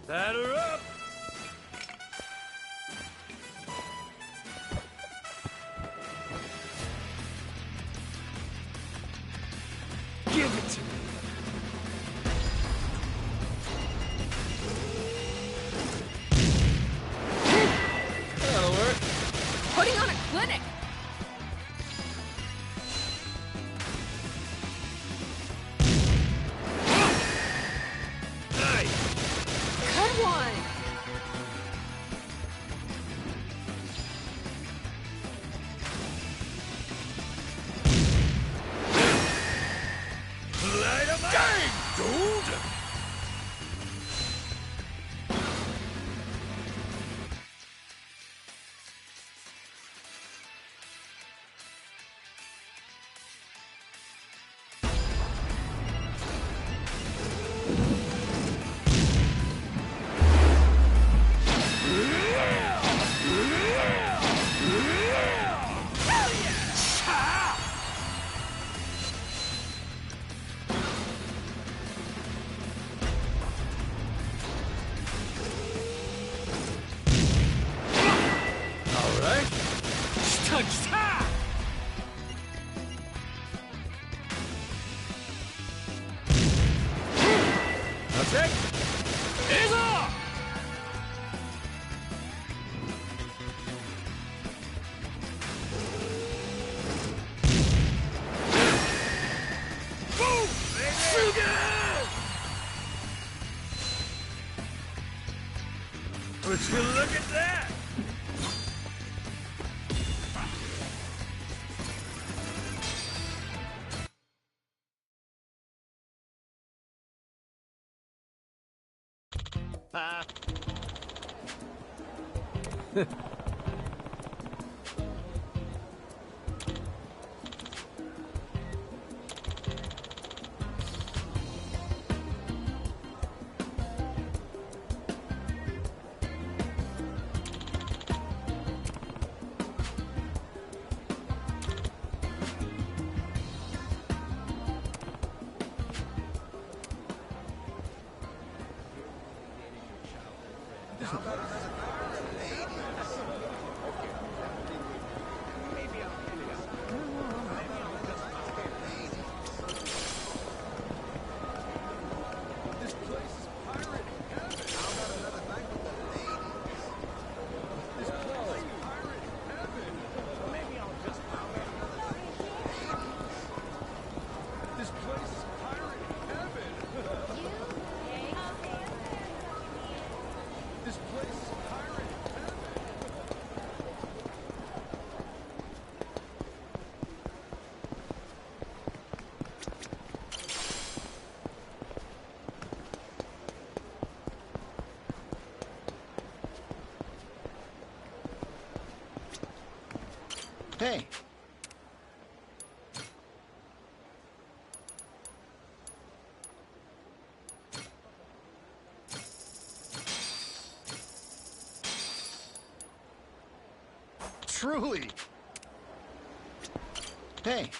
Speaker 16: Batter up! Give it to me! That'll work.
Speaker 13: Putting on a clinic! Good one!
Speaker 16: Light 'em up! Dang, dude!
Speaker 18: Attack is on! Boom! Sugar! Would you look at that?
Speaker 17: Hey.
Speaker 5: Truly.
Speaker 17: Hey.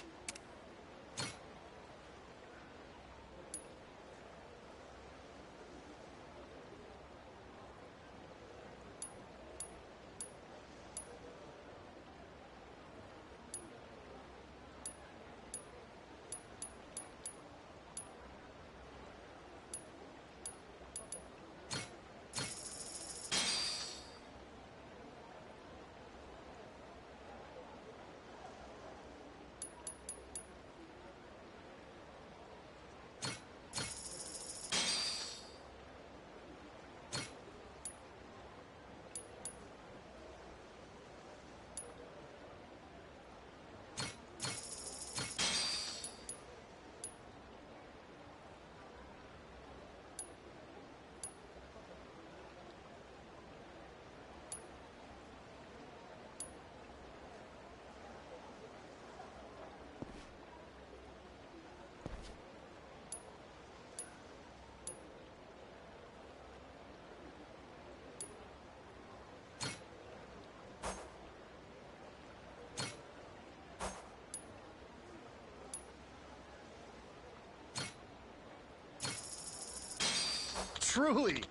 Speaker 5: Truly.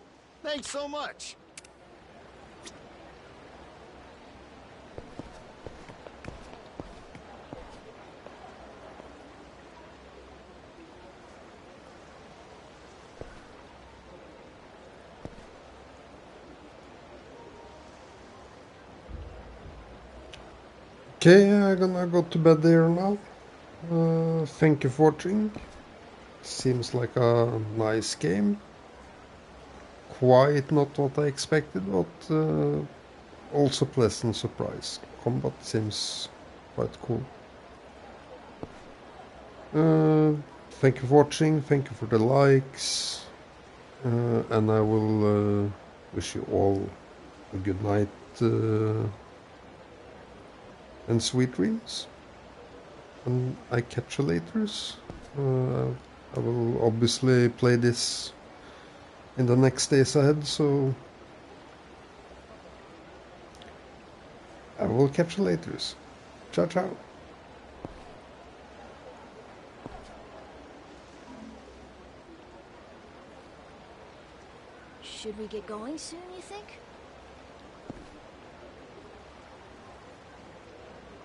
Speaker 5: Thanks so much.
Speaker 9: Okay, I'm gonna go to bed here now. Thank you for watching. Seems like a nice game. Quite not what I expected, but also pleasant surprise. Combat seems quite cool. Thank you for watching, thank you for the likes, and I will wish you all a good night and sweet dreams. And I catch you later. I will obviously play this in the next days ahead, so I will catch you later. Ciao, ciao.
Speaker 2: Should we get going soon, you think?